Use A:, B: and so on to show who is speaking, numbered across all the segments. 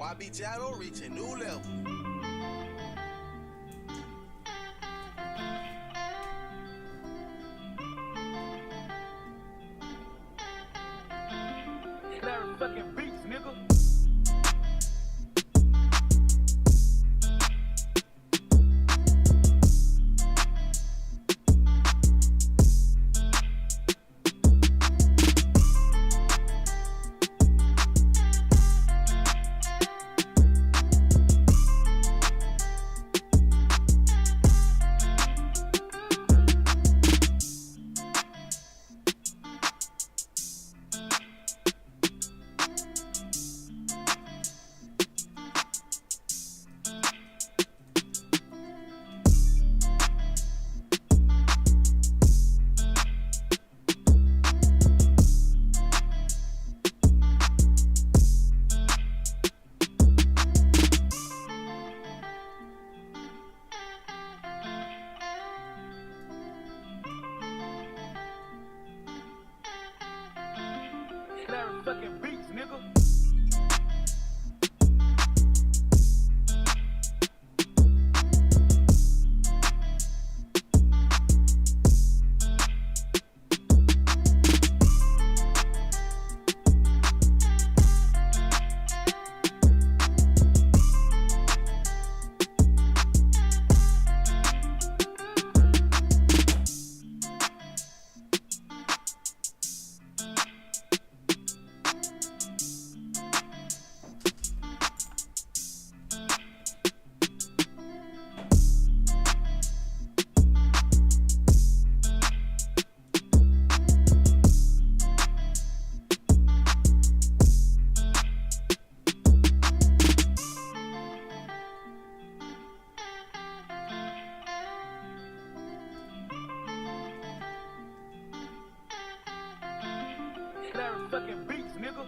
A: YB reaching new level.
B: Larry fucking beats, nigga. Larry fucking beats, nigga. Larry fucking beats, nigga.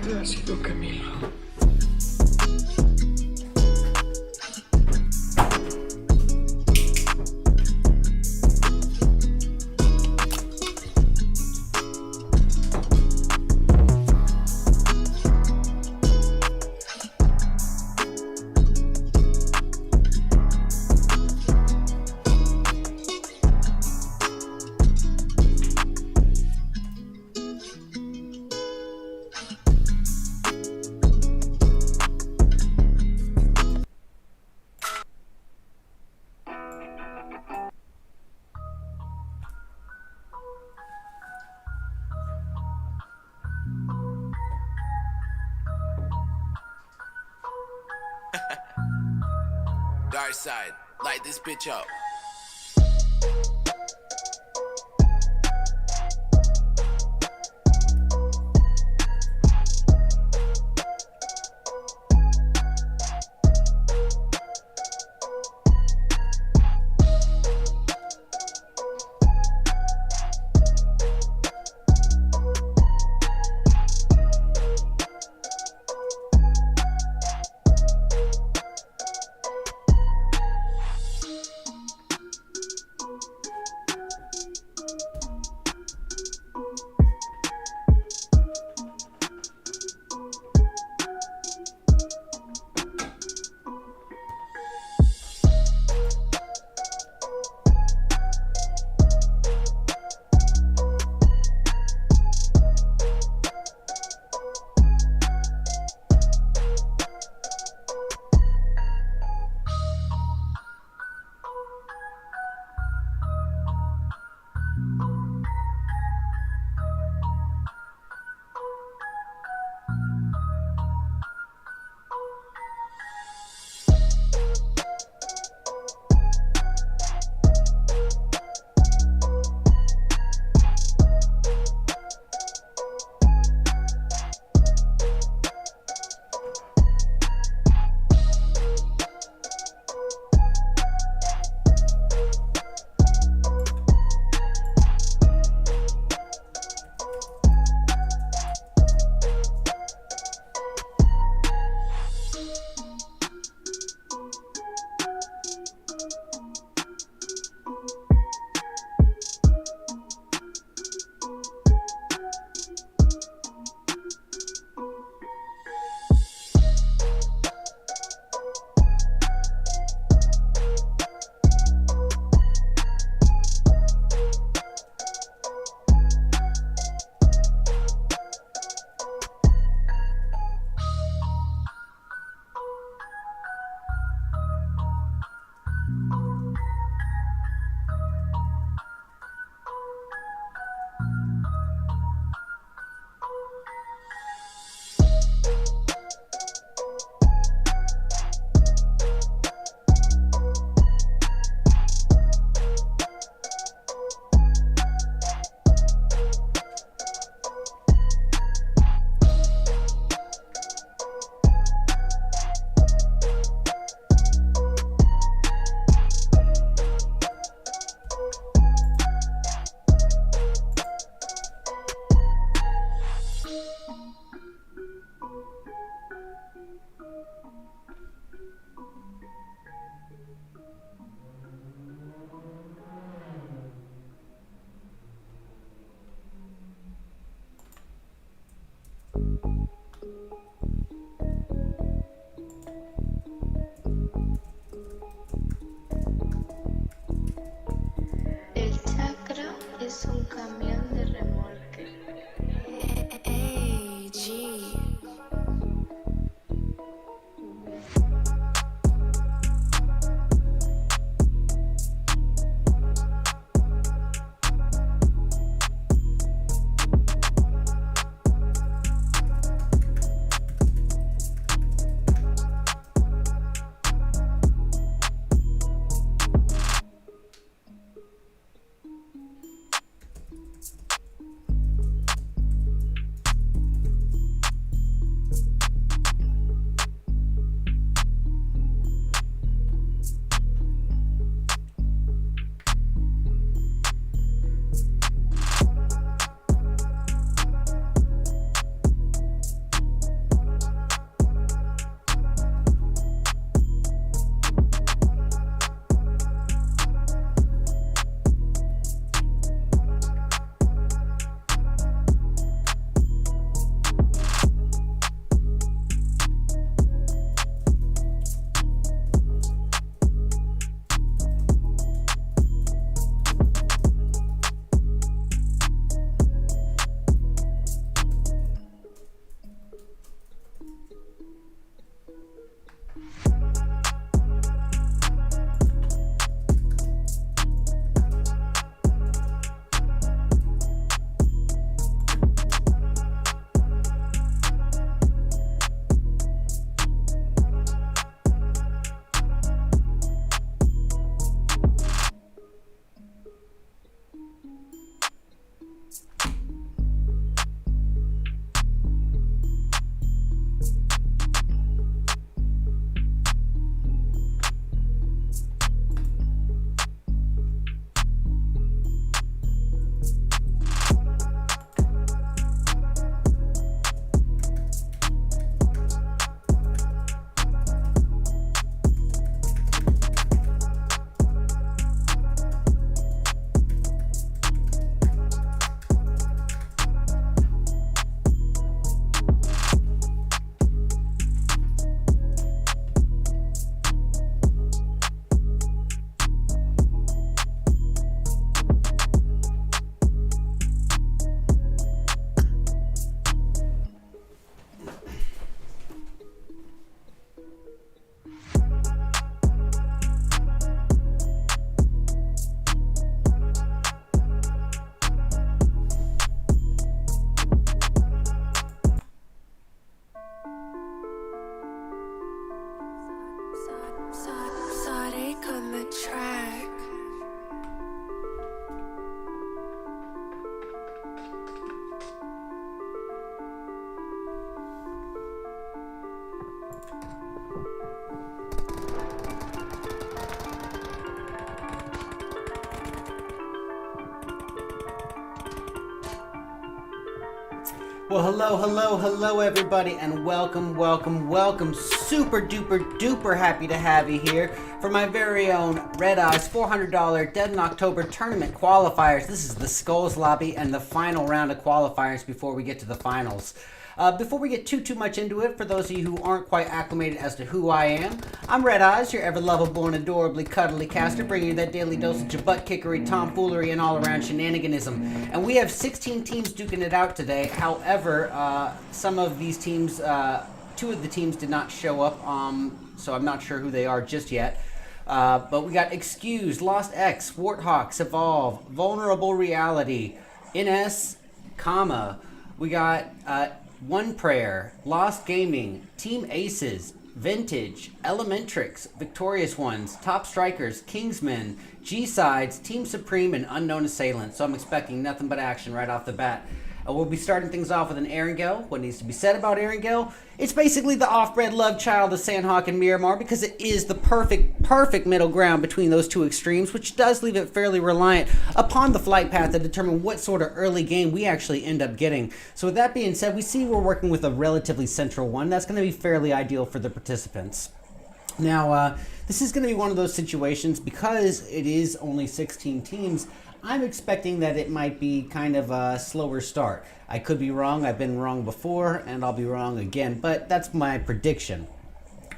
C: ¿Qué ha sido, Camilo?
A: Dark side, light this bitch up.
D: El chakra es un camión de remolque.
E: Well, hello, everybody, and welcome. Super duper happy to have you here for my very own Redeyes $400 Dead in October tournament qualifiers. This is the Skulls Lobby and the final round of qualifiers before we get to the finals. Before we get too much into it, for those of you who aren't quite acclimated as to who I am, I'm Redeyes, your ever-lovable and adorably cuddly caster, bringing you that daily dosage of butt-kickery, tomfoolery, and all-around shenaniganism. And we have 16 teams duking it out today. However, some of these teams, two of the teams did not show up, so I'm not sure who they are just yet. But we got Excused, Lost X, Warthawks, Evolve, Vulnerable Reality, NS, Comma. We got One Prayer, Lost Gaming, Team Aces, Vintage, Elementrix, Victorious Ones, Top Strikers, Kingsmen, G-Sides, Team Supreme, and Unknown Assailant. So I'm expecting nothing but action right off the bat. We'll be starting things off with an Erangel. What needs to be said about Erangel? It's basically the off-bred love child of Sandhawk and Miramar because it is the perfect middle ground between those two extremes, which does leave it fairly reliant upon the flight path to determine what sort of early game we actually end up getting. So with that being said, we see we're working with a relatively central one. That's going to be fairly ideal for the participants. Now, this is going to be one of those situations because it is only 16 teams. I'm expecting that it might be kind of a slower start. I could be wrong. I've been wrong before, and I'll be wrong again, but that's my prediction.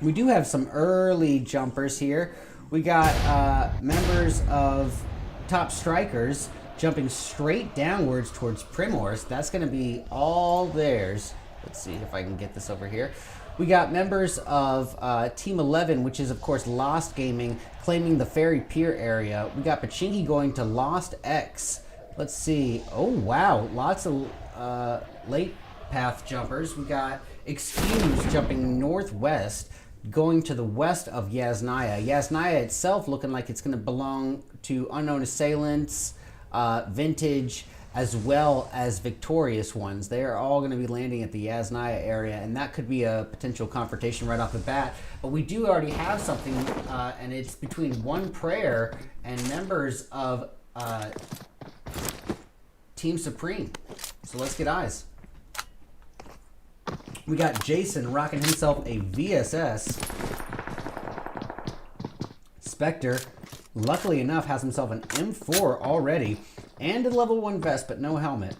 E: We do have some early jumpers here. We got members of Top Strikers jumping straight downwards towards Primors. That's going to be all theirs. Let's see if I can get this over here. We got members of Team 11, which is, of course, Lost Gaming, claiming the Ferry Pier area. We got Pachinki going to Lost X. Let's see. Oh, wow. Lots of late path jumpers. We got Excuse jumping northwest, going to the west of Yasnaya. Yasnaya itself looking like it's going to belong to Unknown Assailants, Vintage, as well as Victorious ones. They are all going to be landing at the Yasnaya area, and that could be a potential confrontation right off the bat. But we do already have something, and it's between One Prayer and members of Team Supreme. So let's get eyes. We got Jason rocking himself a VSS. Spectre, luckily enough, has himself an M4 already and a level 1 vest, but no helmet.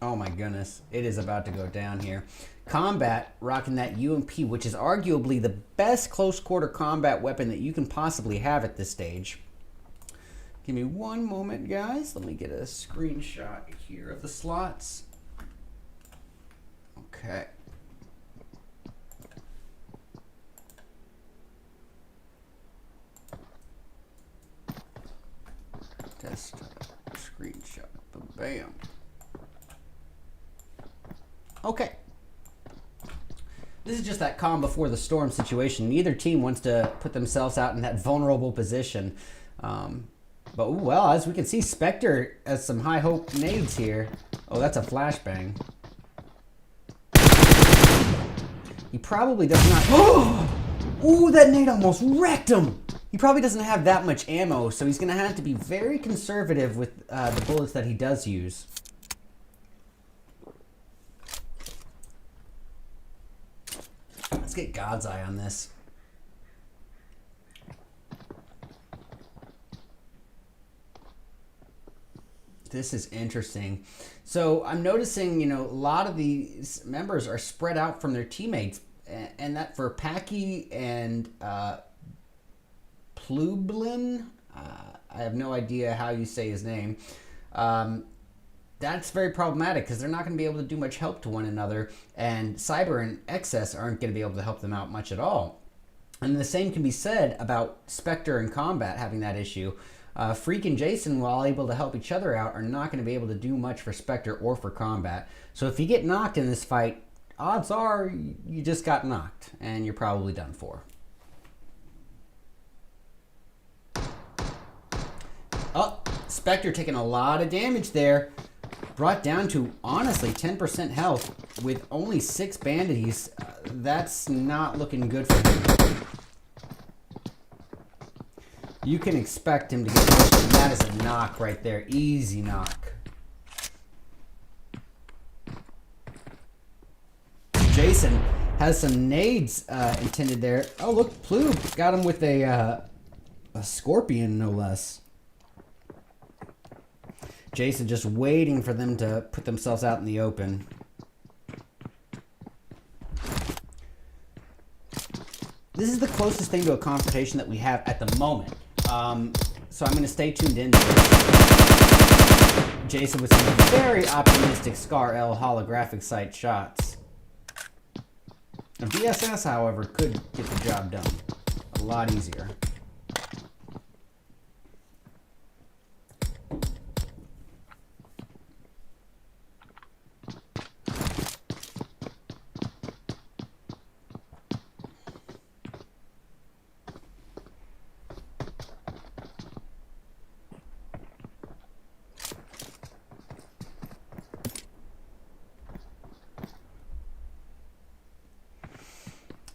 E: Oh my goodness, it is about to go down here. Combat rocking that UMP, which is arguably the best close quarter combat weapon that you can possibly have at this stage. Give me one moment, guys. Let me get a screenshot here of the slots. Okay. Desktop screenshot. Bam. Okay. This is just that calm before the storm situation. Neither team wants to put themselves out in that vulnerable position. But, well, as we can see, Spectre has some high hope nades here. Oh, that's a flashbang. He probably does not... Oh! Ooh, that nade almost wrecked him! He probably doesn't have that much ammo, so he's going to have to be very conservative with the bullets that he does use. Let's get God's Eye on this. This is interesting. So I'm noticing, you know, a lot of these members are spread out from their teammates, and that for Packy and Plublin, I have no idea how you say his name. That's very problematic because they're not going to be able to do much help to one another, and Cyber and Excess aren't going to be able to help them out much at all. And the same can be said about Spectre and Combat having that issue. Freak and Jason, while able to help each other out, are not going to be able to do much for Spectre or for Combat. So if you get knocked in this fight, odds are you just got knocked, and you're probably done for. Oh, Spectre taking a lot of damage there. Brought down to, honestly, 10% health with only 6 bandities. That's not looking good for him. You can expect him to get pushed. That is a knock right there. Easy knock. Jason has some nades intended there. Oh, look, Plube got him with a scorpion, no less. Jason just waiting for them to put themselves out in the open. This is the closest thing to a confrontation that we have at the moment. So I'm going to stay tuned into this. Jason with some very optimistic Scar L holographic sight shots. A VSS, however, could get the job done a lot easier.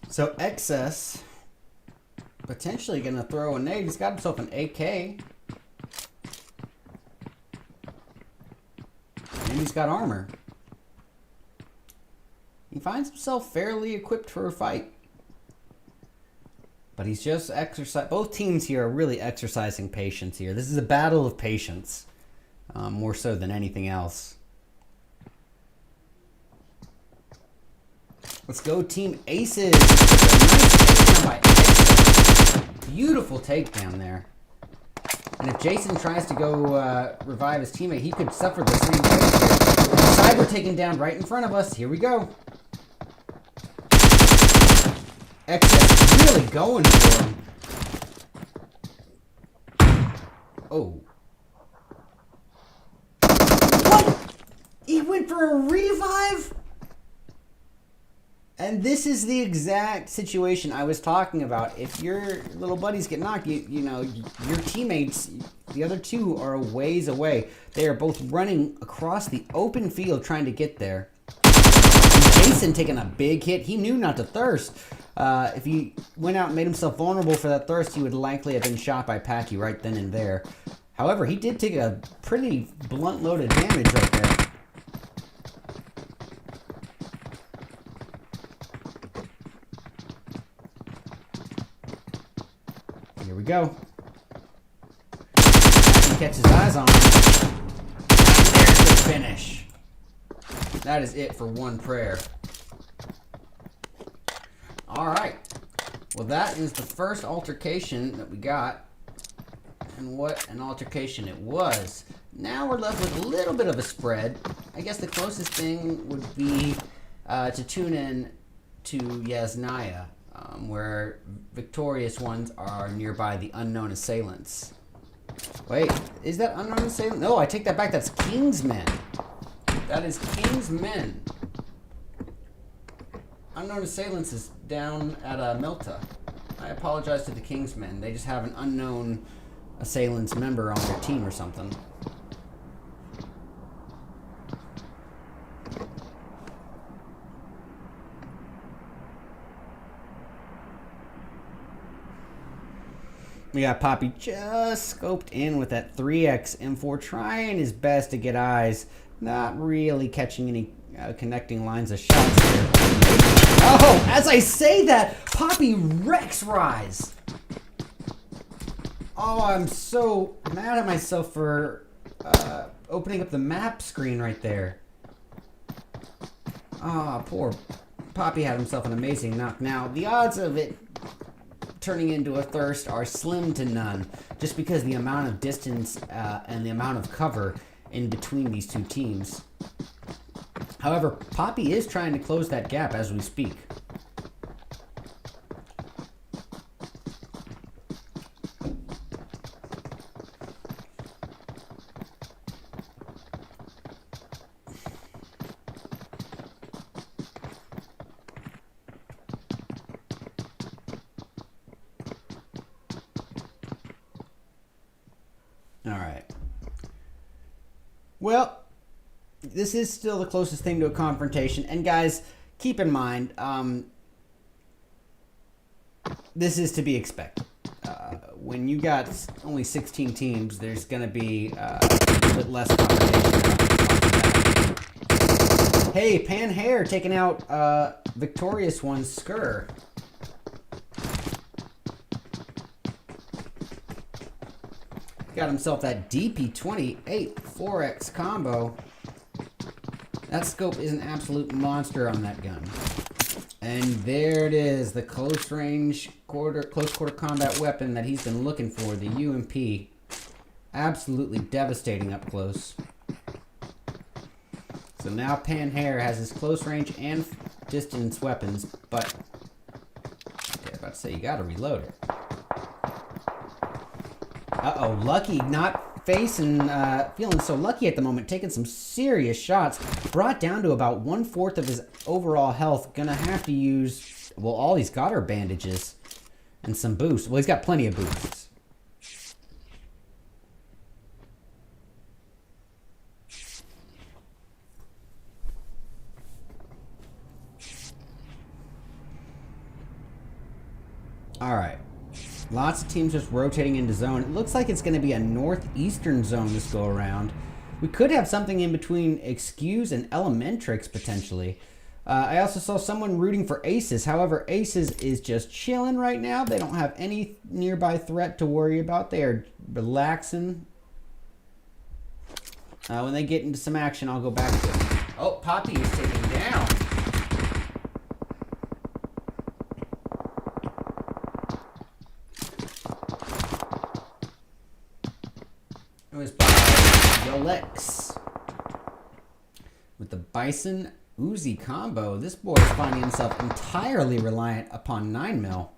E: So Excess potentially going to throw a nade. He's got himself an AK. And he's got armor. He finds himself fairly equipped for a fight. But he's just both teams here are really exercising patience here. This is a battle of patience, more so than anything else. Let's go Team Aces. Nice takedown by Aces. Beautiful takedown there. And if Jason tries to go revive his teammate, he could suffer the same fate here. Cyber taken down right in front of us. Here we go. XS really going for him. Oh. What? He went for a revive? And this is the exact situation I was talking about. If your little buddies get knocked, you know, your teammates, the other two are a ways away. They are both running across the open field trying to get there. And Jason taking a big hit. He knew not to thirst. If he went out and made himself vulnerable for that thirst, he would likely have been shot by Packy right then and there. However, he did take a pretty blunt load of damage right there. Here we go. He catches eyes on him. There's the finish. That is it for one prayer. Alright. Well, that is the first altercation that we got. And what an altercation it was. Now we're left with a little bit of a spread. I guess the closest thing would be to tune in to Yasnaya, where victorious ones are nearby the unknown assailants. Wait, is that unknown assailant? No, I take that back. That's Kingsmen. That is Kingsmen. Unknown assailants is down at Milta. I apologize to the Kingsmen. They just have an unknown assailants member on their team or something. We got Poppy just scoped in with that 3x M4, trying his best to get eyes. Not really catching any connecting lines of shots here. Oh, as I say that, Poppy wrecks Rise. Oh, I'm so mad at myself for opening up the map screen right there. Ah, poor Poppy had himself an amazing knock. Now, the odds of it turning into a thirst are slim to none, just because the amount of distance and the amount of cover in between these two teams. However, Poppy is trying to close that gap as we speak. All right. Well, this is still the closest thing to a confrontation. And guys, keep in mind, this is to be expected. When you got only 16 teams, there's going to be a little bit less competition. Hey, Pan Hair taking out victorious one, Skur. Got himself that DP28 4x combo. That scope is an absolute monster on that gun. And there it is, the close quarter combat weapon that he's been looking for, the UMP. Absolutely devastating up close. So now Pan Hair has his close range and distance weapons, but yeah, about to say you gotta reload it. Uh-oh, Lucky not facing, feeling so lucky at the moment, taking some serious shots. Brought down to about 1/4 of his overall health. Gonna have to use, well, all he's got are bandages and some boosts. Well, he's got plenty of boosts. All right. Lots of teams just rotating into zone. It looks like it's going to be a northeastern zone this go around. We could have something in between Excuse and Elementrix potentially. I also saw someone rooting for Aces. However, Aces is just chilling right now. They don't have any nearby threat to worry about. They are relaxing. When they get into some action, I'll go back to it. Oh, Poppy is taken down. It was by Yolex. With the Bison Uzi combo, this boy is finding himself entirely reliant upon 9mm. Oh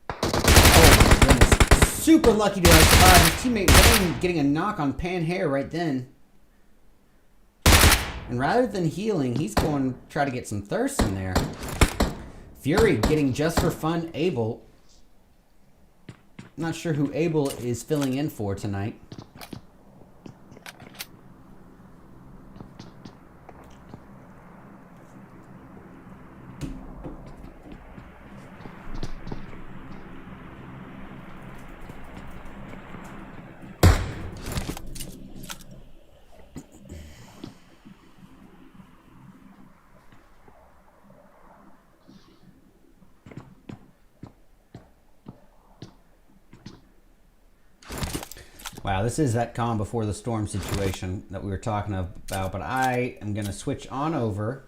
E: my goodness. Super lucky to have survived. His teammate Wayne getting a knock on Pan Hair right then. And rather than healing, he's going to try to get some thirst in there. Fury getting just for fun Abel. Not sure who Abel is filling in for tonight. Wow, this is that calm before the storm situation that we were talking about, but I am going to switch on over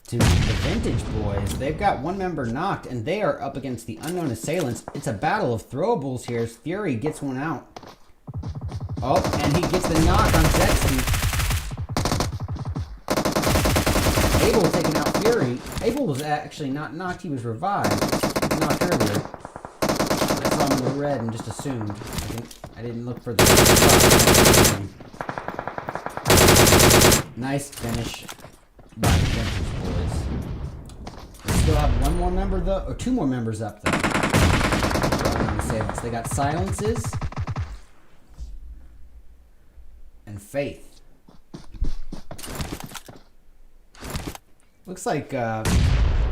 E: to the Vintage Boys. They've got one member knocked, and they are up against the Unknown Assailants. It's a battle of throwables here as Fury gets one out. Oh, and he gets the knock on Zetsky. Abel taking out Fury. Abel was actually not knocked, he was revived. He was knocked earlier. I saw him with red and just assumed. I didn't look for the spot. Nice finish by the Vintage Boys. They still have one more member though, or two more members up though. They got Silences and Faith. Looks like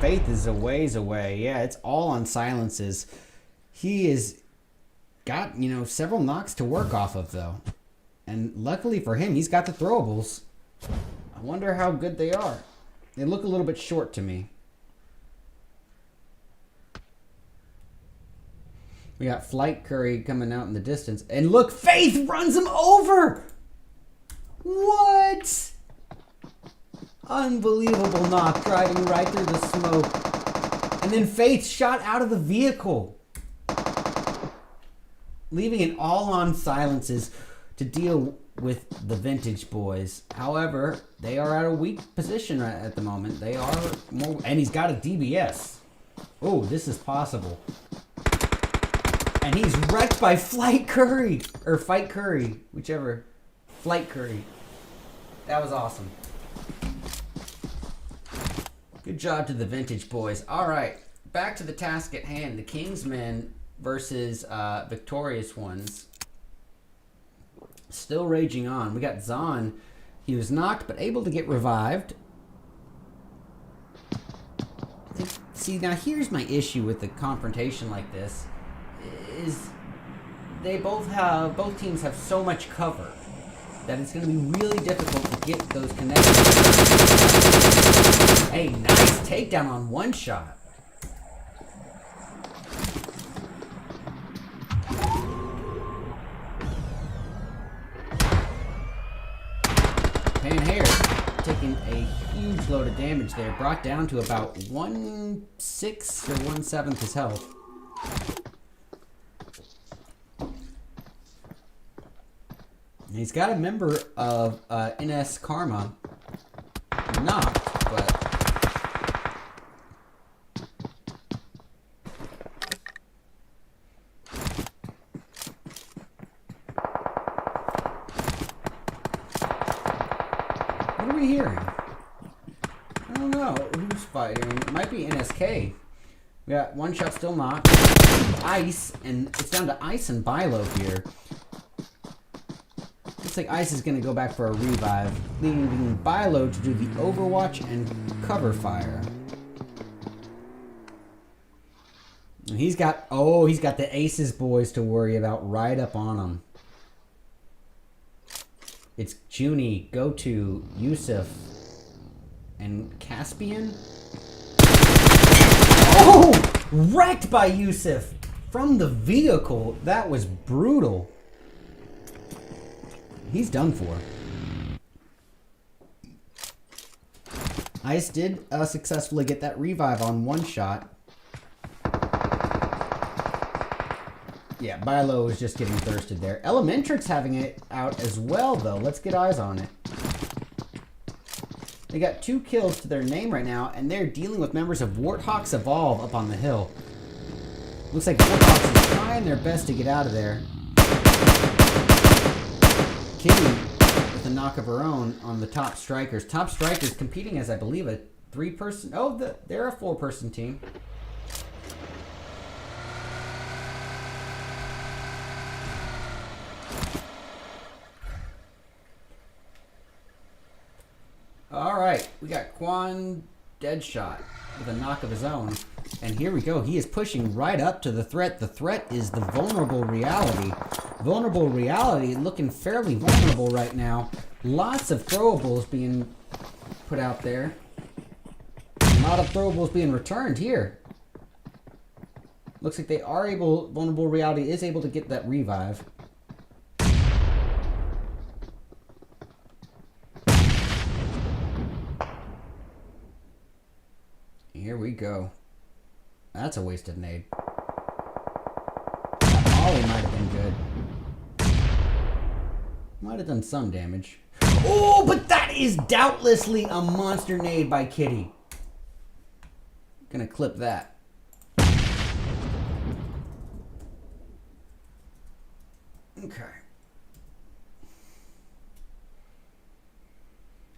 E: Faith is a ways away. Yeah, it's all on Silences. He is got, you know, several knocks to work off of though. And luckily for him, he's got the throwables. I wonder how good they are. They look a little bit short to me. We got Flight Curry coming out in the distance. And look, Faith runs him over! What? Unbelievable knock, driving right through the smoke. And then Faith shot out of the vehicle, leaving it all on Silences to deal with the Vintage Boys. However, they are at a weak position right at the moment. They are more, and he's got a DBS. Oh, this is possible. And he's wrecked by Flight Curry, or Fight Curry, whichever. Flight Curry. That was awesome. Good job to the Vintage Boys. All right, back to the task at hand. The Kingsmen versus Victorious Ones. Still raging on. We got Zahn. He was knocked, but able to get revived. See, now here's my issue with the confrontation like this. Is they both teams have so much cover that it's going to be really difficult to get those connections. Hey, nice takedown on one shot. Pan Hair taking a huge load of damage there, brought down to about 1/6 or 1/7 his health. He's got a member of NS Karma knocked, but what are we hearing? I don't know who's fighting. It might be NSK. We got one shot still knocked. Ice, and it's down to Ice and Bilo here. Looks like Ice is going to go back for a revive, leaving Bilo to do the overwatch and cover fire. And he's got the Aces boys to worry about right up on him. It's Junie, Goto, Yusuf, And Caspian? Oh! Wrecked by Yusuf from the vehicle. That was brutal. He's done for. Ice did successfully get that revive on one shot. Yeah, Bilo is just getting thirsted there. Elementrix having it out as well, though. Let's get eyes on it. They got 2 kills to their name right now, and they're dealing with members of Warthog's Evolve up on the hill. Looks like Warthog's is trying their best to get out of there. Kitty with a knock of her own on the Top Strikers. Top Strikers competing as, I believe, a 3-person... Oh, they're a 4-person team. Alright, we got Quan Deadshot with a knock of his own. And here we go. He is pushing right up to the threat. The threat is the Vulnerable Reality. Vulnerable Reality looking fairly vulnerable right now. Lots of throwables being put out there. A lot of throwables being returned here. Looks like they are able... Vulnerable Reality is able to get that revive. Here we go. That's a wasted nade. That Molly might have been good. Might have done some damage. Oh, but that is doubtlessly a monster nade by Kitty. Gonna clip that. Okay.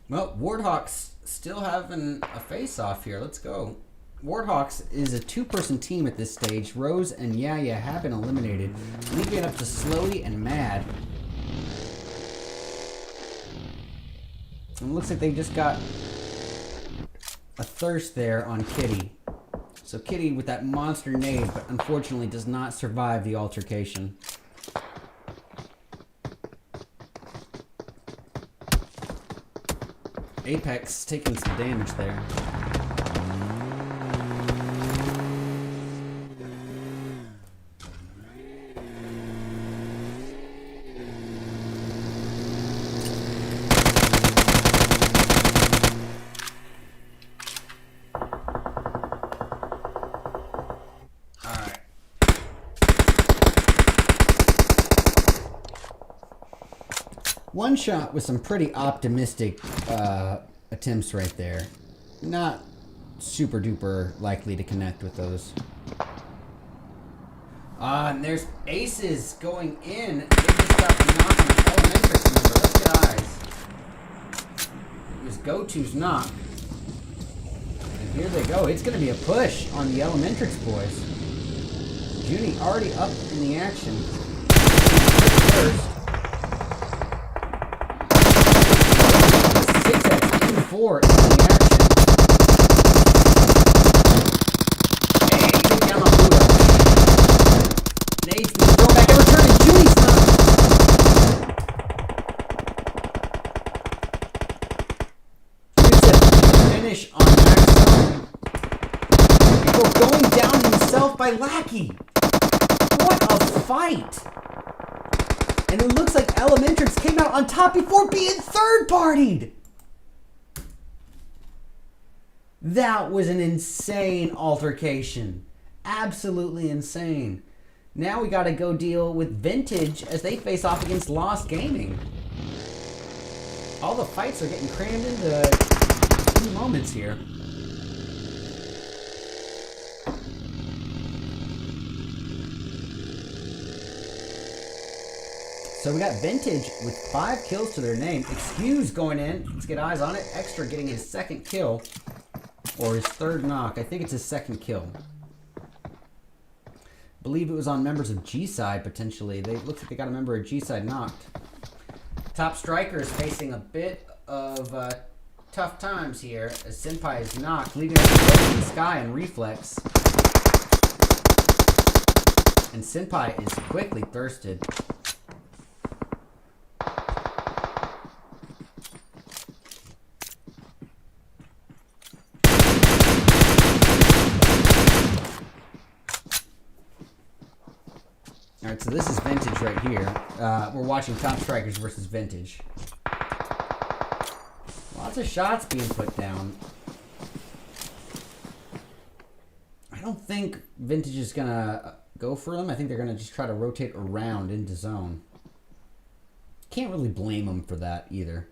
E: Well, Warthog's still having a face-off here. Let's go. Warthog's is a 2-person team at this stage. Rose and Yaya have been eliminated, leaving it up to Slowy and Mad. And it looks like they just got a thirst there on Kitty. So Kitty with that monster nade, but unfortunately does not survive the altercation. Apex taking some damage there. One shot with some pretty optimistic attempts right there. Not super duper likely to connect with those. And there's aces going in. They just got the knock on the Elementrix member. Let's get eyes. It was Go-To's knock. And here they go. It's going to be a push on the Elementrix boys. Junie already up in the action. First. 6x4 in the action. Hey, good Yamamoto. Nades being thrown back and returning. Junie's not. Yusuf finish on Maxstone. Before going down himself by Lackey. What a fight! And it looks like Elementrix came out on top before being third-partied. That was an insane altercation. Absolutely insane. Now we got to go deal with Vintage as they face off against Lost Gaming. All the fights are getting crammed into 2 moments here. So we got Vintage with 5 kills to their name. Excuse going in. Let's get eyes on it. Extra getting his 2nd kill. Or his 3rd knock. I think it's his 2nd kill. Believe it was on members of G-Side, potentially. Looks like they got a member of G-Side knocked. Top Striker is facing a bit of tough times here as Senpai is knocked, leaving us in the sky and Reflex. And Senpai is quickly thirsted. All right, so this is Vintage right here. We're watching Top Strikers versus Vintage. Lots of shots being put down. I don't think Vintage is going to go for them. I think they're going to just try to rotate around into zone. Can't really blame them for that either.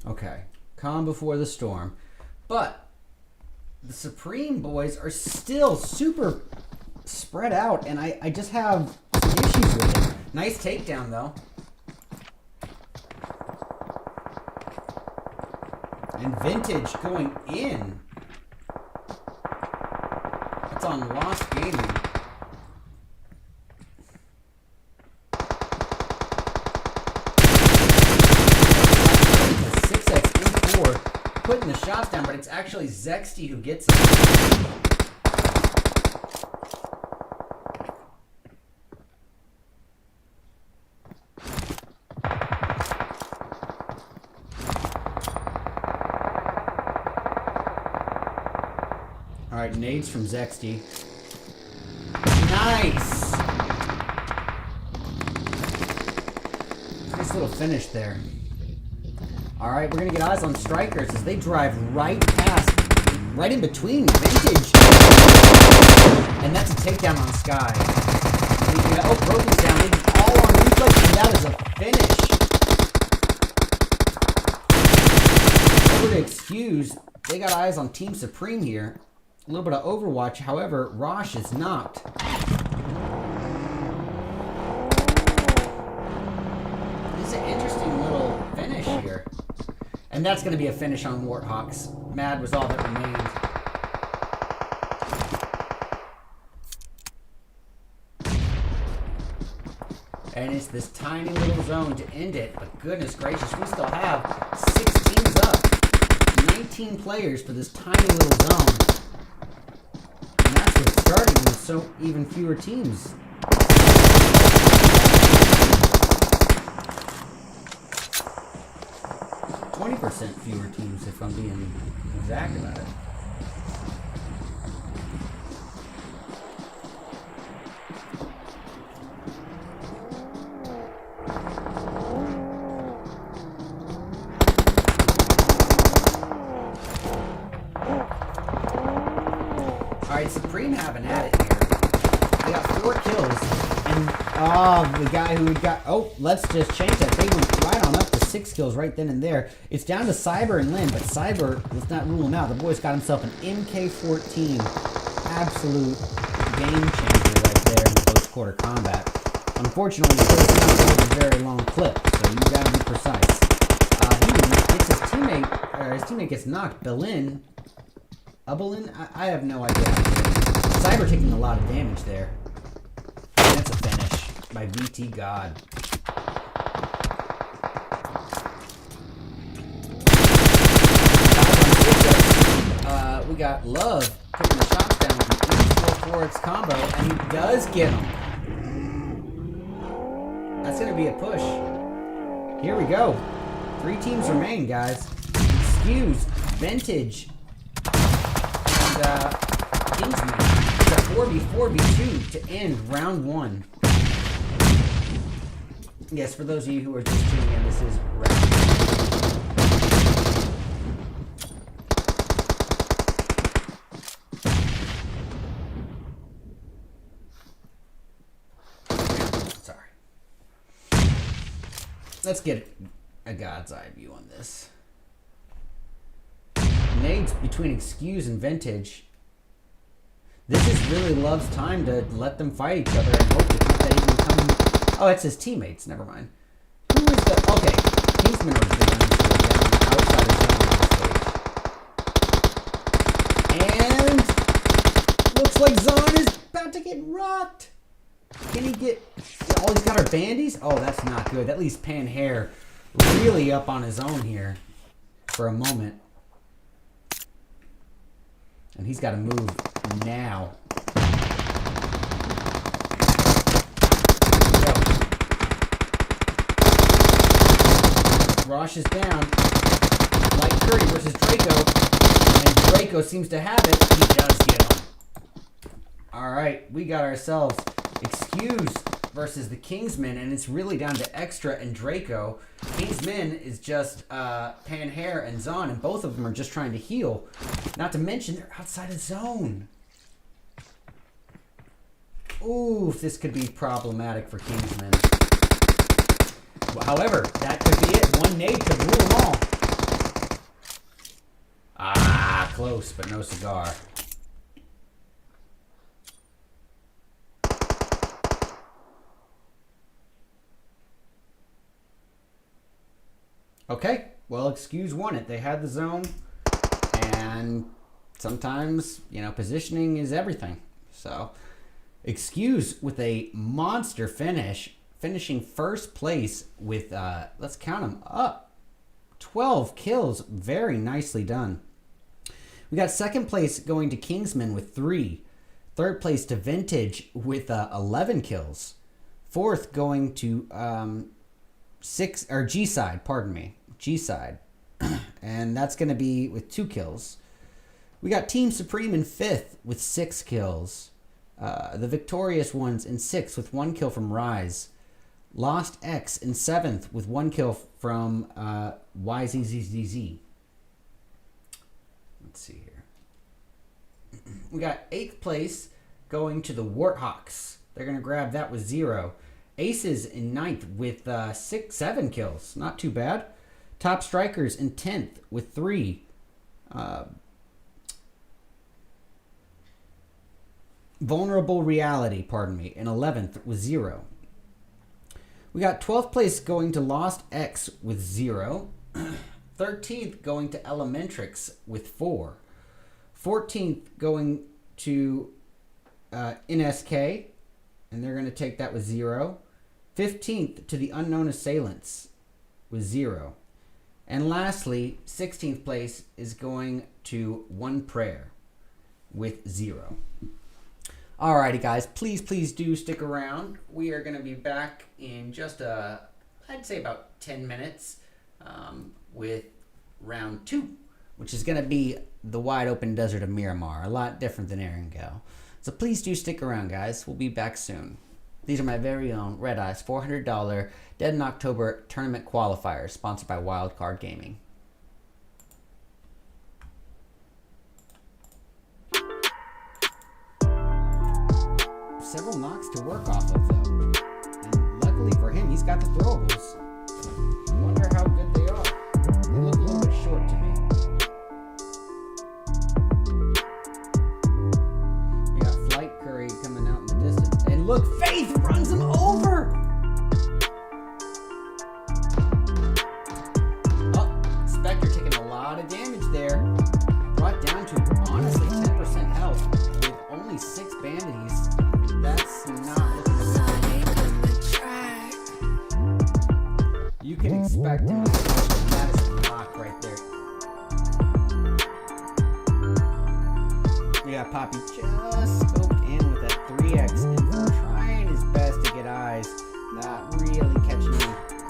E: Okay, calm before the storm. But the Supreme boys are still super spread out, and I just have some issues with it. Nice takedown, though. And Vintage going in. That's on Lost Gaming. Putting the shots down, but it's actually Zexty who gets it. All right, nades from Zexty. Nice. Nice little finish there. All right, we're going to get eyes on Strikers as they drive right in between Vintage. And that's a takedown on Sky. Oh, Broken's down. They all on reflex, and that is a finish. Over to Excuse. They got eyes on Team Supreme here. A little bit of Overwatch. However, Rosh is knocked. This is an interesting little finish here. And that's going to be a finish on Warthawks. Mad was all that remained. And it's this tiny little zone to end it. But goodness gracious, we still have 6 teams up. 19 players for this tiny little zone. And that's what's starting with so even fewer teams. 20% fewer teams, if I'm being exact about it. Alright, Supreme having at it here. They got 4 kills. And, the guy who got... Oh, let's just change that. They went right on up to 6 kills right then and there. It's down to Cyber and Lynn, but Cyber, let's not rule him out. The boy's got himself an MK14. Absolute game changer right there in the post-quarter combat. Unfortunately, it's not a very long clip, so you gotta be precise. He gets his teammate, or his teammate gets knocked. Belin? I have no idea. Cyber taking a lot of damage there. And that's a finish by VT God. We got Love putting the shots down with an 4-4X combo, and he does get him. That's going to be a push. Here we go. 3 teams remain, guys. Excuse, Vintage, and Kingsman. It's a 4v4v2 to end round 1. Yes, for those of you who are just tuning in, this is round 1. Let's get a God's eye view on this. Nades between Excuse and Vintage. This is really Love's time to let them fight each other and hope to keep that even coming. Oh, it's his teammates. Never mind. Who is the... Okay. Kingsman was the one down outside of zone. And... looks like Zon is about to get rocked. Can he get... Oh, he's got our bandies? Oh, that's not good. That leaves Pan Hair really up on his own here for a moment. And he's got to move now. Rosh is down. Light Curry versus Draco. And Draco seems to have it. He does get him. Alright, we got ourselves Excuse versus the Kingsman, and it's really down to Extra and Draco. Kingsman is just Panhair and Zon, and both of them are just trying to heal. Not to mention, they're outside of zone. Ooh, this could be problematic for Kingsman. However, that could be it. One nade could rule them all. Ah, close, but no cigar. Okay, well, Excuse won it. They had the zone, and sometimes, you know, positioning is everything. So, Excuse with a monster finish, finishing first place with, let's count them up, 12 kills. Very nicely done. We got second place going to Kingsman with 3. Third place to Vintage with 11 kills. Fourth going to G-Side, pardon me. G-Side. And that's going to be with 2 kills. We got Team Supreme in 5th with 6 kills. The victorious ones in 6th with 1 kill from Rise. Lost X in 7th with 1 kill from YZZZZ. Let's see here. We got 8th place going to the Warthawks. They're going to grab that with 0. Aces in 9th with 7 kills. Not too bad. Top Strikers in 10th with 3. Vulnerable Reality, pardon me, in 11th with 0. We got 12th place going to Lost X with 0. 13th going to Elementrix with 4. 14th going to NSK, and they're going to take that with 0. 15th to the Unknown Assailants with 0. And lastly, 16th place is going to One Prayer with 0. Alrighty, guys, please do stick around. We are going to be back in just I'd say about 10 minutes with round 2, which is going to be the wide open desert of Miramar. A lot different than Erangel. So please do stick around, guys. We'll be back soon. These are my very own Redeyes $400 Dead in October tournament qualifiers, sponsored by Wildcard Gaming. Several knocks to work off of, though. And luckily for him, he's got the throwables. I wonder how good they are. They look a little bit short to me. We got Flight Curry coming out in the distance. And look, Faith runs him over! Oh, Spectre taking a lot of damage there. Brought down to, honestly, 10% health with only 6 bandities. That's not looking good. You can expect him to that is a lock right there. We got Poppy just scoped in with that 3x and trying his best to get eyes. Not really catching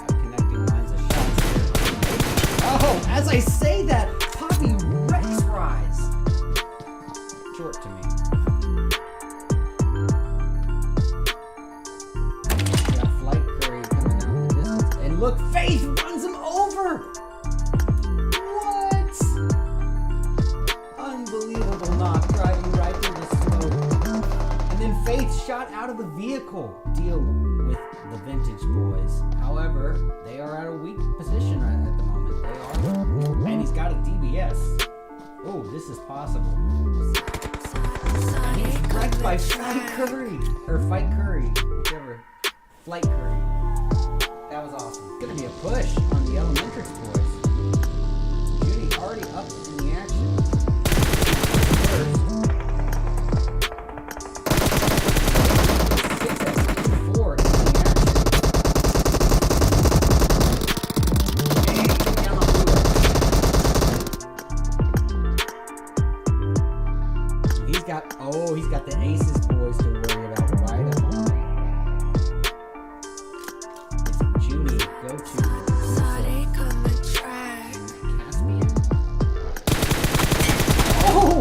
E: connecting lines of shots here. Oh, as I say that, Poppy wrecks Rise. Short to me. Look, Faith runs him over! What? Unbelievable knock, driving right through the smoke. And then Faith shot out of the vehicle. Deal with the Vintage boys. However, they are at a weak position right at the moment. They are. And he's got a DBS. Oh, this is possible. And he's wrecked by Flight Curry. Or Fight Curry. Whichever. Flight Curry. That was awesome. It's going to be a push on the Elementrix boys. Judy already up in the action. First. 6x4 in the action. And get down on blue. he's got the aces boys to worry about right up on him. It's Junie, go to Caspian. Oh!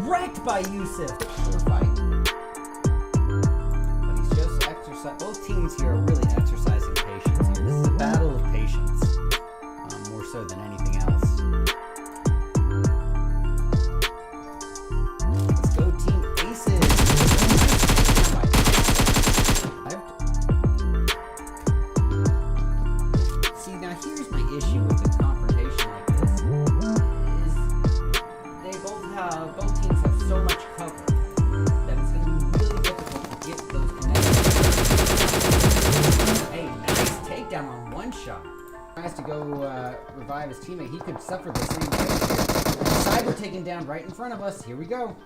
E: Wrecked by Yusuf. Sure fight. But he's just exercising. Both teams here are really exercising patience here. This is a battle of patience. More so than anything else. Let's go Team Aces. See, now here's my issue with the confrontation like this. Is both teams have so much cover that it's going to be really difficult to get those connections. Hey, nice takedown on one shot. Tries to go revive his teammate. He could suffer the same fate here. Cyber taken down right in front of us. Here we go.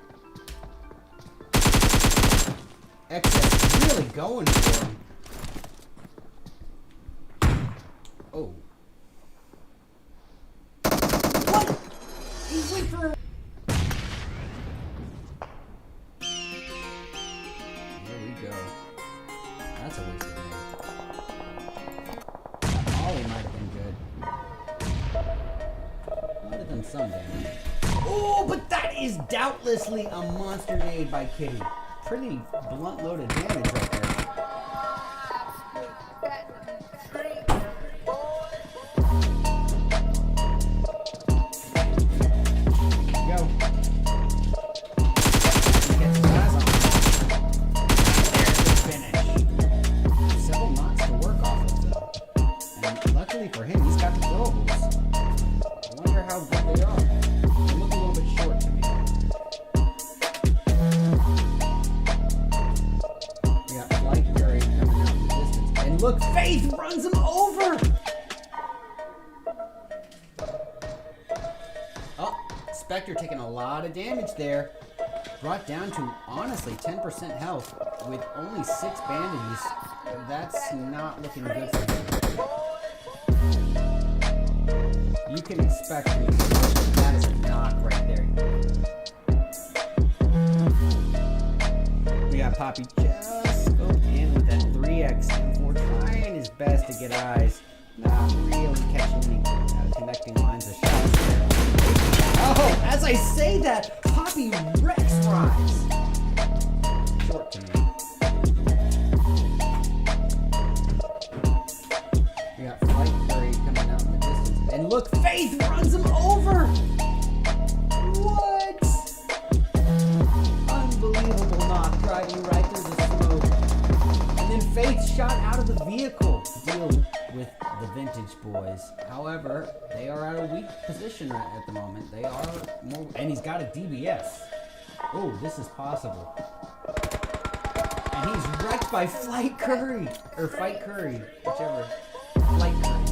E: Excess really going for him. Oh. What? He went for... There we go. That's a waste of time. Ollie might have been good. Might have done some damage. Oh, but that is doubtlessly a monster nade by Kitty. Pretty blunt loaded damage right there. Go. Gets his eyes on. There's the finish. Several knots to work off of though. And luckily for him, he's got the throwables. I wonder how good they are. They look a little bit short to me. We got Flight Curry coming out in the distance. And look, Faith runs him over! Oh, Spectre taking a lot of damage there. Brought down to, honestly, 10% health with only 6 bandages. That's not looking good for him. You can expect me to that is a knock right there. We got Poppy just scoped in with that 3x M4, trying his best to get eyes. Not really catching any connecting lines of shots there. Oh, as I say that, Poppy wrecks Rise. Short to me. We got Flight Curry coming out in the distance. And look, Faith runs him over! What? Unbelievable knock, driving right through the smoke. And then Faith shot out of the vehicle to deal with the Vintage boys. However, they are at a weak position at the moment. They are more, and he's got a DBS. Oh, this is possible. And he's wrecked by Flight Curry, or Fight Curry, whichever. Flight Curry.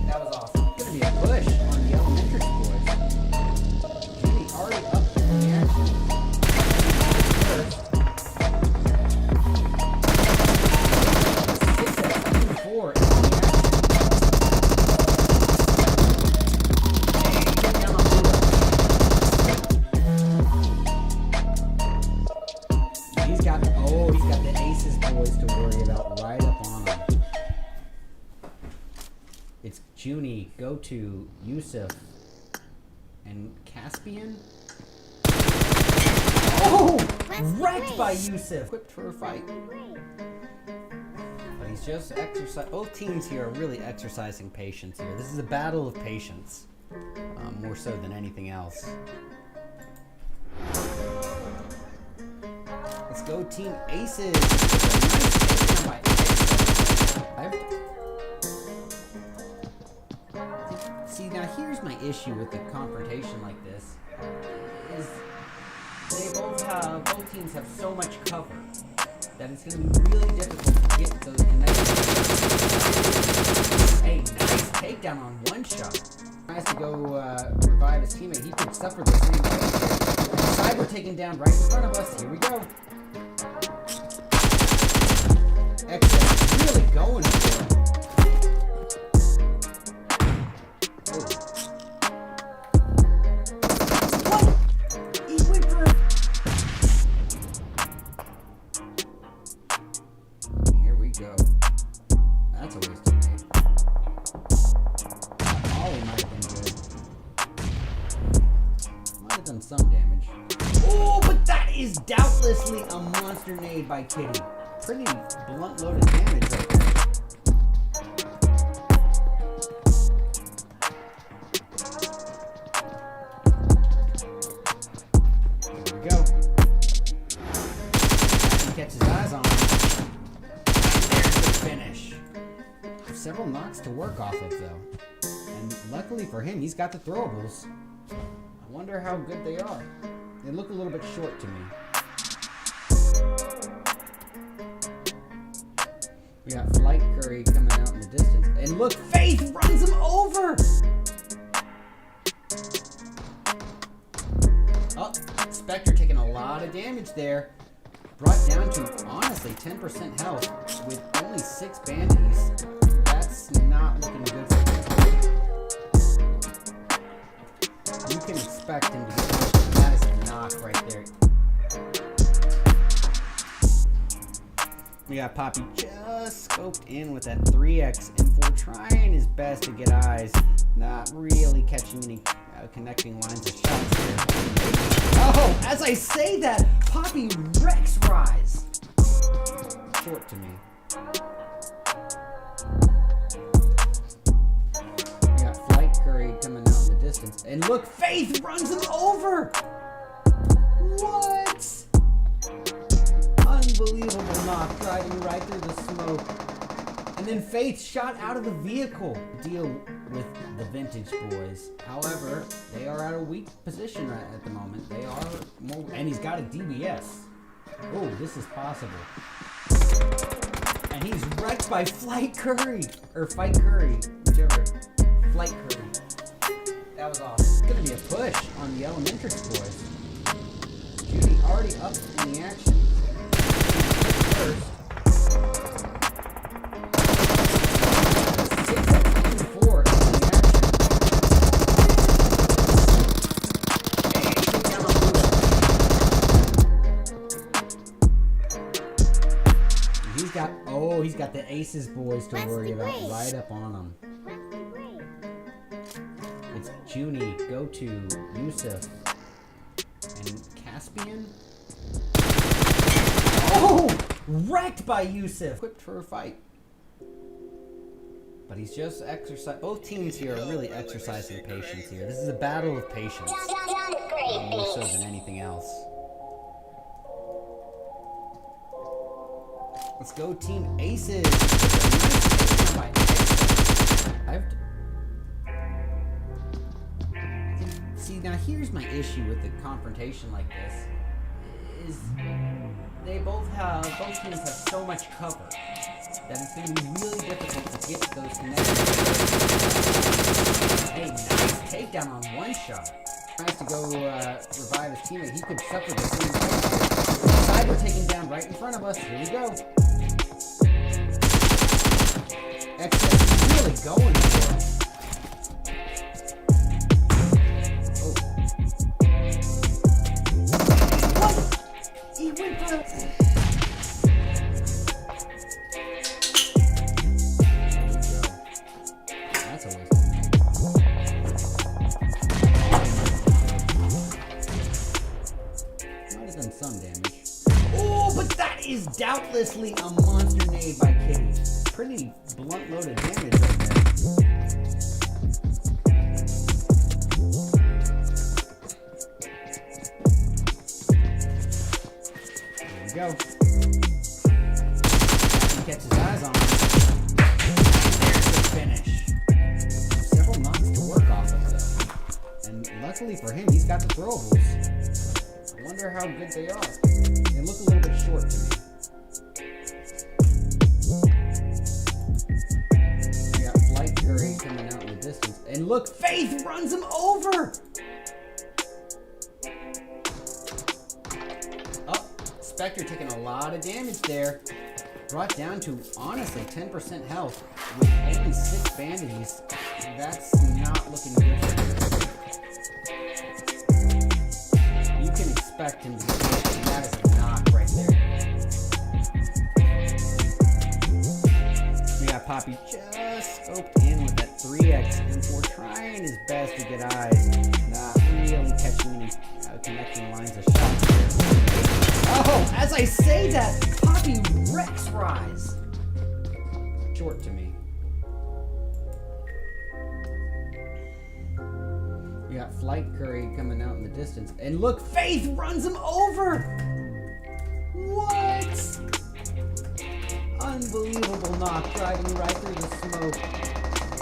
E: That was awesome. Gonna be a push on the Elementary boys. Jimmy already up in the action. First. 6-4 in the action. Hey, get down on Buddha. He's got the aces boys to worry about right up on him. It's Junie, go to Yusuf, and Caspian. Oh! Wrecked by Yusuf! Equipped for a fight. But he's just exercising. Both teams here are really exercising patience here. This is a battle of patience. More so than anything else. Let's go Team Aces. See, now here's my issue with the confrontation like this. Is both teams have so much cover that it's going to be really difficult to get those connections. Hey, nice takedown on one shot. Tries to go revive his teammate. He could suffer the same fate. Cyber taken down right in front of us. Here we go. Excess really going for him. some damage. Oh, but that is doubtlessly a monster nade by Kitty. Pretty blunt loaded damage right there. There we go. He catches his eyes on him. There's the finish. Several knocks to work off of though. And luckily for him, he's got the throwables. I wonder how good they are. They look a little bit short to me. We got Flight Curry coming out in the distance. And look, Faith runs him over! Oh, Spectre taking a lot of damage there. Brought down to, honestly, 10% health with only 6 bandies. That's not looking good for him. You can expect him to get pushed. That is a knock right there. We got Poppy just scoped in with that 3x M4, trying his best to get eyes. Not really catching any connecting lines of shots there. Oh, as I say that, Poppy wrecks Rise. Short to me. We got Flight Curry coming out in the distance. And look, Faith runs him over! What? Unbelievable knock, driving right through the smoke. And then Faith shot out of the vehicle. Deal with the Vintage boys. However, they are at a weak position right at the moment. They are more, and he's got a DBS. Oh, this is possible. And he's wrecked by Flight Curry, or Fight Curry, whichever. Flight Curry. That was awesome. It's gonna be a push on the Elementrix boys. Judy already up in the action. First. 6-4 in the action. And he took down a Buddha. He's got the Aces boys to worry about right up on him. It's Junie, Goto, Yusuf, and Caspian. Oh! Wrecked by Yusuf! Equipped for a fight. But he's just exercising. Both teams here are really exercising patience here. This is a battle of patience. More so than anything else. Let's go Team Aces. See, now here's my issue with the confrontation like this. Is both teams have so much cover that it's going to be really difficult to get those connections. Hey, nice takedown on one shot. Tries to go revive his teammate. He could suffer the same thing. Cider taken down right in front of us. Here we go. XS really going for him. He went for it. That's a waste. Might have done some damage. Oh, but that is doubtlessly a monster nade by Kitty. Pretty blunt loaded damage right there. Go. He catches his eyes on him. There's the finish. Several knocks to work off of though. And luckily for him, he's got the throwables. I wonder how good they are. They look a little bit short to me. We got Flight Curry coming out in the distance. And look, Faith runs him over! Spectre taking a lot of damage there. Brought down to, honestly, 10% health with only 6 bandies. That's not looking good for him. You can expect him to get hit, and that is a knock right there. We got Poppy just scoped in with that 3x M4 trying his best to get eyes. Not really catching any connecting lines of shots here. Oh, as I say that, Poppy wrecks Rise. Short to me. We got Flight Curry coming out in the distance. And look, Faith runs him over! What? Unbelievable knock, driving right through the smoke.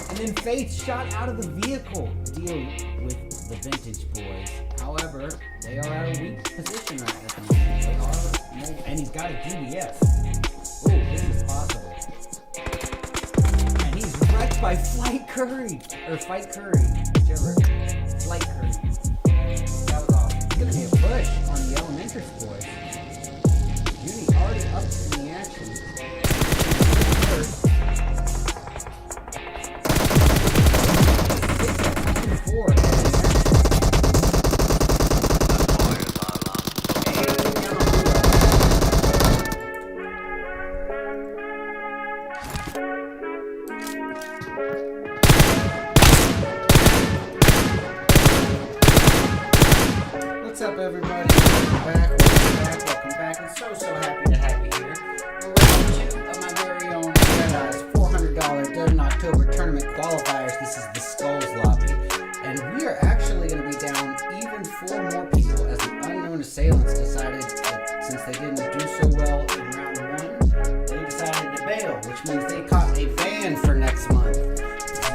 E: And then Faith shot out of the vehicle. Deal with the Vintage boys. However, they are at a weak position right at the moment. They are, and he's got a DBS. Oh, this is possible. And he's wrecked by Flight Curry. Or Fight Curry. Whichever. Flight Curry. That was awesome. It's going to be a push on the Elementary boys. Judy already up in the action. First. 6-4. What's up, everybody? Welcome back. I'm so happy to have you here. Round 2 of my very own Redeyes $400 Dead in October tournament qualifiers. This is the Skulls lobby, and we are actually going to be down even 4 more people as the unknown assailants decided that since they didn't do so well in round 1, they decided to bail, which means they caught a ban for next month.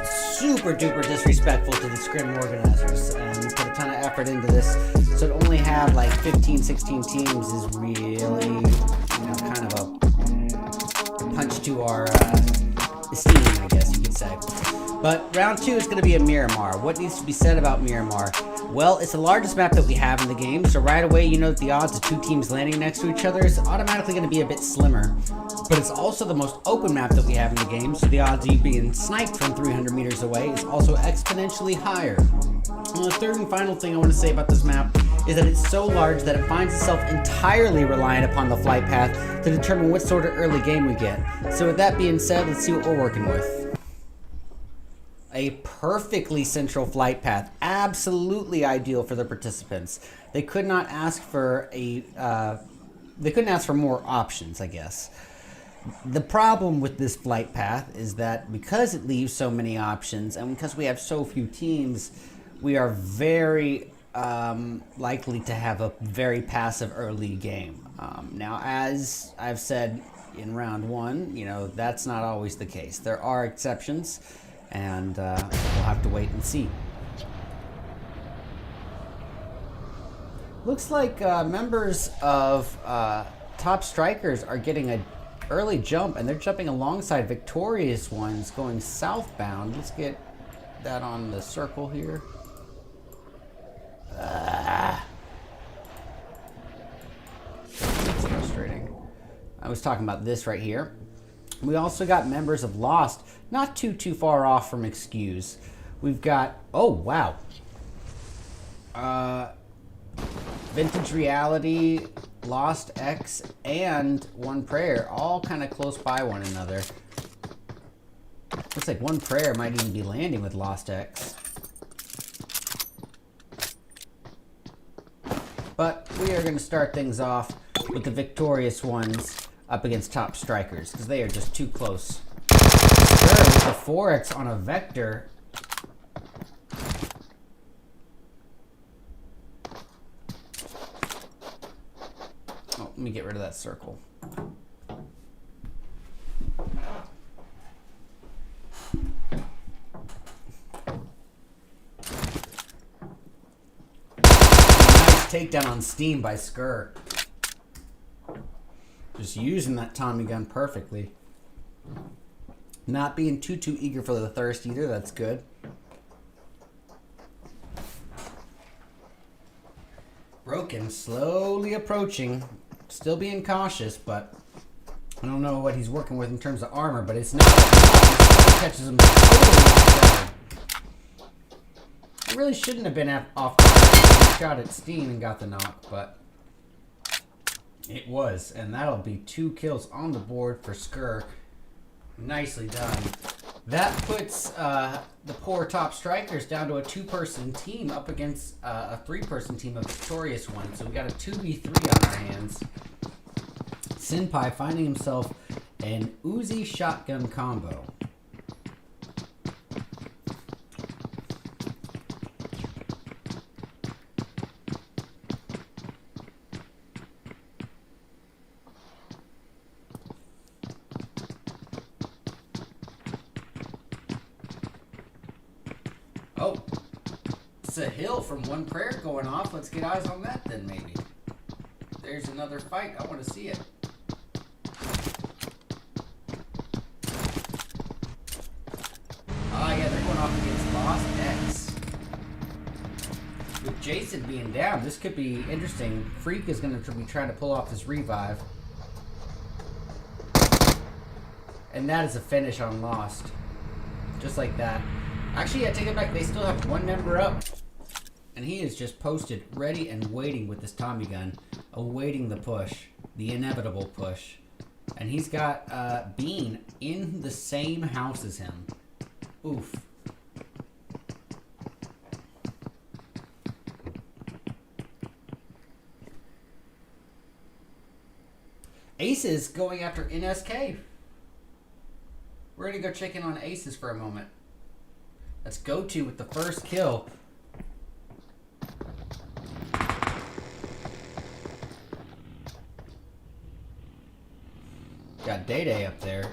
E: Super duper disrespectful to the scrim organizers, and put a ton of effort into this. So to only have like 15, 16 teams is really, kind of a punch to our esteem, I guess you could say. But round 2 is going to be a Miramar. What needs to be said about Miramar? Well, it's the largest map that we have in the game, so right away you know that the odds of 2 teams landing next to each other is automatically going to be a bit slimmer. But it's also the most open map that we have in the game, so the odds of you being sniped from 300 meters away is also exponentially higher. And the third and final thing I want to say about this map is that it's so large that it finds itself entirely reliant upon the flight path to determine what sort of early game we get. So with that being said, let's see what we're working with. A perfectly central flight path, absolutely ideal for the participants. They could not ask for more options, I guess. The problem with this flight path is that because it leaves so many options and because we have so few teams, we are very likely to have a very passive early game. Now, as I've said in round 1, that's not always the case. There are exceptions, and we'll have to wait and see. Looks like members of Top Strikers are getting an early jump, and they're jumping alongside victorious ones going southbound. Let's get that on the circle here. It's frustrating. I was talking about this right here. We also got members of Lost, not too far off from Excuse. We've got, oh wow, Vintage Reality, Lost X, and One Prayer, all kind of close by one another. Looks like One Prayer might even be landing with Lost X. But we are going to start things off with the victorious ones up against Top Strikers, because they are just too close. Sure, with the 4X on a Vector. Oh, let me get rid of that circle. Takedown on Steam by Skur. Just using that Tommy gun perfectly. Not being too eager for the thirst either, that's good. Broken, slowly approaching. Still being cautious, but I don't know what he's working with in terms of armor, but it's not. It catches him totally off guard. It really shouldn't have been off guard. He shot at Steam and got the knock, but it was. And that'll be 2 kills on the board for Skur. Nicely done. That puts the poor top strikers down to a 2-person team up against a 3-person team, a victorious one. So we got a 2v3 on our hands. Senpai finding himself an Uzi shotgun combo. Oh, it's a hill from one prayer going off. Let's get eyes on that then, maybe. There's another fight. I want to see it. Ah, yeah, they're going off against Lost X. With Jason being down, this could be interesting. Freak is going to be trying to pull off this revive. And that is a finish on Lost. Just like that. Actually, I take it back. They still have one member up. And he is just posted, ready and waiting with this Tommy gun. Awaiting the push. The inevitable push. And he's got Bean in the same house as him. Oof. Aces going after NSK. We're going to go check in on Aces for a moment. Let's go to with the first kill. Got Day up there.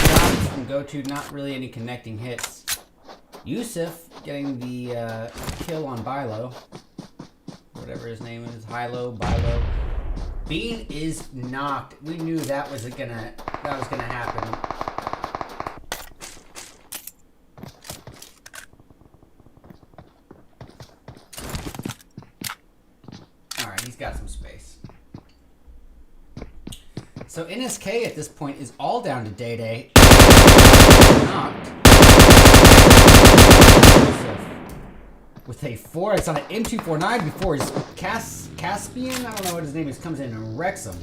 E: Shots from Go-To, not really any connecting hits. Yusuf getting the kill on Bilo. Whatever his name is, Hilo, Bilo. Bean is knocked. We knew that was gonna happen. All right, he's got some space. So NSK at this point is all down to Day. Knocked. With a 4, it's on an M249 before his Caspian, I don't know what his name is, comes in and wrecks him.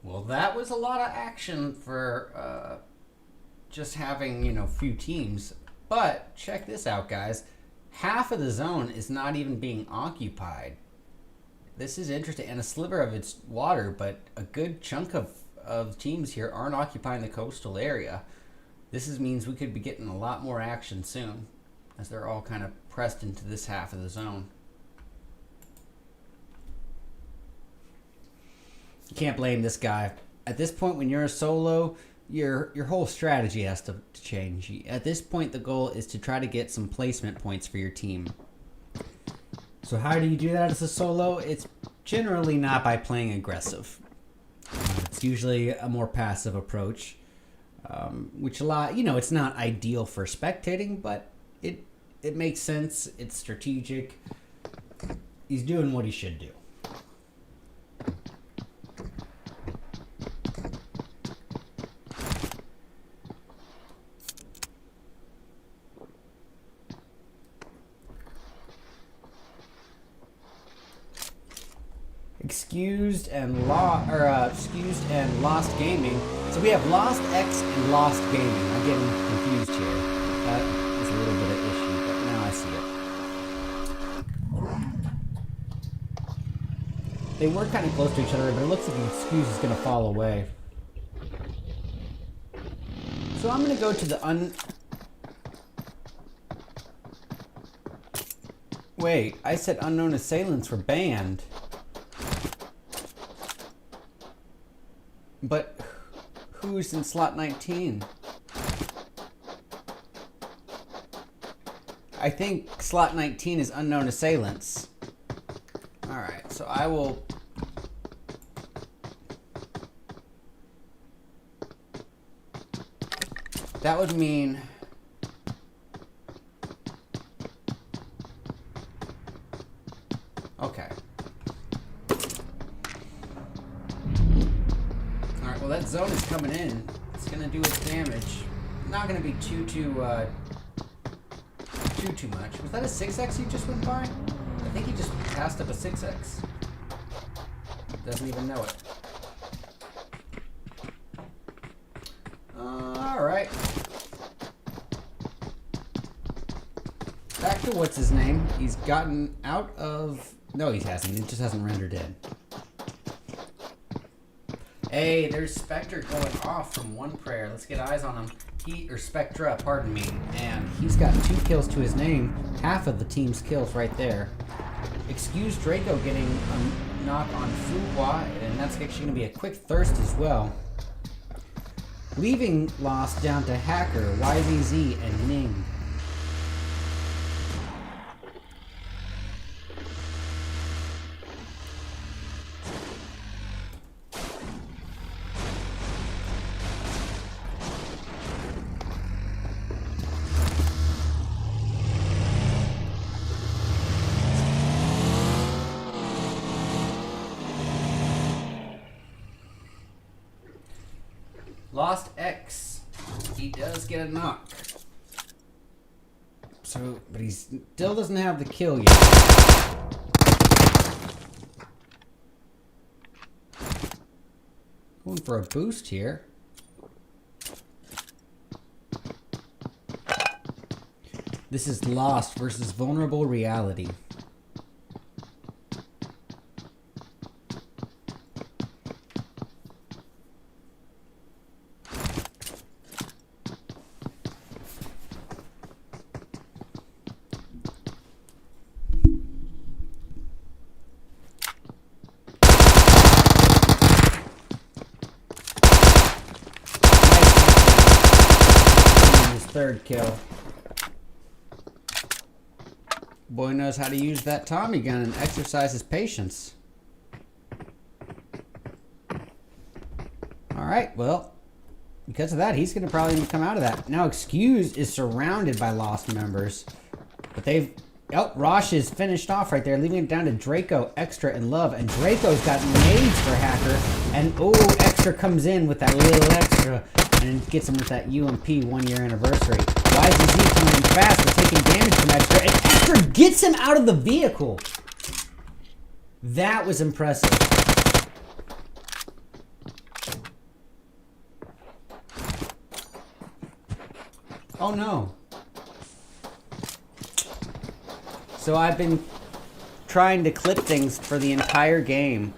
E: Well, that was a lot of action for just having, you know, few teams. But check this out, guys. Half of the zone is not even being occupied. This is interesting, and a sliver of its water, but a good chunk of teams here aren't occupying the coastal area. This means we could be getting a lot more action soon, as they're all kind of pressed into this half of the zone. You can't blame this guy. At this point, when you're a solo, your whole strategy has to change. At this point, the goal is to try to get some placement points for your team. So how do you do that as a solo? It's generally not by playing aggressive. It's usually a more passive approach, which it's not ideal for spectating, but it makes sense. It's strategic. He's doing what he should do. Excused and Lost Gaming. So we have Lost X and Lost Gaming. I'm getting confused here. That is a little bit of issue, but now I see it. They were kind of close to each other, but it looks like the Excuse is going to fall away. So I'm going to go to the Wait, I said unknown assailants were banned. But who's in slot 19? I think slot 19 is unknown assailants. Alright, so I will... That would mean... Okay. Well, that zone is coming in. It's gonna do its damage. Not gonna be too much. Was that a 6x he just went by? I think he just passed up a 6x. Doesn't even know it. Alright. Back to what's his name. He's gotten out of... No, he hasn't. He just hasn't rendered in. Hey, there's Spectre going off from one prayer. Let's get eyes on him. Or Spectra, pardon me. And he's got 2 kills to his name. Half of the team's kills right there. Excuse Draco getting a knock on Fuhua, and that's actually going to be a quick thirst as well. Leaving Lost down to Hacker, YVZ, and Ning. Lost X. He does get a knock. So, but he still doesn't have the kill yet. Going for a boost here. This is Lost versus Vulnerable Reality. Third kill. Boy knows how to use that Tommy gun and exercise his patience. Alright, well, because of that, he's going to probably come out of that. Now, Excuse is surrounded by Lost members. But they've... Oh, Rosh is finished off right there, leaving it down to Draco, Extra, and Love. And Draco's got nades for Hacker. And, oh, Extra comes in with that little extra. And gets him with that UMP 1-year anniversary. YZZ coming in fast for taking damage from Extra. And Extra gets him out of the vehicle. That was impressive. Oh no. So I've been trying to clip things for the entire game.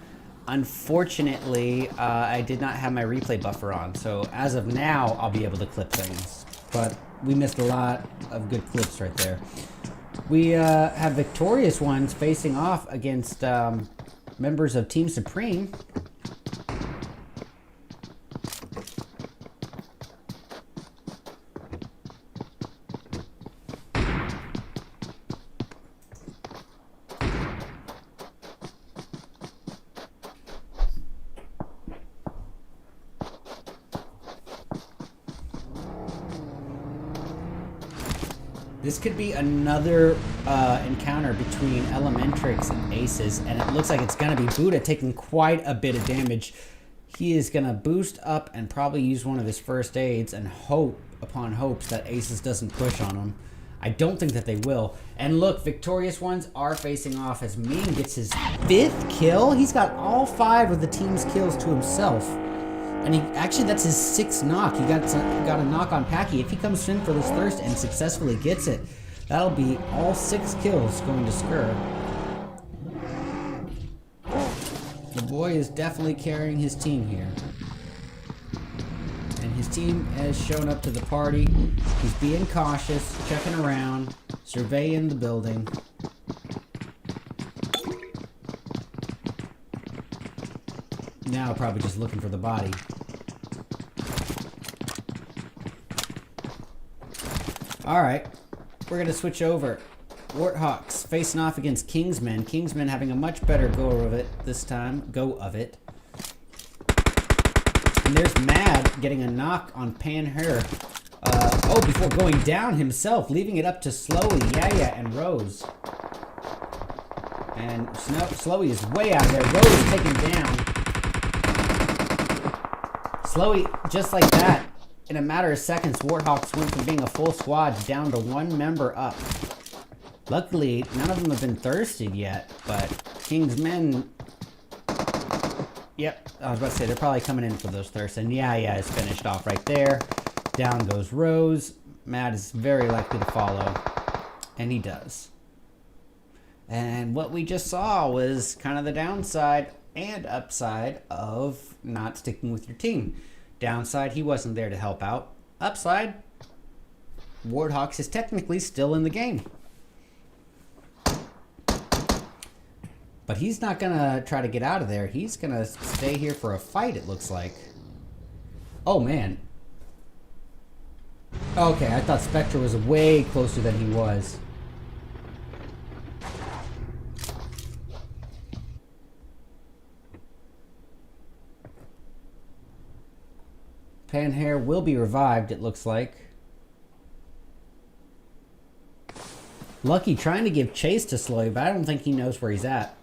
E: Unfortunately, I did not have my replay buffer on, so as of now, I'll be able to clip things. But we missed a lot of good clips right there. We have victorious ones facing off against members of Team Supreme. This could be another encounter between Elementrix and Aces, and it looks like it's going to be Buddha taking quite a bit of damage. He is going to boost up and probably use one of his first aids and hope upon hopes that Aces doesn't push on him. I don't think that they will. And look, victorious ones are facing off as Ming gets his 5th kill. He's got all 5 of the team's kills to himself. And actually, that's his 6th knock. He got a knock on Packy. If he comes in for this thirst and successfully gets it, that'll be all 6 kills going to Skur. The boy is definitely carrying his team here. And his team has shown up to the party. He's being cautious, checking around, surveying the building. Now probably just looking for the body. Alright, we're going to switch over. Warthawks facing off against Kingsmen. Kingsmen having a much better go of it this time. And there's Mad getting a knock on Panher. Before going down himself, leaving it up to Slowy, Yaya, and Rose. And Slowy is way out there. Rose taken down. Slowy, just like that, in a matter of seconds, Warthawks went from being a full squad down to one member up. Luckily, none of them have been thirsted yet, but King's men... Yep, I was about to say, they're probably coming in for those thirsts. And yeah, it's finished off right there. Down goes Rose. Matt is very likely to follow. And he does. And what we just saw was kind of the downside and upside of not sticking with your team. Downside, he wasn't there to help out. Upside, Warthawks is technically still in the game. But he's not going to try to get out of there. He's going to stay here for a fight, it looks like. Oh, man. Okay, I thought Spectre was way closer than he was. Panhair will be revived, it looks like. Lucky trying to give chase to Slowy, but I don't think he knows where he's at.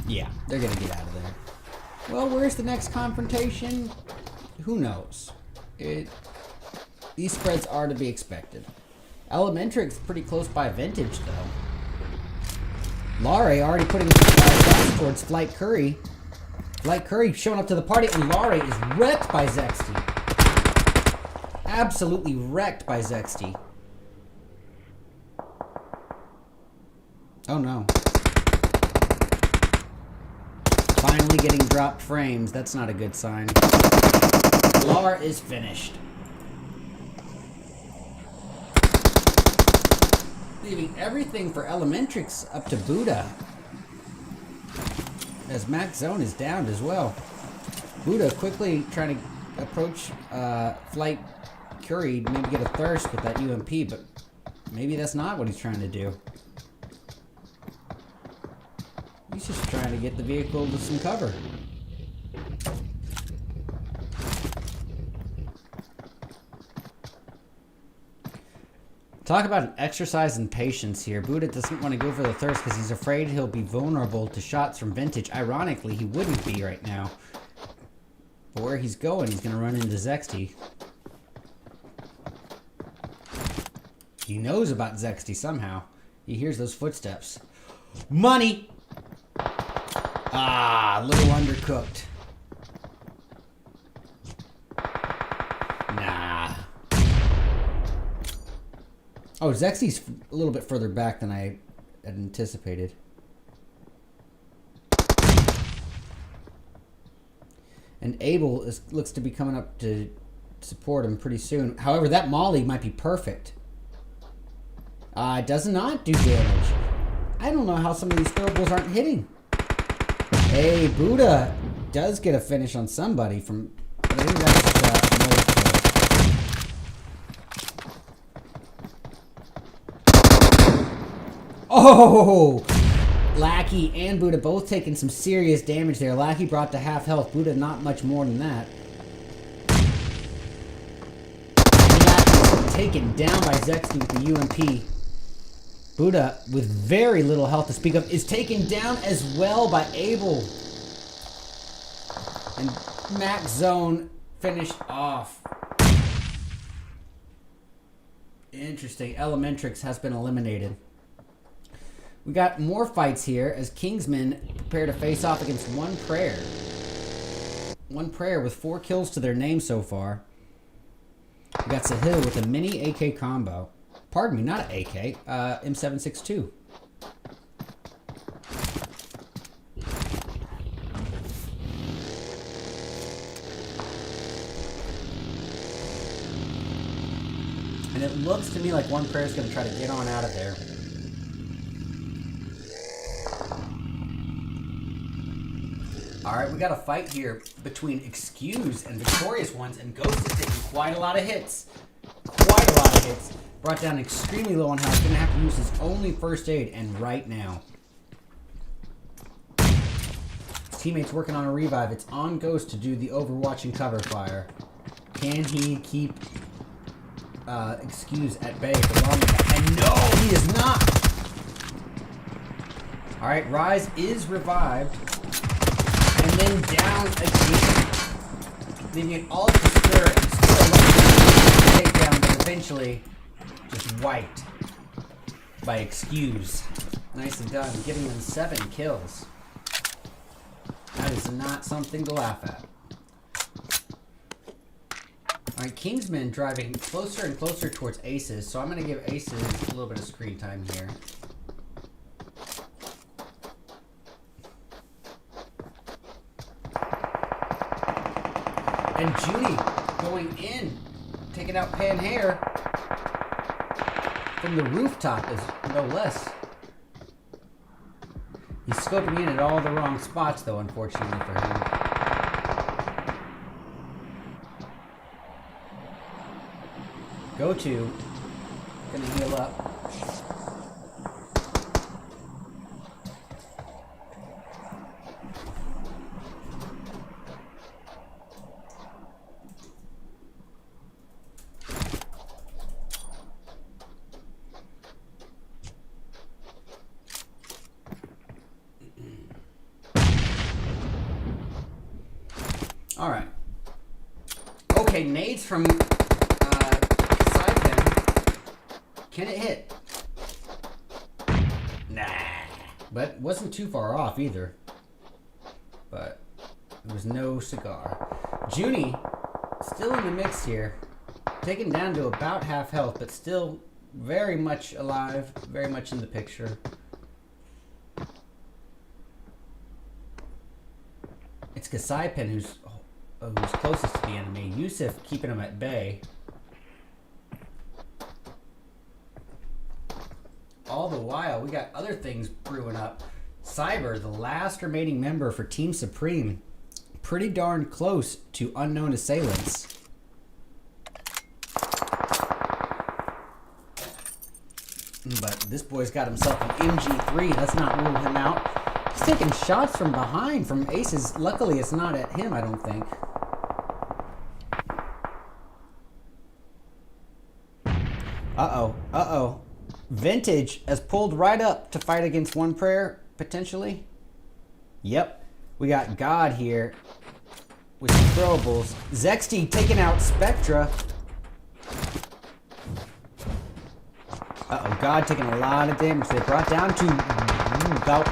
E: Yeah, they're gonna get out of there. Well, where's the next confrontation? Who knows? These spreads are to be expected. Elementrix pretty close by Vintage, though. Laurie already putting shots towards Flight Curry. Flight Curry showing up to the party, and Laurie is wrecked by Zexty. Absolutely wrecked by Zexty. Oh no. Finally getting dropped frames. That's not a good sign. Lar is finished. Leaving everything for Elementrix up to Buddha. As Max Zone is downed as well. Buddha quickly trying to approach Flight Curry, maybe get a thirst with that UMP, but maybe that's not what he's trying to do. He's just trying to get the vehicle to some cover. Talk about an exercise in patience here. Buddha doesn't want to go for the thirst because he's afraid he'll be vulnerable to shots from Vintage. Ironically, he wouldn't be right now. But where he's going, he's going to run into Zexty. He knows about Zexty somehow. He hears those footsteps. Money! Ah, a little undercooked. Nah. Oh, Zexy's a little bit further back than I had anticipated. And Abel looks to be coming up to support him pretty soon. However, that Molly might be perfect. It does not do damage. I don't know how some of these throwables aren't hitting. Hey, Buddha does get a finish on somebody from... I think that's Oh! Lackey and Buddha both taking some serious damage there. Lackey brought to half health. Buddha not much more than that. Lackey taken down by Zexty with the UMP. Buddha, with very little health to speak of, is taken down as well by Abel. And Max Zone finished off. Interesting. Elementrix has been eliminated. We got more fights here as Kingsmen prepare to face off against One Prayer. One Prayer with 4 kills to their name so far. We got Sahil with a mini AK combo. Pardon me, not an AK, M762. And it looks to me like One Prayer is going to try to get on out of there. Alright, we got a fight here between Excuse and Victorious Ones, and Ghost is taking quite a lot of hits. Quite a lot of hits. Brought down extremely low on health. Gonna have to use his only first aid, and right now. His teammate's working on a revive. It's on Ghost to do the overwatch and cover fire. Can he keep Excuse at bay for long enough? And no, he is not! Alright, Rise is revived. And then down again. Leaving it all to Stir, and Stir take down, but eventually just wiped by Excuse. Nicely done, giving them 7 kills. That is not something to laugh at. Alright, Kingsman driving closer and closer towards Aces, so I'm going to give Aces a little bit of screen time here. And Junie going in, taking out Panhair from the rooftop is no less. He's scoping in at all the wrong spots, though, unfortunately for him. Go to. Gonna heal up. All right. Okay, nades from Can it hit? Nah. But wasn't too far off either. But there was no cigar. Junie still in the mix here. Taken down to about half health, but still very much alive. Very much in the picture. It's Kasaipen who's closest to the enemy. Yusuf keeping him at bay. All the while, we got other things brewing up. Cyber, the last remaining member for Team Supreme, pretty darn close to unknown assailants. But this boy's got himself an MG3. Let's not rule him out. He's taking shots from behind from Aces. Luckily, it's not at him, I don't think. Uh-oh. Uh-oh. Vintage has pulled right up to fight against One Prayer, potentially. Yep. We got God here with some throwables. Zexty taking out Spectra. Uh-oh, God taking a lot of damage. They brought down to about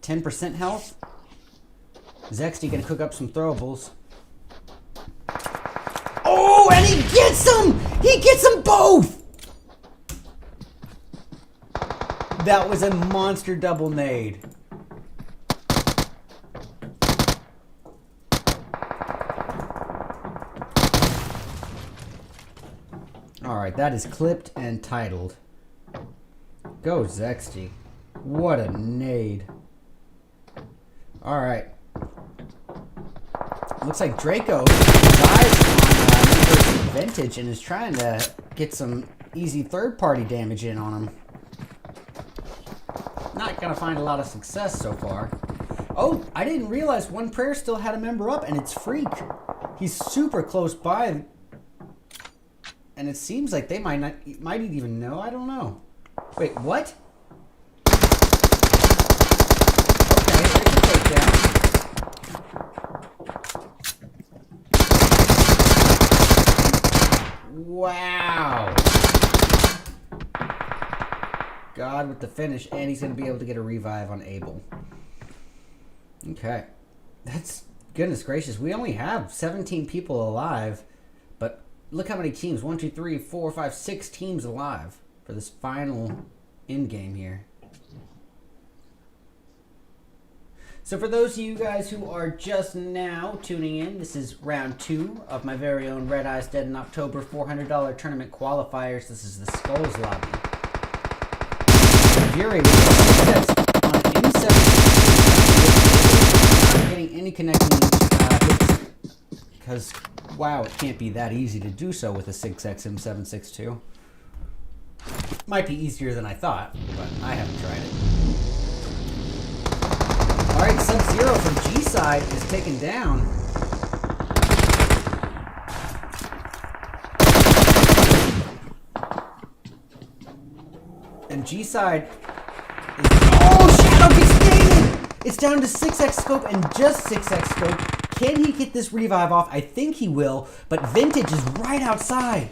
E: 10% health. Zexty gonna cook up some throwables. Oh, and he gets them! He gets them both! That was a monster double nade. Alright, that is clipped and titled. Go Zexty. What a nade. Alright. Looks like Draco dies on Vintage and is trying to get some easy third-party damage in on him. Not gonna find a lot of success so far. Oh, I didn't realize One Prayer still had a member up, and it's Freak. He's super close by, and it seems like they might even know. I don't know. Wait, what? Okay, there's a takedown. Wow. God with the finish, and he's going to be able to get a revive on Abel. Okay. That's, goodness gracious, we only have 17 people alive, but look how many teams. 1, 2, 3, 4, 5, 6 teams alive for this final end game here. So for those of you guys who are just now tuning in, this is round 2 of my very own Redeyes Dead in October $400 tournament qualifiers. This is the Skulls lobby. Fury with sets on M7. Not getting any connecting hits because, wow, it can't be that easy to do so with a 6X M762. Might be easier than I thought, but I haven't tried it. Alright, Sub-Zero from G-Side is taken down. And G-Side is... Oh, Shadow gets nated! It's down to 6x scope and just 6x scope. Can he get this revive off? I think he will, but Vintage is right outside.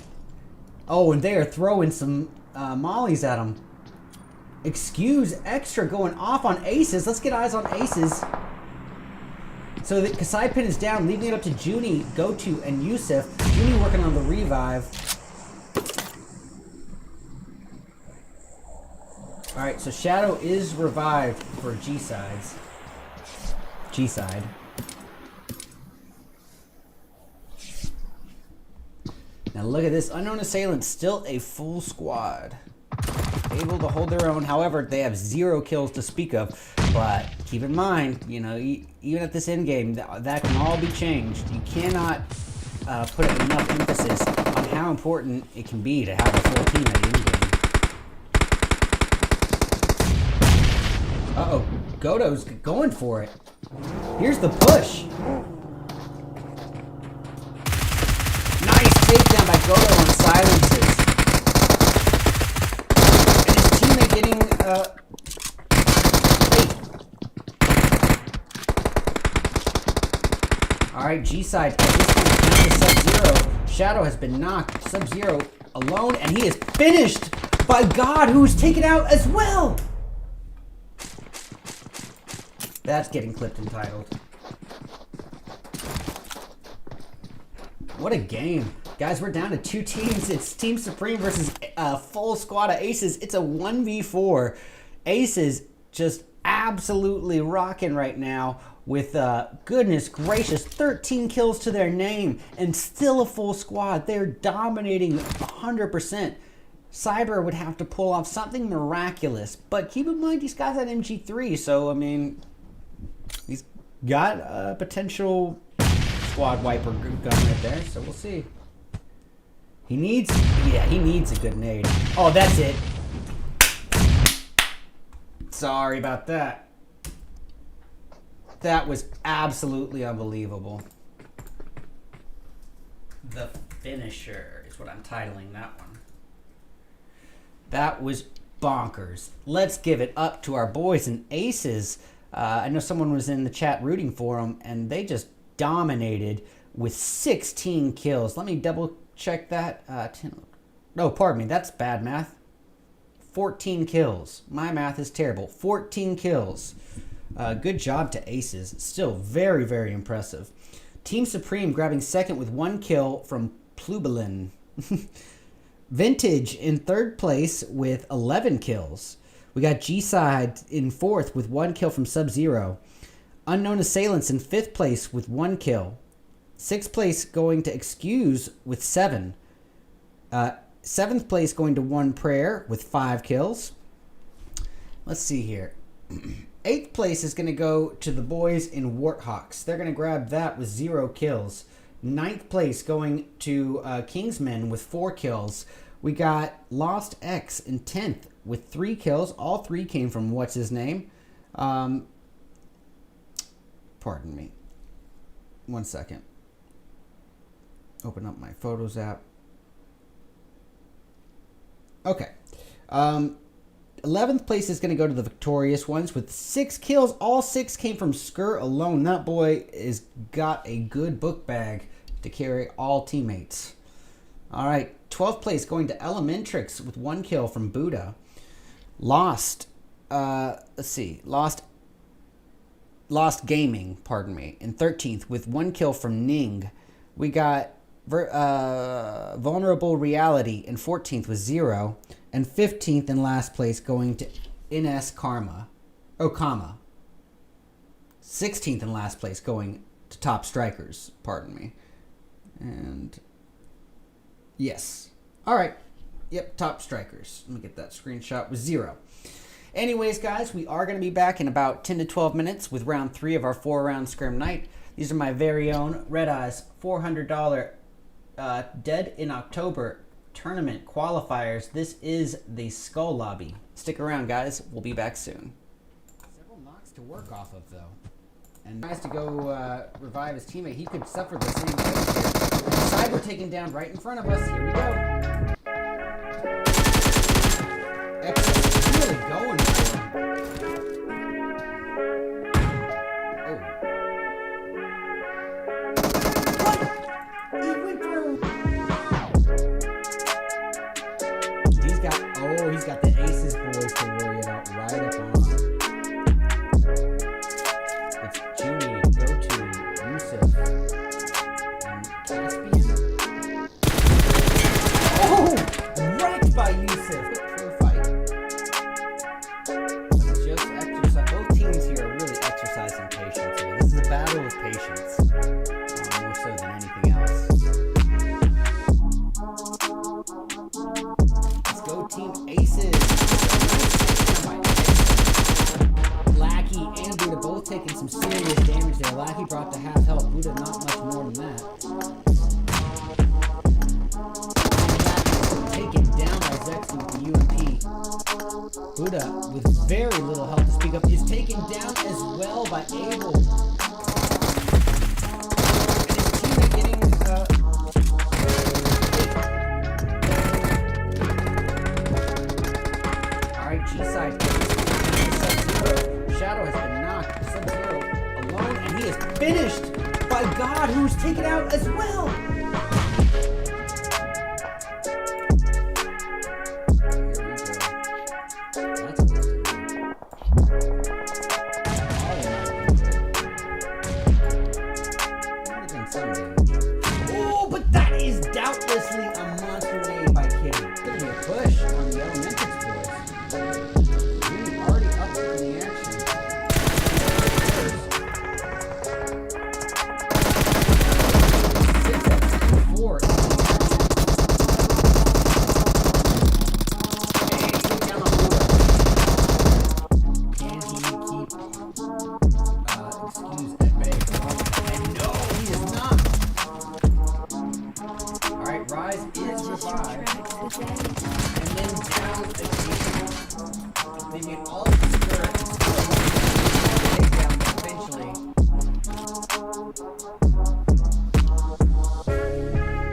E: Oh, and they are throwing some mollies at him. Excuse Extra going off on Aces. Let's get eyes on Aces. So the Kasai pin is down, leaving it up to Junie, Gotu, and Yusuf. Junie working on the revive. Alright, so Shadow is revived for G-Sides. G-Side. Now look at this. Unknown Assailant, still a full squad. Able to hold their own. However, they have 0 kills to speak of. But keep in mind, you know, even at this end game, that can all be changed. You cannot put enough emphasis on how important it can be to have a full team at the end game. Uh-oh. Goto's going for it. Here's the push. Nice takedown by Goto on silences. And his teammate getting Alright, G-Side at this point down to Sub-Zero. Shadow has been knocked. Sub-Zero alone, and he is finished by God, who's taken out as well. That's getting clipped and titled. What a game. Guys, we're down to 2 teams. It's Team Supreme versus a full squad of Aces. It's a 1v4. Aces just absolutely rocking right now with, goodness gracious, 13 kills to their name and still a full squad. They're dominating 100%. Cyber would have to pull off something miraculous. But keep in mind, these guys had MG3, so, I mean, he's got a potential squad wiper gun right there, so we'll see. He needs a good nade. Oh, that's it. Sorry about that. That was absolutely unbelievable. The finisher is what I'm titling that one. That was bonkers. Let's give it up to our boys and Aces. I know someone was in the chat rooting for them, and they just dominated with 16 kills. Let me double check that. 10. No, pardon me. That's bad math. 14 kills. My math is terrible. 14 kills. Good job to Aces. Still very, very impressive. Team Supreme grabbing second with 1 kill from Plubalin. Vintage in third place with 11 kills. We got G-Side in fourth with 1 kill from Sub-Zero. Unknown Assailants in 5th place with 1 kill. 6th place going to Excuse with 7. 7th place going to One Prayer with 5 kills. Let's see here. 8th place is going to go to the boys in Warthawks. They're going to grab that with 0 kills. 9th place going to Kingsmen with 4 kills. We got Lost X in 10th with 3 kills. All 3 came from what's his name. Pardon me. 1 second. Open up my Photos app. Okay. 11th place is going to go to the victorious ones with 6 kills. All 6 came from Skur alone. That boy is got a good book bag to carry all teammates. All right. 12th place going to Elementrix with 1 kill from Buddha. Lost. Let's see. Lost Gaming, pardon me, in 13th with 1 kill from Ning. We got Vulnerable Reality in 14th with 0. And 15th in last place going to NS Karma. Okama. 16th in last place going to Top Strikers, pardon me. And yes. All right. Yep, Top Strikers. Let me get that screenshot with 0. Anyways, guys, we are going to be back in about 10 to 12 minutes with round 3 of our 4-round scrim night. These are my very own Redeyes $400 Dead in October Tournament Qualifiers. This is the Skull Lobby. Stick around, guys. We'll be back soon. Several knocks to work off of, though. And tries to go revive his teammate. He could suffer the same fate here. Cyber taken down right in front of us. Here we go. X really going for him. He's got the Aces boys to worry about right up on him. It's Jimmy, Go-To, Yusuf, and Caspian. Oh! Wrecked by Yusuf. Pure fight. Just exercise. Both teams here are really exercising patience here. This is a battle of patience. More so than anything else. Team Aces. Lackey and Buddha both taking some serious damage there. Lackey brought to half health. Buddha not much more than that. Taken down by Zexy with the UMP. Buddha with very little health to speak up is taken down as well by Abel. And his teammate getting G-side Sub-Zero. Shadow has been knocked. Sub-Zero alone, and he is finished by God, who's taken out as well. Oh, but that is doubtlessly a monster made by Kitty. Giving me a push on the Elementals boys. Already up in the action. Six at 4. And he's down on Buddha. Can he keep excuse at bay? And no, he is not. Alright, Rise is revived. And then down again. Maybe an all skirt take down eventually.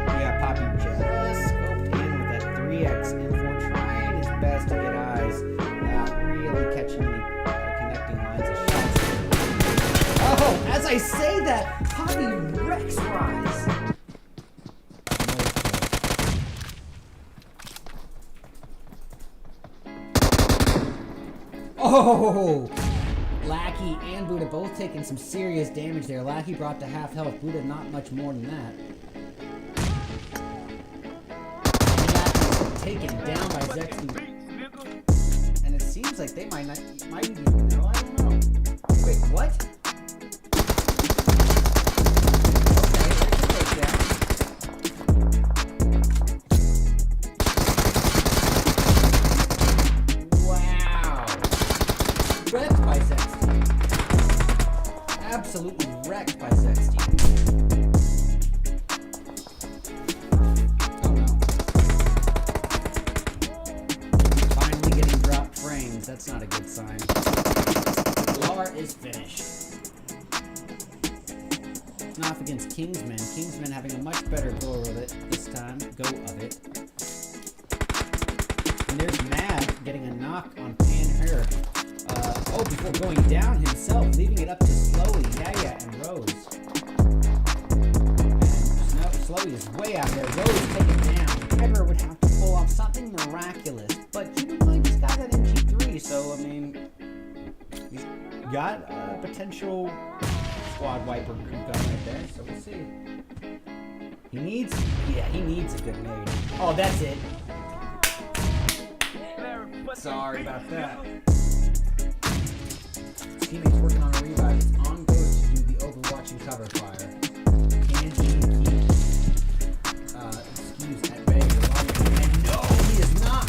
E: Yeah, Poppy just scoped in with that 3x M4, trying his best to get eyes, not really catching any connecting lines of shots. Oh, as I say that, Poppy wrecks Rise. Oh! Lackey and Buddha both taking some serious damage there. Lackey brought to half health. Buddha not much more than that. Lackey taken down by Zexy. And it seems like they might even know. I don't know. Wait, what? Okay, I can take that. Wrecked by Zexty. Absolutely wrecked by Zexty. Oh no. Finally getting dropped frames. That's not a good sign. Lar is finished. Off against Kingsman. Kingsman having a much better go of it this time. And there's Mad getting a knock on Pan-Her. Before going down himself, leaving it up to Slowy, Yaya, and Rose. And Slowy is way out there. Rose taken down. Trevor would have to pull off something miraculous, but keep in mind he's got that MG3, so I mean, he's got a potential squad wiper gun right there. So we'll see. He needs a good nade. Oh, that's it. Sorry about that. Teammates working on a revive. It's on Ghost to do the Overwatch and cover fire. Can he keep excuse at bay? And no, he is not.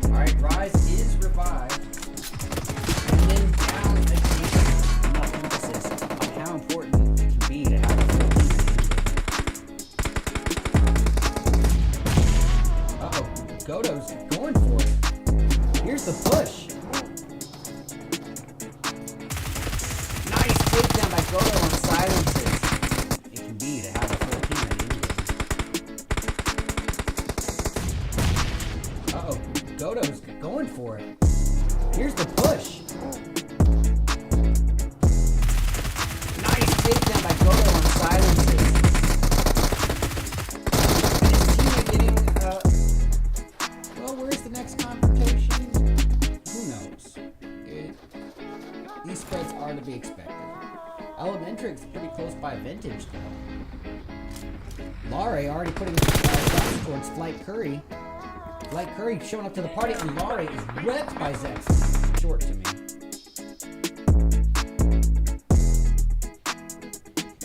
E: Alright, Rise is revived. And then down again. Enough emphasis on how important it can be to have a full team. pretty close by vintage, though. Laurie already putting shots towards Flight Curry. Flight Curry showing up to the party, and Laurie is wrecked by Zex. Short to me.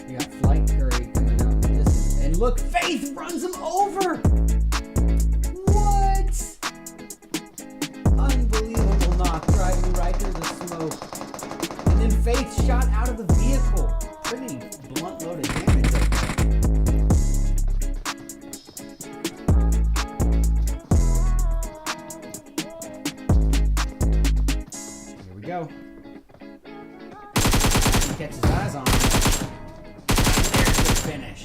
E: We got Flight Curry coming out in the distance. And look, Faith runs him over! What? Unbelievable knock, driving right through the smoke. And then Faith shot out of the vehicle. Pretty blunt loaded damage right there. Here we go. He catches his eyes on him. There's the finish.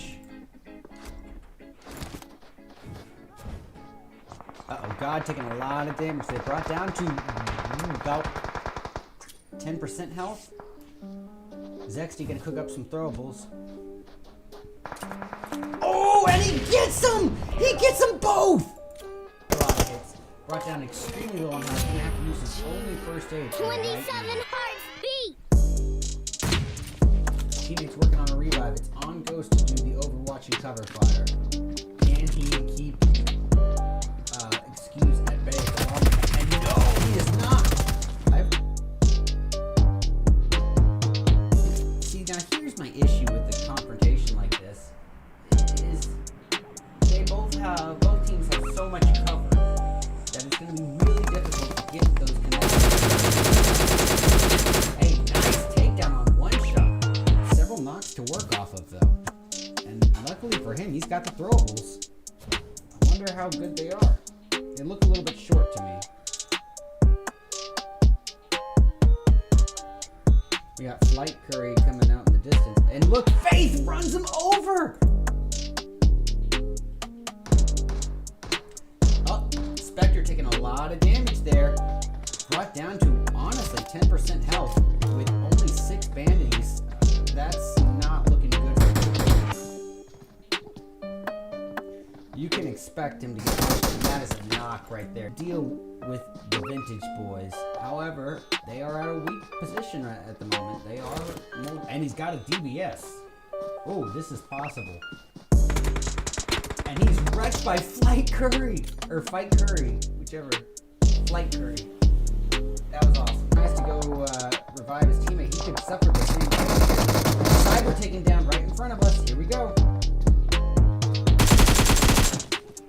E: Uh-oh, God taking a lot of damage. They brought down to about 10% health. Zexty gonna cook up some throwables. Oh, and he gets them! He gets them both! A lot of hits. Brought down extremely low on health. Gonna have to use his only first aid.
F: 27 hearts beat!
E: Teammates working on a revive. It's on Ghost to do the overwatching cover fire. Can he keep excuse at bay? And no, he is not! See, now here's my issue with the confrontation like this. Is they both teams have so much cover that it's going to be really difficult to get those connections. Hey, nice takedown on one shot. Several knocks to work off of, though. And luckily for him, he's got the throwables. I wonder how good they are. They look a little bit short to me. We got Flight Curry coming out in the distance. And look, Faith runs him over! Oh, Spectre taking a lot of damage there. Brought down to, honestly, 10% health with only 6 bandies. That's not looking good for him. You can expect him to get pushed, and that is a knock right there. Deal with the vintage boys. However, they are at a weak position at the moment. They are more, and he's got a DBS. Oh, this is possible. And he's wrecked by Flight Curry, or Fight Curry, whichever. Flight Curry. That was awesome. Tries to go revive his teammate. He could suffer the same thing. Cyber taken down right in front of us. Here we go.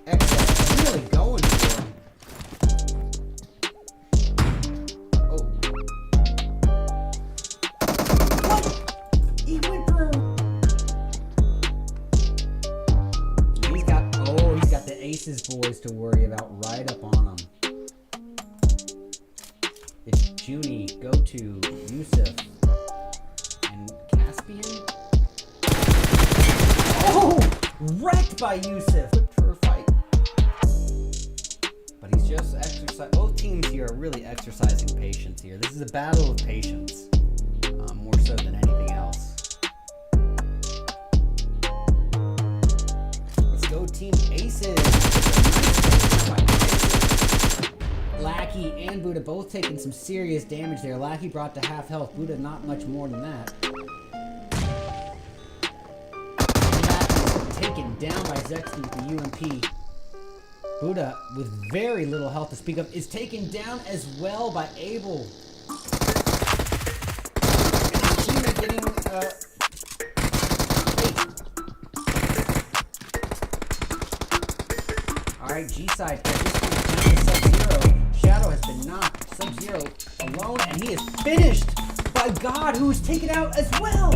E: Excess really going for him. Oh. What? He went through. He's got the Aces boys to worry about right up on him. It's Junie, Go-To, Yusuf, and Caspian. Oh! Wrecked by Yusuf! For a fight. But he's just exercising. Both teams here are really exercising patience here. This is a battle of patience. More so than anything else. Let's go Team Aces. Lackey and Buddha both taking some serious damage there. Lackey brought to half health. Buddha not much more than that. Lackey's taken down by Zexty with the UMP. Buddha, with very little health to speak of, is taken down as well by Abel. And his teammate getting Alright, G-side pick. This one's down to Sub-Zero. Shadow has been knocked. Sub-Zero alone, and he is finished by God, who is taken out as well.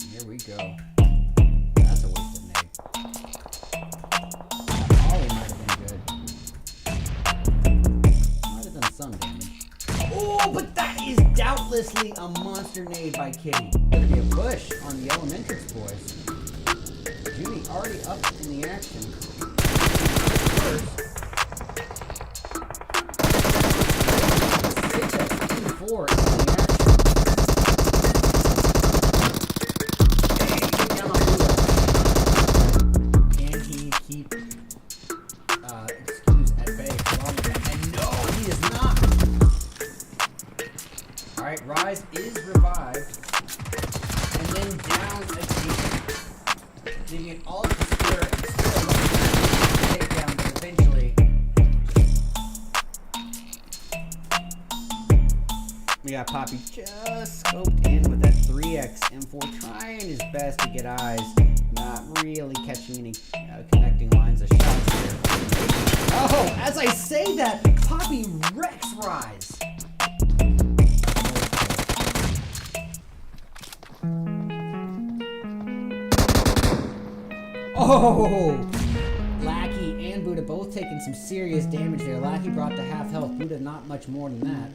E: Here we go. That's a wasted nade. Ollie might have been good. Might have done some damage. Oh, but that is doubtlessly a monster nade by Kitty. Gonna be a push on the Elementrix boys. Junie already up in the action. First. 6-4 in the action. Hey, get down on Buddha. Can he keep excuse at bay for long enough? And no, he is not. Alright, Rise is revived. And then down again. Leaving it all to Spirit. And Spirit take down, but eventually. We got Poppy just scoped in with that 3x M4, trying his best to get eyes. Not really catching any connecting lines of shots here. Oh, as I say that, Poppy wrecks Rise. Oh! Lackey and Buddha both taking some serious damage there. Lackey brought to half health. Buddha not much more than that.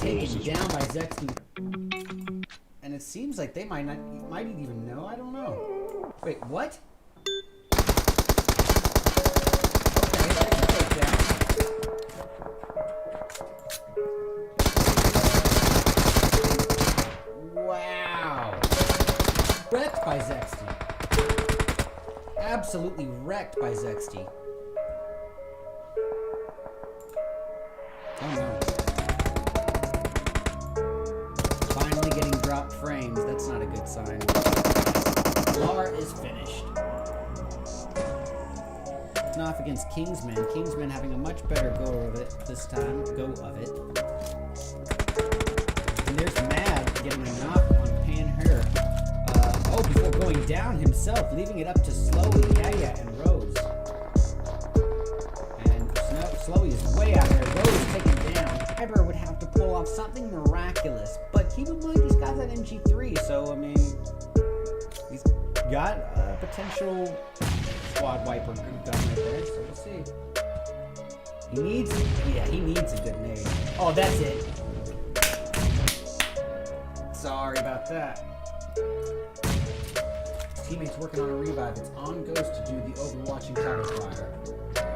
E: Taken down by Zexty. And it seems like they might even know. I don't know. Wait, what? Okay, that's a takedown. Wow. Wrecked by Zexty. Absolutely wrecked by Zexty. Oh no. Finally getting dropped frames. That's not a good sign. Lar is finished. Off against Kingsman. Kingsman having a much better go of it this time. And there's Mad getting a knock on Panher. Before going down himself, leaving it up to Slowy, Yaya, and Rose. And Slowy is way out there. Rose taken down. Tiber would have to pull off something miraculous, but keep in mind he's got that MG3, so I mean, he's got a potential squad wiper gun right there, so we'll see. He needs a good nade. Oh, that's it. Sorry about that. Teammates working on a revive. It's on Ghost to do the overwatching tower fire.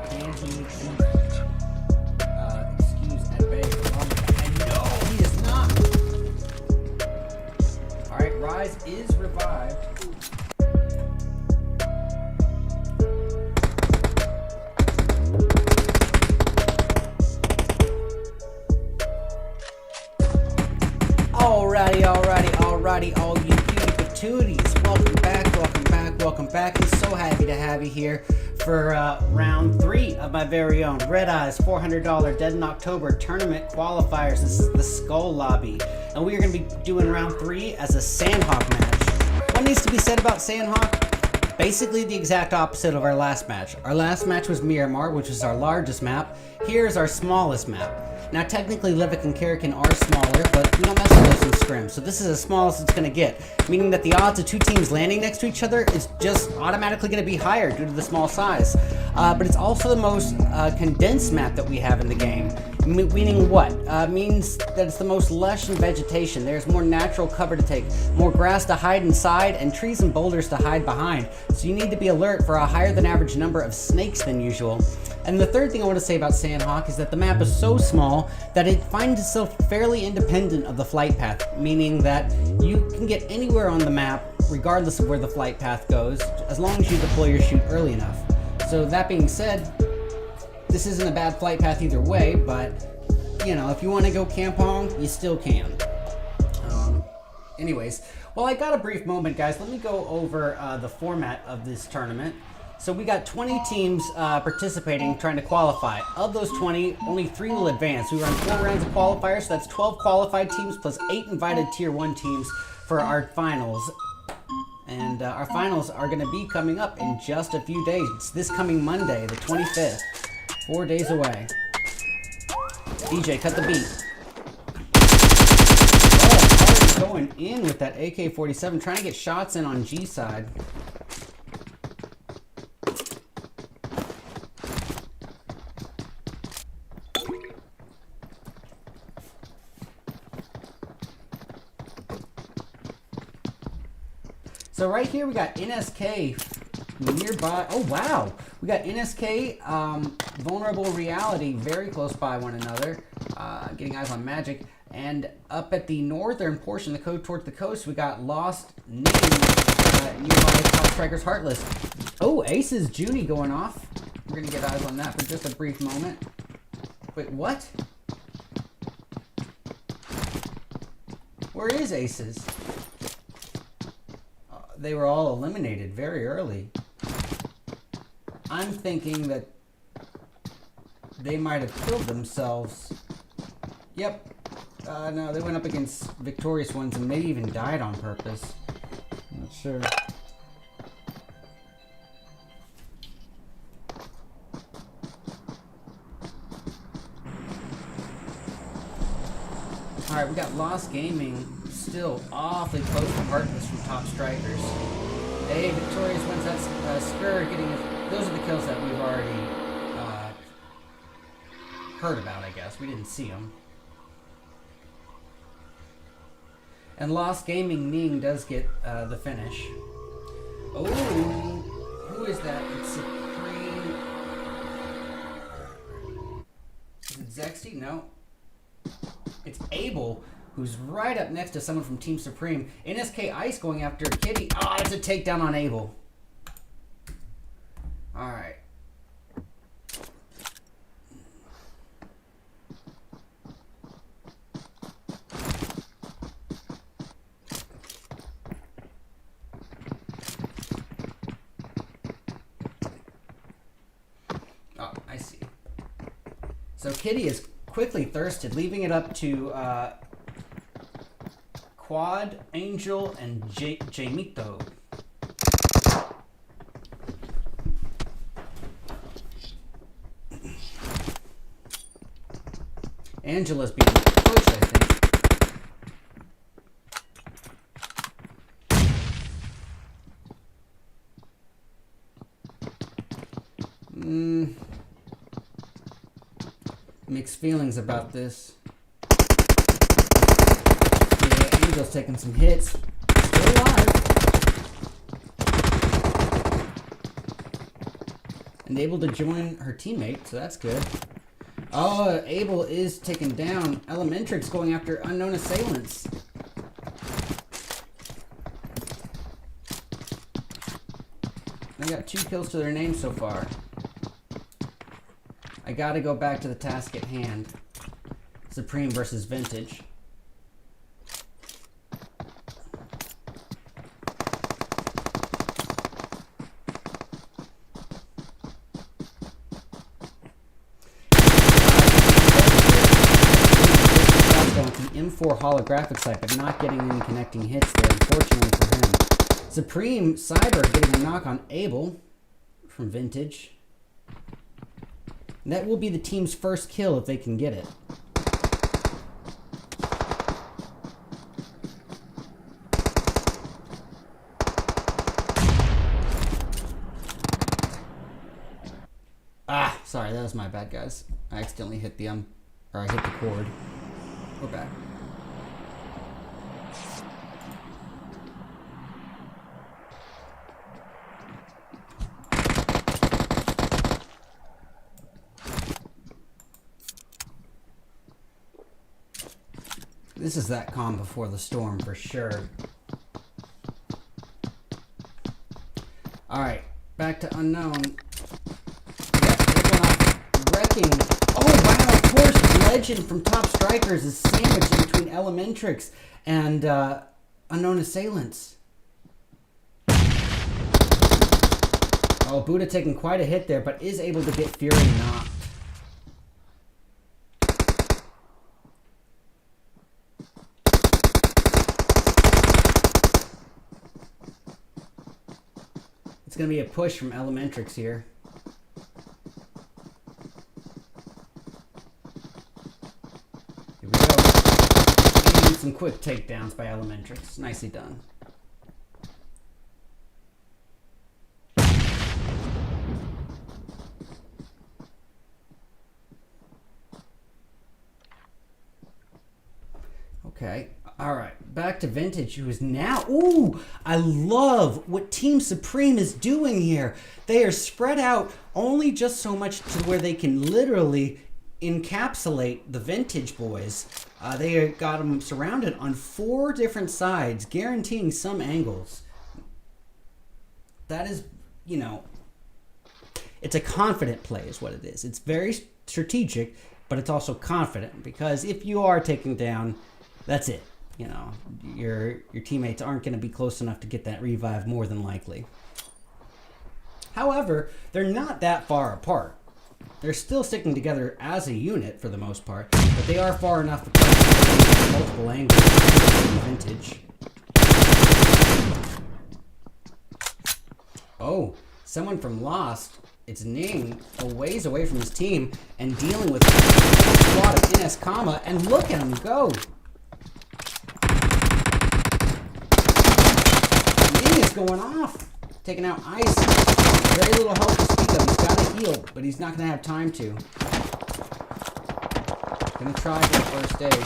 E: Can he keep excuse at bay? And no, he is not. Alright, Rise is revived. Alrighty, all you cutie patooties. Welcome back. I'm so happy to have you here for round 3 of my very own Redeyes $400 Dead in October tournament qualifiers. This is the Skull Lobby. And we are going to be doing round 3 as a Sandhawk match. What needs to be said about Sandhawk? Basically the exact opposite of our last match. Our last match was Miramar, which is our largest map. Here's our smallest map. Now technically Livik and Karakin are smaller, but we don't mess with those in scrim, so this is as small as it's going to get. Meaning that the odds of two teams landing next to each other is just automatically going to be higher due to the small size. But it's also the most condensed map that we have in the game. Meaning what? Means that it's the most lush in vegetation. There's more natural cover to take, more grass to hide inside, and trees and boulders to hide behind. So you need to be alert for a higher than average number of snakes than usual. And the third thing I want to say about Sandhawk is that the map is so small that it finds itself fairly independent of the flight path, meaning that you can get anywhere on the map regardless of where the flight path goes, as long as you deploy your chute early enough. So that being said, this isn't a bad flight path either way, but you know, if you want to go campong, you still can. Anyways, well, I got a brief moment, guys. Let me go over the format of this tournament. So we got 20 teams participating, trying to qualify. Of those 20, only 3 will advance. We run 4 rounds of qualifiers, so that's 12 qualified teams plus 8 invited Tier 1 teams for our finals. And our finals are going to be coming up in just a few days. It's this coming Monday, the 25th. 4 days away. DJ, cut the beat. Oh, already going in with that AK-47, trying to get shots in on G side. So right here we got NSK nearby. Oh wow, we got NSK, Vulnerable Reality, very close by one another, getting eyes on Magic. And up at the northern portion, the code towards the coast, we got Lost Name, nearby Top Strikers Heartless. Oh, Ace's Junie going off. We're gonna get eyes on that for just a brief moment. Wait, what? Where is Aces? They were all eliminated very early. I'm thinking that they might have killed themselves. Yep. No, they went up against victorious ones and maybe even died on purpose. Not sure. Alright, we got Lost Gaming still awfully close to Heartless from Top Strikers. Hey, victorious ones, that's Spur getting... Those are the kills that we've already heard about, I guess. We didn't see them. And Lost Gaming Ning does get the finish. Oh, who is that? It's Supreme. Is it Zexty? No. It's Abel, who's right up next to someone from Team Supreme. NSK Ice going after Kitty. Oh, it's a takedown on Abel. Alright. Oh, I see. So Kitty is quickly thirsted, leaving it up to Quad, Angel, and Jamito. Angela's being pushed, I think. Mixed feelings about this. Yeah, Angel's taking some hits. Still alive. And able to join her teammate, so that's good. Oh, Abel is taken down. Elementrix going after unknown assailants. They got 2 kills to their name so far. I gotta go back to the task at hand. Supreme versus Vintage. M4 holographic sight, but not getting any connecting hits there, unfortunately for him. Supreme Cyber getting a knock on Abel from Vintage. And that will be the team's first kill if they can get it. Ah, sorry, that was my bad, guys. I accidentally hit the or I hit the cord. We're back. This is that calm before the storm for sure. Alright, back to Unknown. Yeah, wrecking. Oh wow, of course, Legend from Top Strikers is sandwiched in between Elementrix and Unknown Assailants. Oh, Buddha taking quite a hit there, but is able to get Fury knocked. It's going to be a push from Elementrix here. Here we go. And some quick takedowns by Elementrix. Nicely done. Okay. All right, back to Vintage, who is now... Ooh, I love what Team Supreme is doing here. They are spread out only just so much to where they can literally encapsulate the Vintage boys. They got them surrounded on 4 different sides, guaranteeing some angles. That is, you know... It's a confident play is what it is. It's very strategic, but it's also confident, because if you are taken down, that's it. You know, your teammates aren't going to be close enough to get that revive, more than likely. However, they're not that far apart. They're still sticking together as a unit for the most part, but they are far enough apart from multiple angles. Vintage. Oh, someone from Lost. It's Ning, a ways away from his team and dealing with a squad of NS Comma, and look at him go. Ning is going off, taking out Ice. Very little health to speak of. He's got to heal, but he's not going to have time to. Gonna try for the first aid.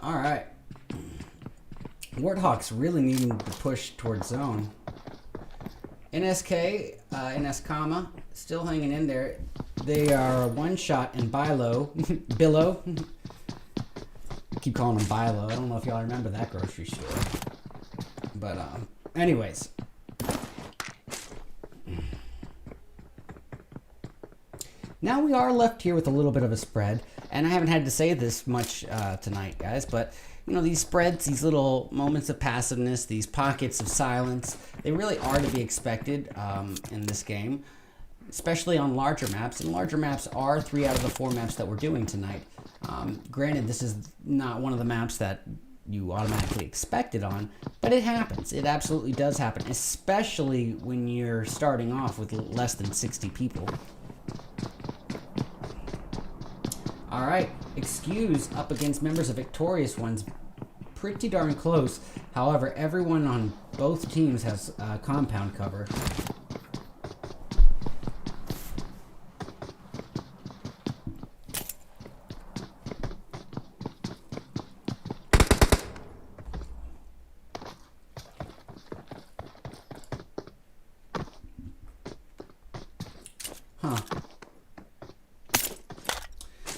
E: Alright. Warthog's really needing to push towards zone. NSK, NS Comma, still hanging in there. They are one shot in Bilo. Billow. Keep calling them Bilo. I don't know if y'all remember that grocery store. But, anyways. Now we are left here with a little bit of a spread. And I haven't had to say this much tonight, guys, but you know, these spreads, these little moments of passiveness, these pockets of silence, they really are to be expected in this game, especially on larger maps. And larger maps are 3 out of the 4 maps that we're doing tonight. Granted, this is not one of the maps that you automatically expect it on, but it happens. It absolutely does happen, especially when you're starting off with less than 60 people. Alright, Excuse up against members of Victorious Ones. Pretty darn close. However, everyone on both teams has compound cover. Huh.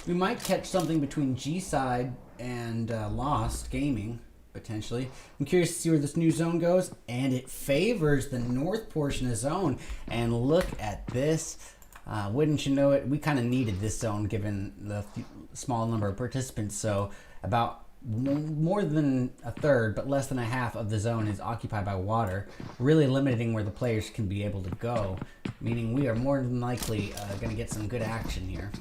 E: We might catch something between G-Side and Lost Gaming, potentially. I'm curious to see where this new zone goes, and it favors the north portion of zone. And look at this. Wouldn't you know it, we kind of needed this zone given the small number of participants. So about more than a third, but less than a half of the zone is occupied by water, really limiting where the players can be able to go, meaning we are more than likely going to get some good action here.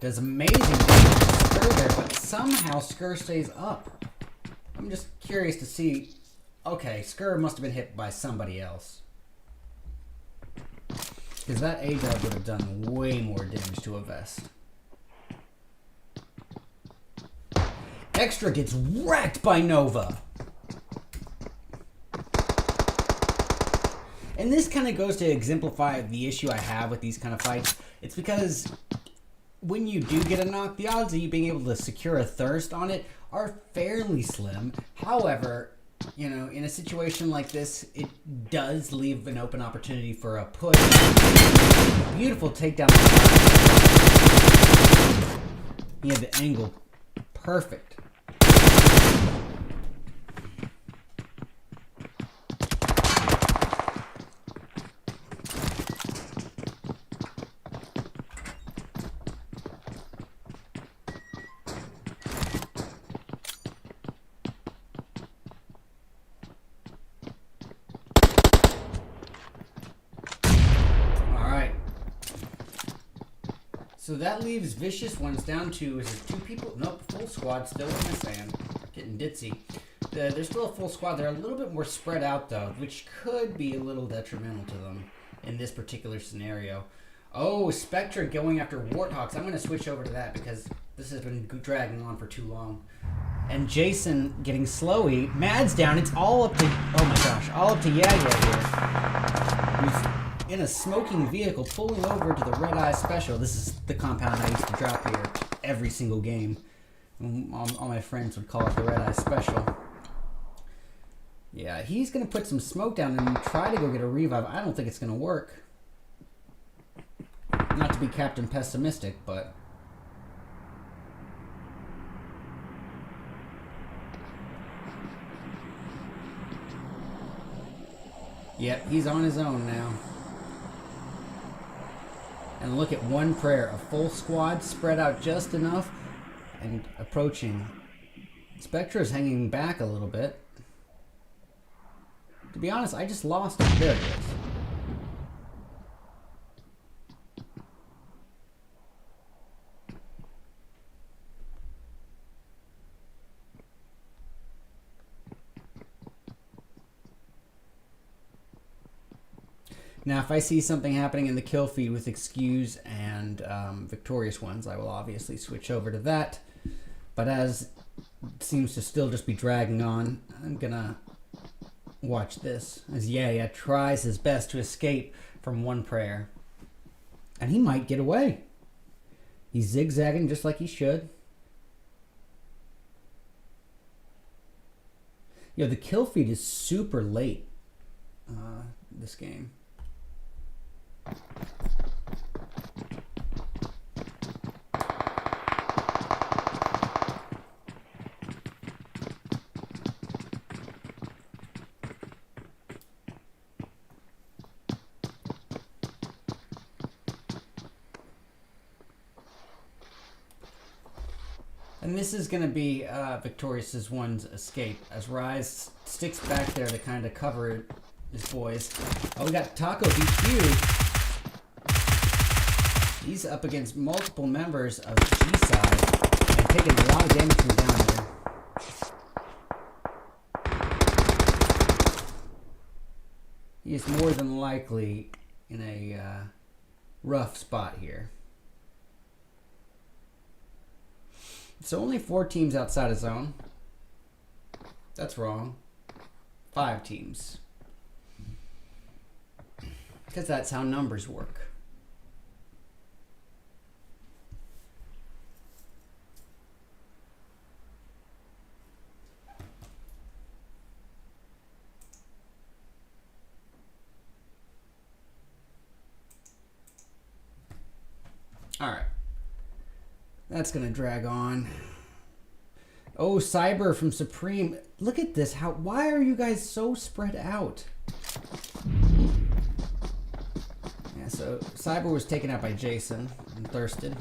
E: Does amazing damage to Skur there, but somehow Skur stays up. I'm just curious to see. Okay, Skur must have been hit by somebody else, because that A-dub would have done way more damage to a vest. Extra gets wrecked by Nova. And this kind of goes to exemplify the issue I have with these kind of fights. It's because when you do get a knock, the odds of you being able to secure a thirst on it are fairly slim. However, you know, in a situation like this, it does leave an open opportunity for a push. Beautiful takedown. He had the angle perfect. So that leaves Vicious Ones down to, is there 2 people? Nope, full squad still in the sand. Getting ditzy. There's still a full squad. They're a little bit more spread out though, which could be a little detrimental to them in this particular scenario. Oh, Spectre going after Warthogs. I'm going to switch over to that because this has been dragging on for too long. And Jason getting slowy. Mad's down. It's all up to, oh my gosh, all up to Yaya here. Who's in a smoking vehicle, pulling over to the Redeyes special. This is the compound I used to drop here every single game. All my friends would call it the Redeyes special. Yeah, he's going to put some smoke down and try to go get a revive. I don't think it's going to work. Not to be Captain Pessimistic, but... Yep, he's on his own now. And look at one prayer. A full squad spread out just enough and approaching. Spectra's hanging back a little bit. To be honest, I just lost it. There it is. Now, if I see something happening in the kill feed with Excuse and Victorious Ones, I will obviously switch over to that. But as it seems to still just be dragging on, I'm going to watch this. As Yeah tries his best to escape from one prayer. And he might get away. He's zigzagging just like he should. Yo, the kill feed is super late this game. And this is going to be Victorious One's escape as Rise sticks back there to kind of cover his boys. Oh, we got Taco DQ. He's up against multiple members of G-Side and taking a lot of damage from down here. He is more than likely in a rough spot here. So only 4 teams outside of zone. That's wrong. 5 teams. Because that's how numbers work. All right. That's going to drag on. Oh, Cyber from Supreme. Look at this. Why are you guys so spread out? Yeah, so Cyber was taken out by Jason and Thirsted.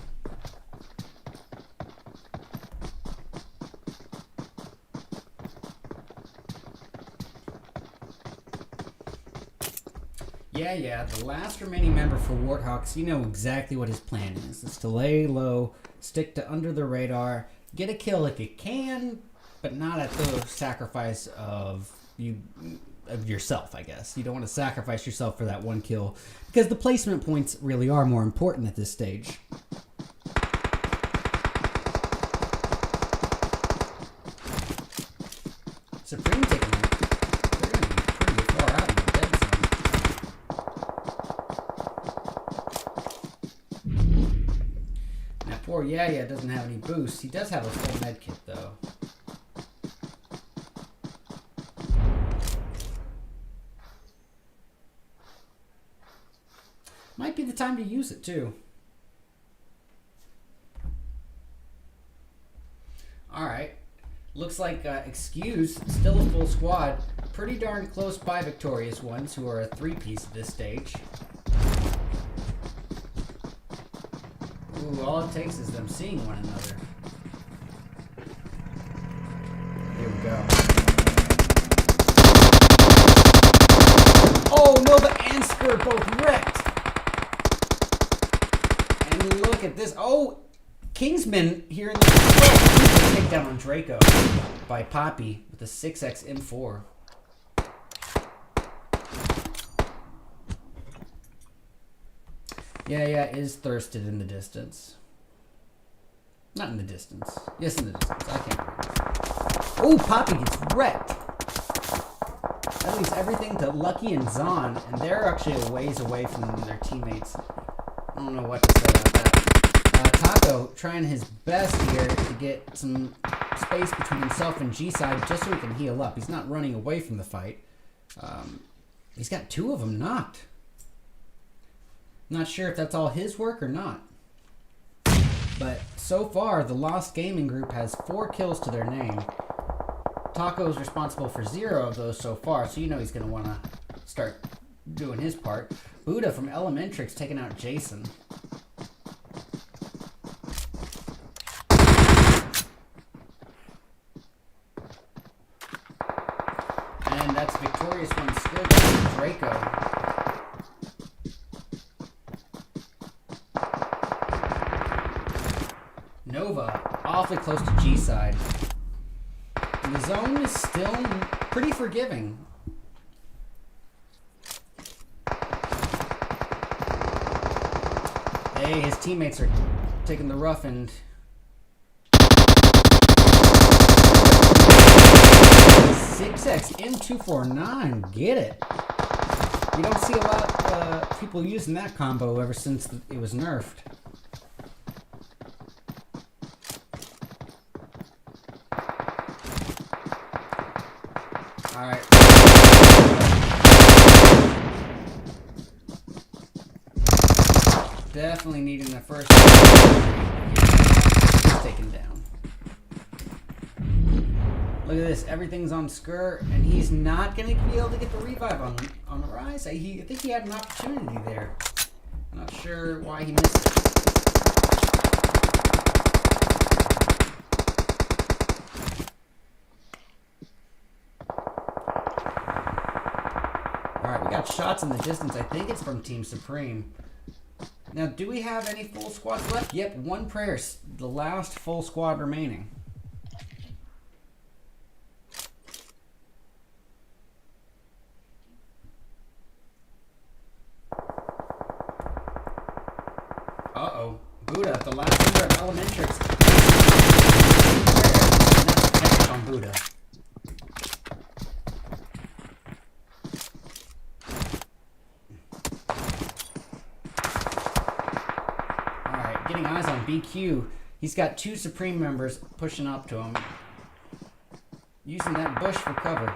E: Yeah, the last remaining member for Warthawks, you know exactly what his plan is. It's to lay low, stick to under the radar, get a kill if you can, but not at the sacrifice of yourself, I guess. You don't want to sacrifice yourself for that one kill, because the placement points really are more important at this stage. Supreme taking it. They're going to be pretty far out in the dead zone. Now, poor Yeah doesn't have any boosts. He does have a full med kit, though. Might be the time to use it, too. Alright. Looks like Excuse, still a full squad. Pretty darn close by Victorious Ones, who are a 3-piece at this stage. Ooh, all it takes is them seeing one another. Here we go. Oh, Nova and Skirt both wrecked! And look at this. Oh, Kingsman here in the takedown on Draco by Poppy with a 6x M4. Yeah is thirsted in the distance. Not in the distance. Yes, in the distance. I can't remember. Oh, Poppy gets wrecked. That leaves everything to Lucky and Zon, and they're actually a ways away from their teammates. I don't know what to say about that. Taco trying his best here to get some space between himself and G-Side just so he can heal up. He's not running away from the fight. He's got 2 of them knocked. Not sure if that's all his work or not. But so far, the Lost Gaming Group has 4 kills to their name. Taco is responsible for 0 of those so far, so you know he's going to want to start doing his part. Buddha from Elementrix taking out Jason. And that's Victorious One still got Draco. Nova, awfully close to G-Side. The zone is still pretty forgiving. Hey, his teammates are taking the rough end. 6x M249, get it. You don't see a lot of people using that combo ever since it was nerfed. Alright. Definitely needing the first. He's taken down. Look at this. Everything's on Skur, and he's not going to be able to get the revive on the Rise. I think he had an opportunity there. I'm not sure why he missed it. Alright, we got shots in the distance. I think it's from Team Supreme. Now, do we have any full squads left? Yep, 1 prayer. The last full squad remaining. Uh-oh. Buddha, the last member of Elementrix. That's on Buddha. Getting eyes on BQ. He's got 2 Supreme members pushing up to him. Using that bush for cover.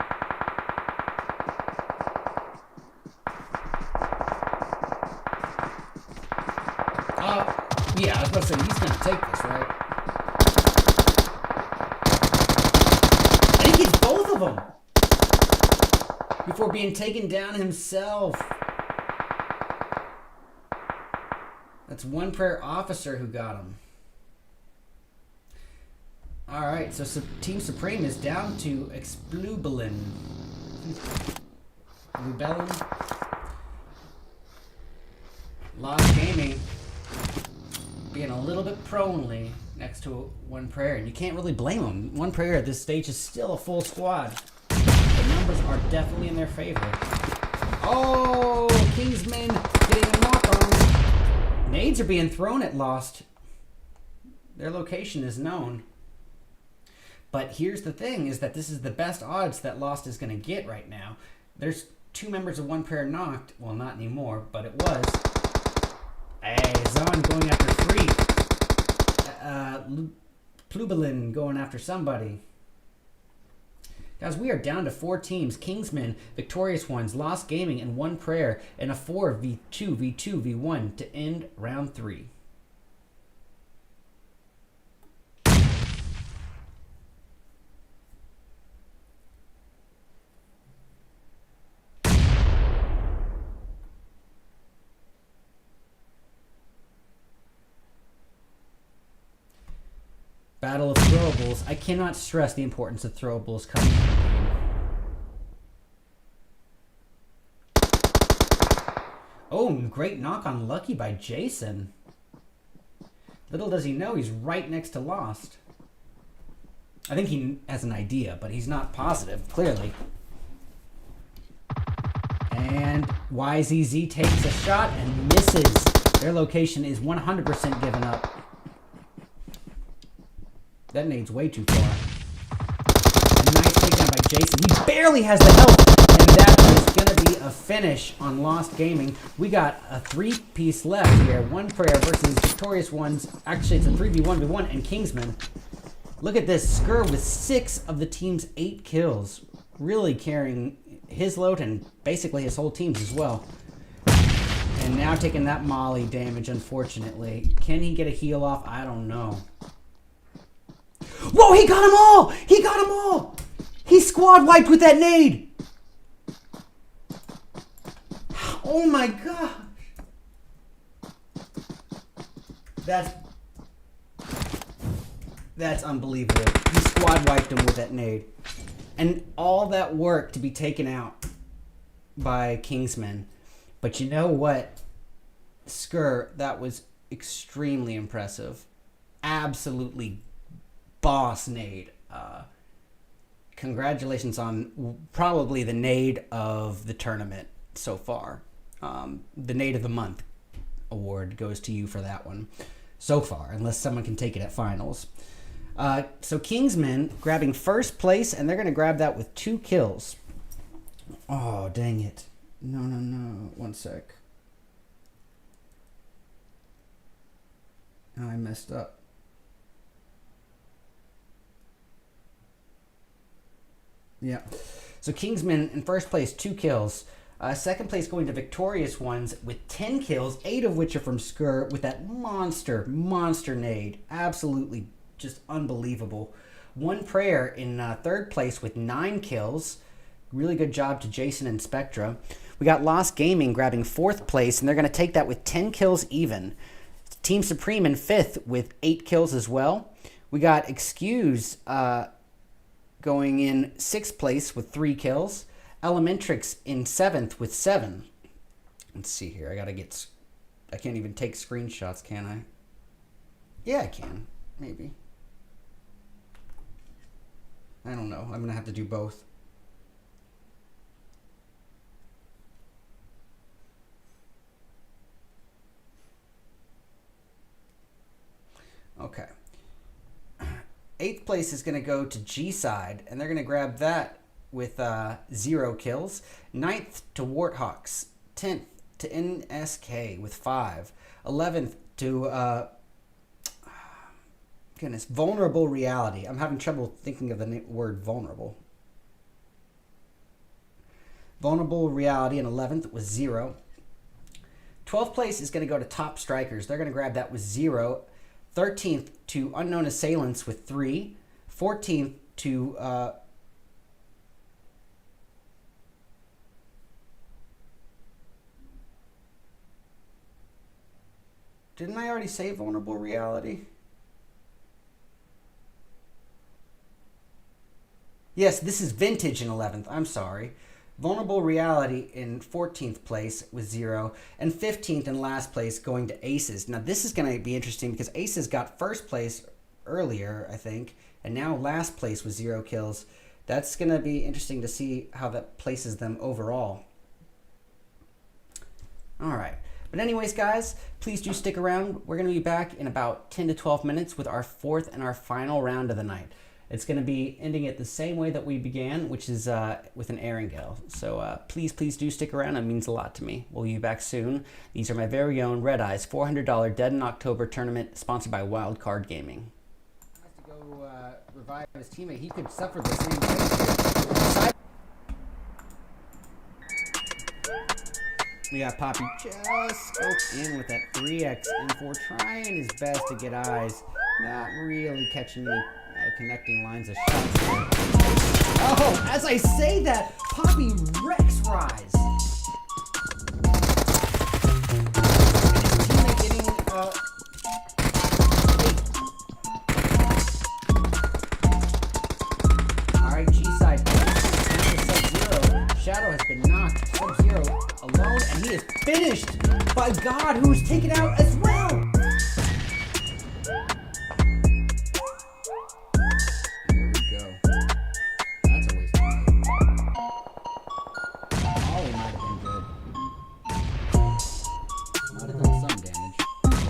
E: Yeah, I was about to say, he's going to take this, right? I think he's both of them! Before being taken down himself. That's 1 prayer officer who got him. Alright, so Team Supreme is down to Explubelin. Lubellin. Lost Gaming being a little bit pronely next to 1 prayer. And you can't really blame them. 1 prayer at this stage is still a full squad. The numbers are definitely in their favor. Oh, Kingsman getting a knock on. Nades are being thrown at Lost. Their location is known. But here's the thing, is that this is the best odds that Lost is going to get right now. There's 2 members of 1 prayer knocked. Well, not anymore, but it was. Hey, Zahn going after 3. Plubelin going after somebody. Guys, we are down to 4 teams. Kingsmen, Victorious Ones, Lost Gaming, and 1 prayer. And a 4v2, v2, v1 to end round 3. Battle of throwables. I cannot stress the importance of throwables coming in the game. Oh, great knock on Lucky by Jason. Little does he know he's right next to Lost. I think he has an idea, but he's not positive, clearly. And YZZ takes a shot and misses. Their location is 100% given up. That nade's way too far. A nice takedown by Jason. He barely has the health, and that is going to be a finish on Lost Gaming. We got a 3-piece left here. One Prayer versus Victorious Ones. Actually, it's a 3v1v1 and Kingsman. Look at this. Skur with 6 of the team's 8 kills. Really carrying his load and basically his whole team's as well. And now taking that molly damage, unfortunately. Can he get a heal off? I don't know. Whoa, he got them all! He got them all! He squad wiped with that nade! Oh my gosh! That's unbelievable. He squad wiped him with that nade. And all that work to be taken out by Kingsman. But you know what? Skur, that was extremely impressive. Absolutely boss nade. Congratulations on probably the nade of the tournament so far. The nade of the month award goes to you for that one so far, unless someone can take it at finals. So Kingsman grabbing first place, and they're going to grab that with 2 kills. Oh, dang it. No. 1 sec. Oh, I messed up. Yeah. So Kingsman in first place, 2 kills. Second place going to Victorious Ones with 10 kills, 8 of which are from Skur with that monster nade. Absolutely just unbelievable. One Prayer in third place with 9 kills. Really good job to Jason and Spectra. We got Lost Gaming grabbing 4th place, and they're going to take that with 10 kills even. Team Supreme in 5th with 8 kills as well. We got Excuse going in 6th place with 3 kills. Elementrix in 7th with 7. Let's see here. I can't even take screenshots, can I? Yeah, I can. Maybe. I don't know. I'm going to have to do both. Okay. 8th place is going to go to G-Side, and they're going to grab that with 0 kills. 9th to Warthawks. 10th to NSK with 5. 11th to, Vulnerable Reality. I'm having trouble thinking of the word vulnerable. Vulnerable Reality in 11th with 0. 12th place is going to go to Top Strikers. They're going to grab that with 0. 13th to Unknown Assailants with 3. 14th to didn't I already say Vulnerable Reality? Yes, this is Vintage in 11th. I'm sorry. Vulnerable Reality in 14th place with 0. And 15th and last place going to Aces. Now, this is going to be interesting because Aces got first place earlier, I think. And now last place with 0 kills. That's going to be interesting to see how that places them overall. All right. But anyways, guys, please do stick around. We're going to be back in about 10 to 12 minutes with our 4th and our final round of the night. It's going to be ending it the same way that we began, which is with an Erangel. So please do stick around. It means a lot to me. We'll be back soon. These are my very own Redeyes $400 Dead in October tournament sponsored by Wildcard Gaming. He has to go revive his teammate. He could suffer the same fate. We got Poppy just scoped in with that 3x M4, trying his best to get eyes. Not really catching any connecting lines of shots there. Oh, as I say that, Poppy wrecks Rise. Teammate getting Alright, G-Side. Sub-Zero. Shadow has been knocked. Sub-Zero alone, and he is finished by God, who's taken out as well. Here we go. That's a waste of time. Ollie might have been good. Might have done some damage.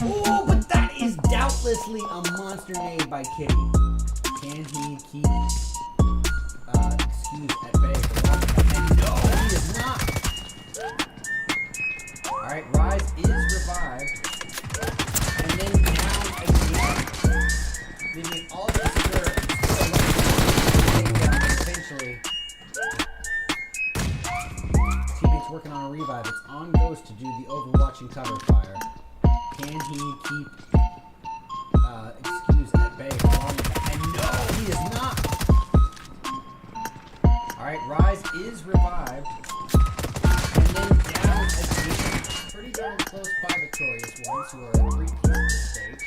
E: Oh, but that is doubtlessly a monster nade by Kitty. Can he keep Excuse at bay? And no, he is not. working on a revive. It's on Ghost to do the overwatching cover fire. Can he keep Excuse at bay for long enough? And no, he is not. Alright, Rise is revived. And then down as pretty darn close by victorious ones who are at 3 pieces of the stage.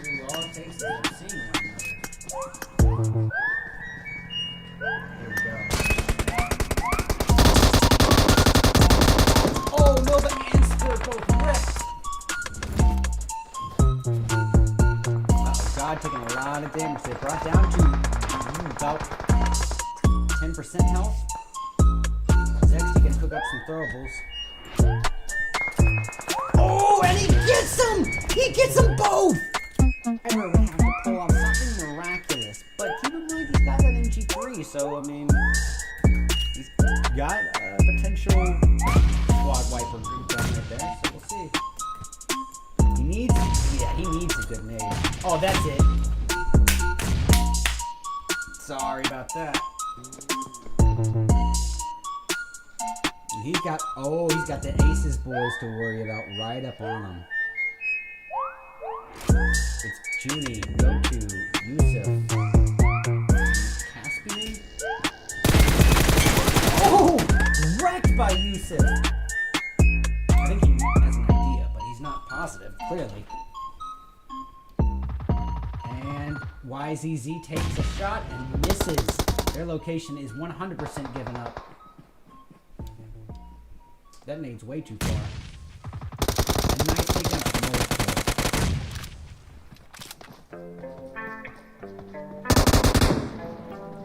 E: Ooh, all it takes is them seeing one another. Here we go. Oh no, the ants were both wrecked. God taking a lot of damage. They brought down to about 10% health. Zexy can cook up some throwables. Oh, and he gets them! He gets them both! Or would have to pull off something miraculous. But keep in mind, he's got that MG3, so I mean, he's got a potential squad wiper group down right there, so we'll see. He needs a good nade. Oh, that's it. Sorry about that. And he's got the Aces boys to worry about right up on him. It's Junie, Goku, Yusuf, Caspian. Oh, wrecked by Yusuf. I think he has an idea, but he's not positive, clearly. And YZZ takes a shot and misses. Their location is 100% given up. That nade's way too far. A nice takedown from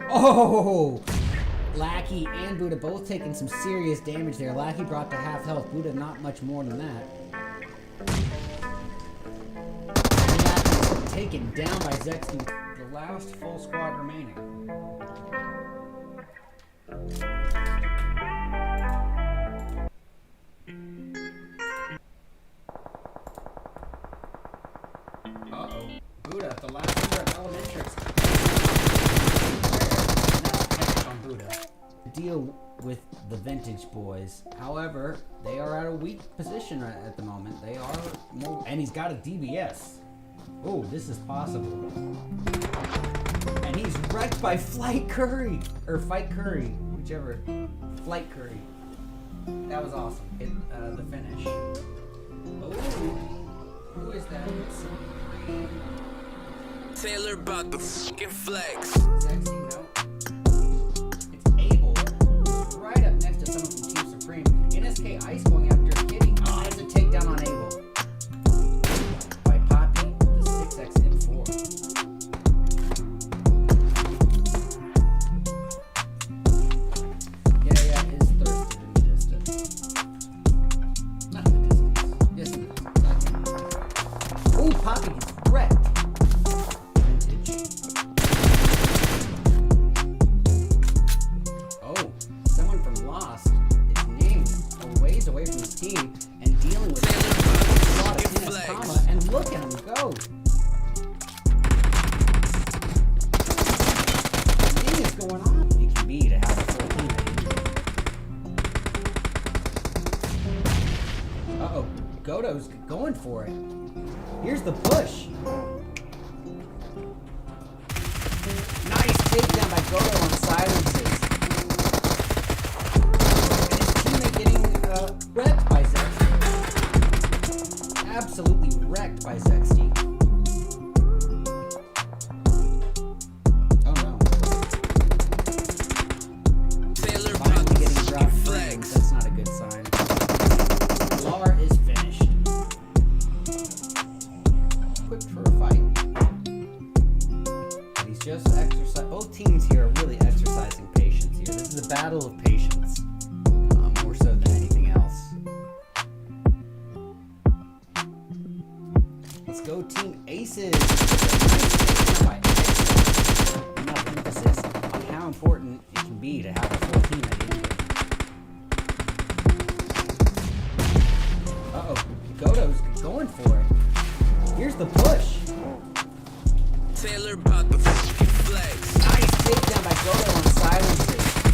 E: Mole's. Oh! Lackey and Buddha both taking some serious damage there. Lackey brought to half health. Buddha not much more than that. Taken down by Zexy, the last full squad remaining. Uh-oh. Buddha, the last member of Elementrix. Now, on Buddha. Deal with the Vintage boys. However, they are at a weak position at the moment. They are more, and he's got a DBS. Oh, this is possible. And he's wrecked by Flight Curry. Or Fight Curry. Whichever. Flight Curry. That was awesome. The finish. Oh, who is that?
A: Taylor about the fucking flex.
E: Sexy, no. It's Abel. Right up next to someone from Team Supreme. NSK Ice going after Kitty. Oh, that's a takedown on Abel. XM4. Yeah, his thirst is in the distance. Not in the distance. Yes, in the distance. Oh, Poppy is wrecked. Vintage. Oh, someone from Lost is named a ways away from his team and dealing with a lot of tennis comma, and look at him go. Going on? It can be to have a full team. Uh-oh. Godo's going for it. Here's the push. Nice takedown by Godo on silences. And his teammate getting wrecked by Zexy. Absolutely wrecked by Zexy. That's not a good sign. Lar is finished. Equipped for a fight. And he's just exercising. Both teams here are really exercising patience here. This is a battle of patience. More so than anything else. Let's go Team Aces. Enough emphasis on how important it can be to have a full team at any game. Uh-oh, Godo's going for it. Here's the push.
A: Taylor about the fucking flex.
E: Nice takedown by Godo on silences.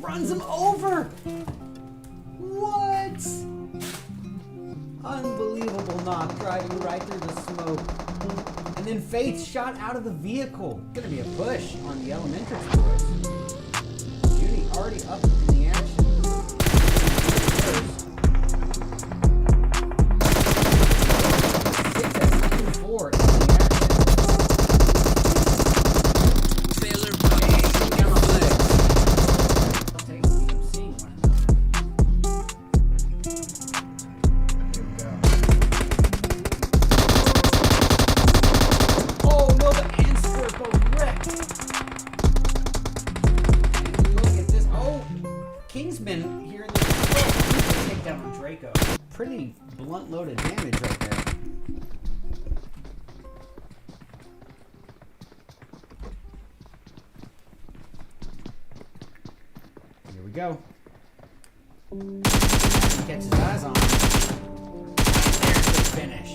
E: runs him over. What? Unbelievable knock, driving right through the smoke. And then Faith shot out of the vehicle. Gonna be a push on the Elementrix boys. Judy already up in the action. First. 6-4 in the action.
A: Sailor Bucket Flex.
E: I'll take some seeing one of them. Here we go. Oh, Nova and Squirt both wrecked. And look at this. Oh, Kingsman here in the takedown on Draco. Pretty blunt loaded damage right there. Here we go. He gets his eyes on him. There's the finish.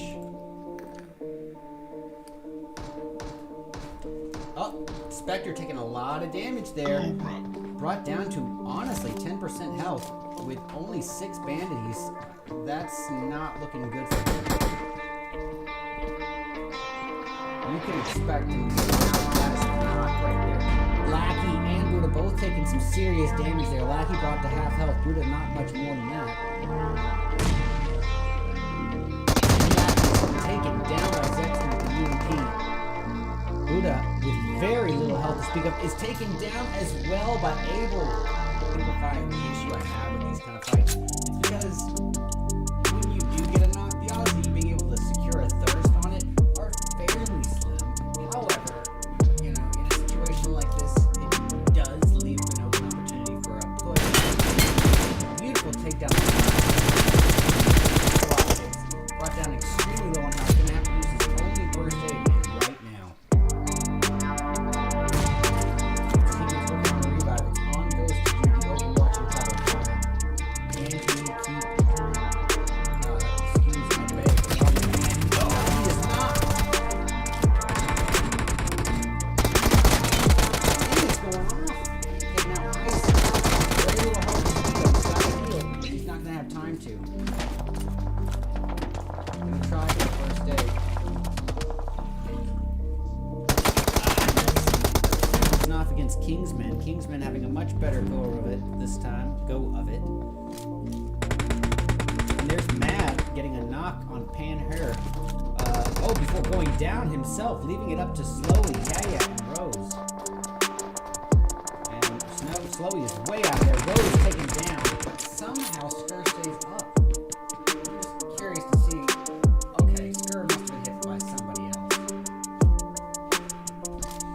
E: Oh, Spectre taking a lot of damage there. Brought down to, honestly, 10% health with only 6 bandities. That's not looking good for him. You can expect him to that is not right there. Lackey and Buddha both taking some serious damage there. Lackey brought to half health. Buddha not much more than that. Lackey's taken down by Zexton with the UMP. Buddha, with very little health to speak of, is taken down as well by Abel. Simplify the issue I have with these kind of fights is because when you do get a knock, the odds of you being able to secure a thirst on it are fairly slim. However, you know, in a situation like this, it does leave an open opportunity for a push. Beautiful takedown. Brought down extremely low on health. Gonna have to use his only first aid right now. Teammates working on the revive. It's on goes to do the overwatch and cover fire. And he keep excuse my bag. No, he is not. He's going off. Taking out ice. Very little health to speed of. He's got to heal. He's not gonna have time to. Gonna try for the first aid. It's off against Kingsman. Kingsman having a much better go of it this time. And there's Mad getting a knock on Pan Her. Before going down himself, leaving it up to Slowy, Yaya, and Rose. And Slowy is way out there. Rose is taken down, but somehow Skur stays up. I'm just curious to see. Okay, Skur must have been hit by somebody else.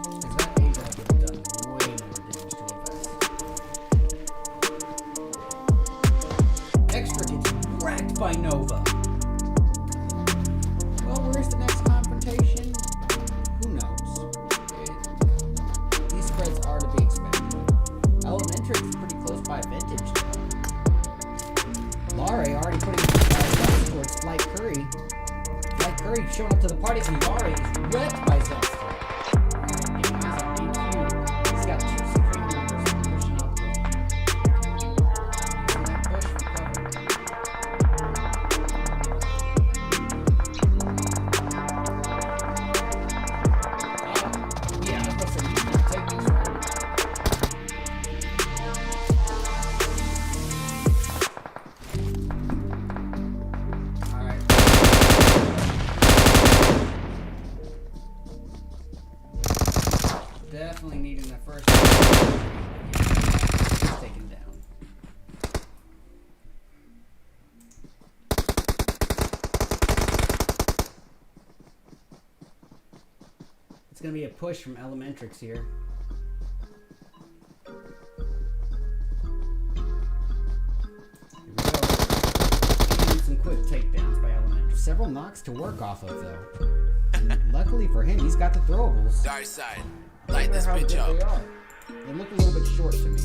E: Because that Ava would have done way more damage to a vest. Extra gets wrecked by Nova. Well, where's the next confrontation? Who knows? These spreads are to be expected. Elementrix is pretty close by vintage. Laurie already putting shots towards Flight Curry. Flight Curry showing up to the party, and Laurie is wrecked by Zexter. Getting eyes on DQ. He's got 2 Supreme members pushing up there. Using that push for cover. Yeah, I was supposed to use that take this one. Alright. Definitely needing the first he's taken down. It's gonna be a push from Elementrix here. Here we go. And some quick takedowns by Elementrix. Several knocks to work off of though. And luckily for him, he's got the throwables.
A: Dark side. Light this
E: How
A: bitch
E: good
A: up.
E: they are. They look a little bit short to me.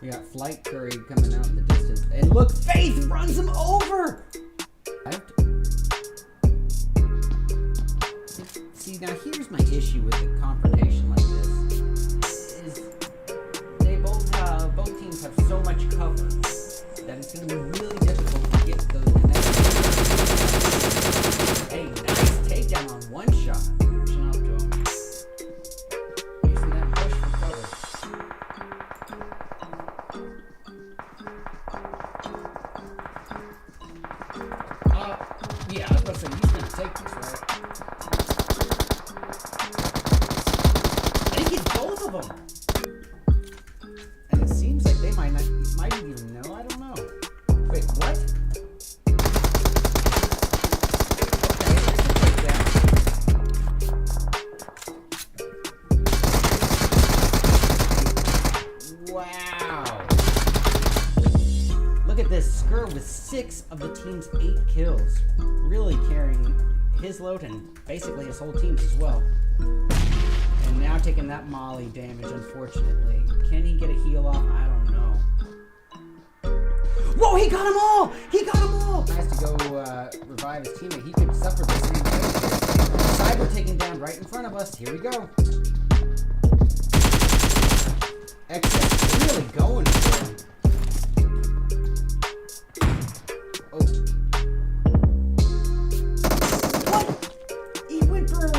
E: We got Flight Curry coming out in the distance. And look, Faith runs him over! See, See, now here's my issue with a confrontation like this. Is they both teams have so much cover that it's going to be really difficult to get those connections. Hey, nice takedown on one shot. Pushing up to him. Using that push for cover. Yeah, I was about to say, he's going to take this, right? And he gets both of them. And it seems like they might even know. I don't know. Wait, what? Okay, there's a takedown. Wow. Look at this. Skur with 6 of the team's 8 kills. Really carrying his load and basically his whole team's as well. And now taking that molly damage, unfortunately. Can he get a heal off? I don't know. Whoa, he got them all! He got them all! Has to go revive his teammate. He could suffer the same fate. Cyber taken down right in front of us. Here we go. XS really going for him. Oh. What? He went through.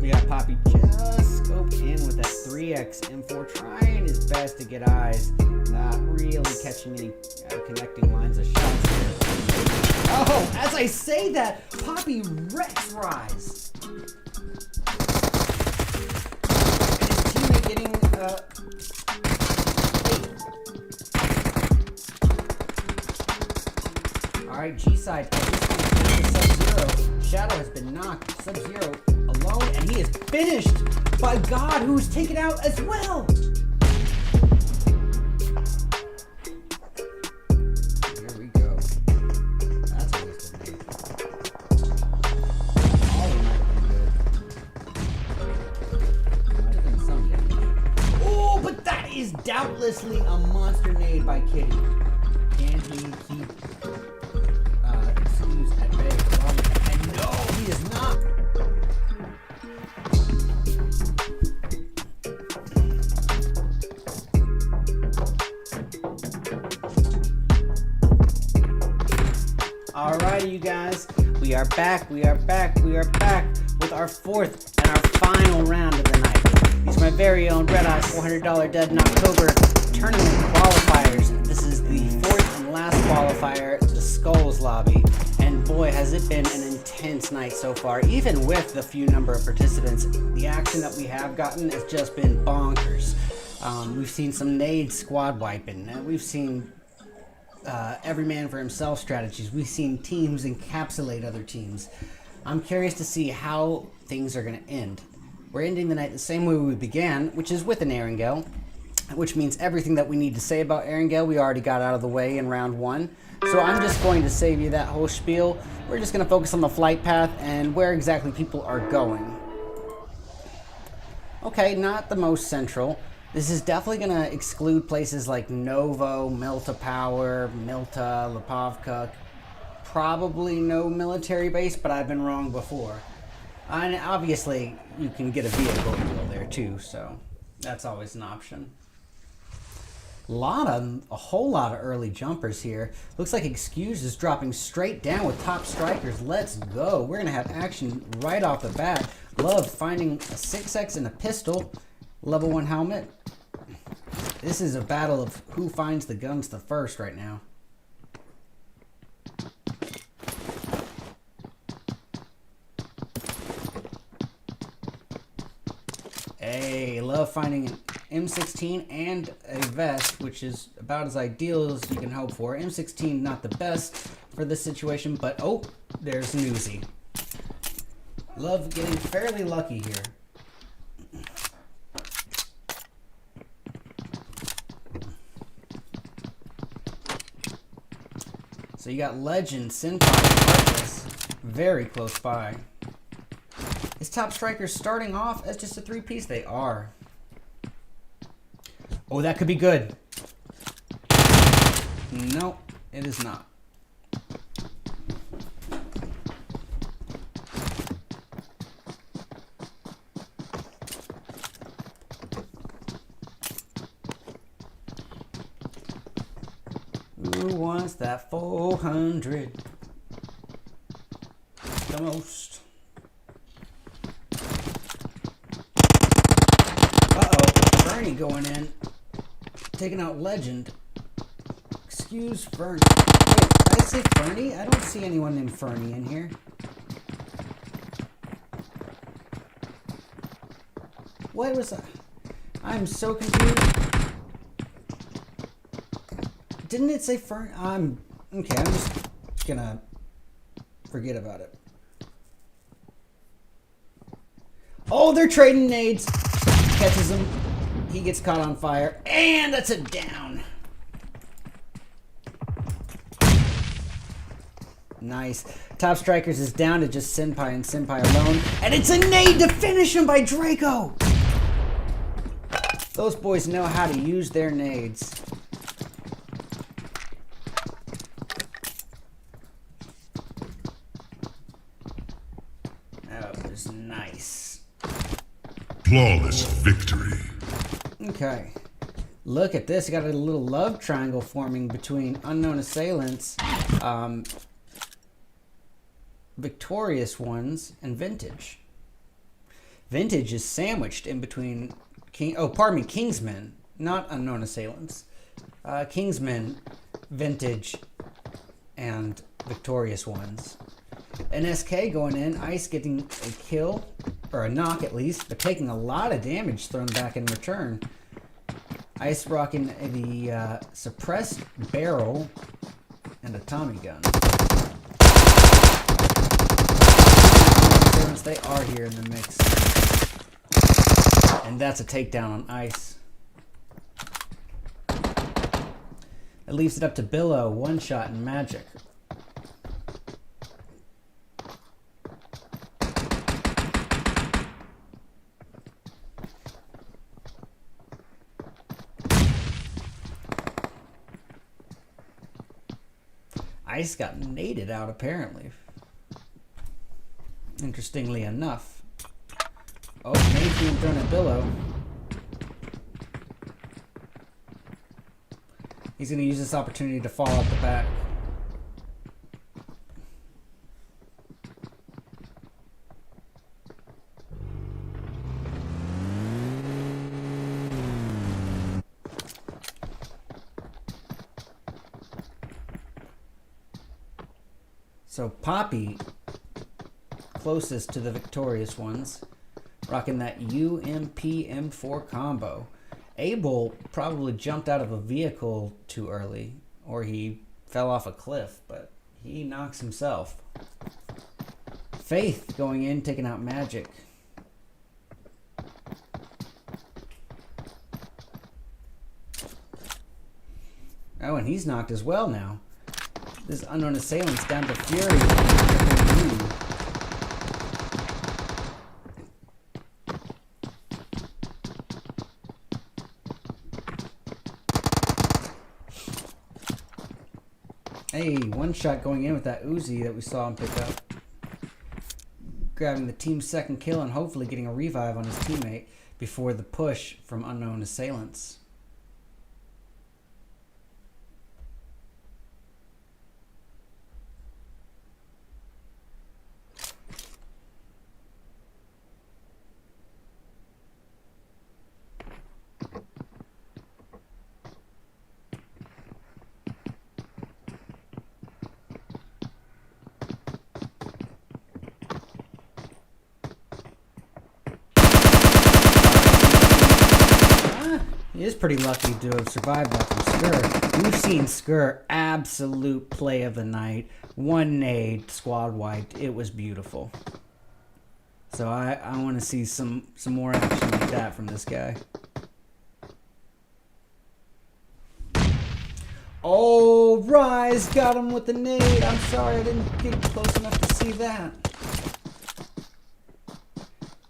E: We got Poppy just scoped in with that 3x M4, trying his best to get eyes. Not really catching any connecting lines of shots here. Oh, as I say that, Poppy wrecks Rise. And his teammate getting Alright, G-side. Sub-Zero. Shadow has been knocked. Sub-Zero alone, and he is finished by God, who's taken out as well. Here we go. That's a waste of nade. All of them might have been some damage. Oh, but that is doubtlessly a monster nade by Kitty. Can he keep excuse at bay for long? And no, he is not. Alrighty, you guys, we are back with our 4th and our final round of the night. These are my very own Redeyes $400 Dead in October tournament qualifiers. This is the 4th and last qualifier, the Skulls lobby, and boy has it been an intense night so far. Even with the few number of participants, the action that we have gotten has just been bonkers. We've seen some nade squad wiping, and we've seen every man for himself strategies. We've seen teams encapsulate other teams. I'm curious to see how things are going to end. We're ending the night the same way we began, which is with an Erangel, which means everything that we need to say about Erangel we already got out of the way in round 1. So I'm just going to save you that whole spiel. We're just going to focus on the flight path and where exactly people are going. Okay, not the most central. This is definitely going to exclude places like Novo, Milta Power, Milta, Lipovka. Probably no military base, but I've been wrong before. And obviously, you can get a vehicle deal there too, so that's always an option. A whole lot of early jumpers here. Looks like Excuse is dropping straight down with top strikers. Let's go. We're going to have action right off the bat. Love finding a 6x and a pistol. Level 1 helmet. This is a battle of who finds the guns the first right now. Hey, love finding an M16 and a vest, which is about as ideal as you can hope for. M16 not the best for this situation, but oh, there's an Uzi. Love getting fairly lucky here. So you got Legend, Sinpod, and Heartless very close by. Is Top Striker starting off as just a 3-piece? They are. Oh, that could be good. No, it is not. Who wants that 400? The most. Uh-oh, Fernie going in. Taking out Legend. Excuse Fernie. Wait, did I say Fernie? I don't see anyone named Fernie in here. What was that? I'm so confused. Didn't it say Fern? Okay, I'm just gonna forget about it. Oh, they're trading nades. Catches him. He gets caught on fire. And that's a down. Nice. Top Strikers is down to just Senpai and Senpai alone. And it's a nade to finish him by Draco. Those boys know how to use their nades. That was nice.
G: Flawless victory.
E: Okay. Look at this. You got a little love triangle forming between Unknown Assailants, Victorious Ones, and Vintage. Vintage is sandwiched in between Kingsmen, not Unknown Assailants. Kingsmen, Vintage, and Victorious Ones. And SK going in, Ice getting a kill, or a knock at least, but taking a lot of damage thrown back in return. Ice rocking the suppressed barrel and a Tommy gun. They are here in the mix. And that's a takedown on Ice. It leaves it up to Billow, one shot and Magic. Ice got naded out apparently. Interestingly enough. Oh, nade being thrown at Billow. He's going to use this opportunity to fall out the back. So Poppy, closest to the Victorious Ones, rocking that UMP M4 combo. Abel probably jumped out of a vehicle too early, or he fell off a cliff, but he knocks himself. Faith going in, taking out Magic. Oh, and he's knocked as well now. This Unknown Assailant's down to Fury. Hey, one shot going in with that Uzi that we saw him pick up. Grabbing the team's second kill and hopefully getting a revive on his teammate before the push from Unknown Assailants. He is pretty lucky to have survived that from Skur. We've seen Skur absolute play of the night. One nade, squad wiped. It was beautiful. So I want to see some more action like that from this guy. Oh, Rise got him with the nade. I'm sorry I didn't get close enough to see that.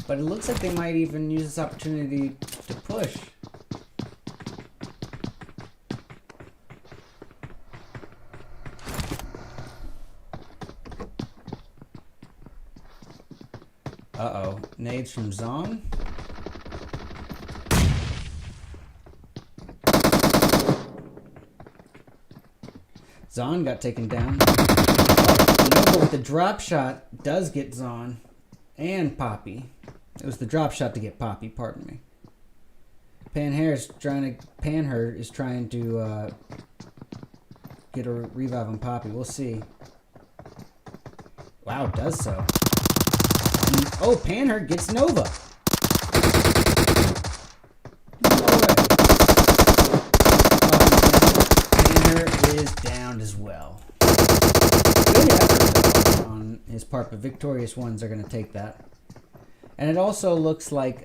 E: But it looks like they might even use this opportunity to push. Uh-oh. Nades from Zong. Zon got taken down. Oh, Nova with the drop shot does get Zon and Poppy. It was the drop shot to get Poppy, pardon me. Panher is trying to get a revive on Poppy. We'll see. Wow, does so. And, oh, Panher gets Nova. No way. Panher is downed as well. Good effort though, on his part, but Victorious Ones are going to take that. And it also looks like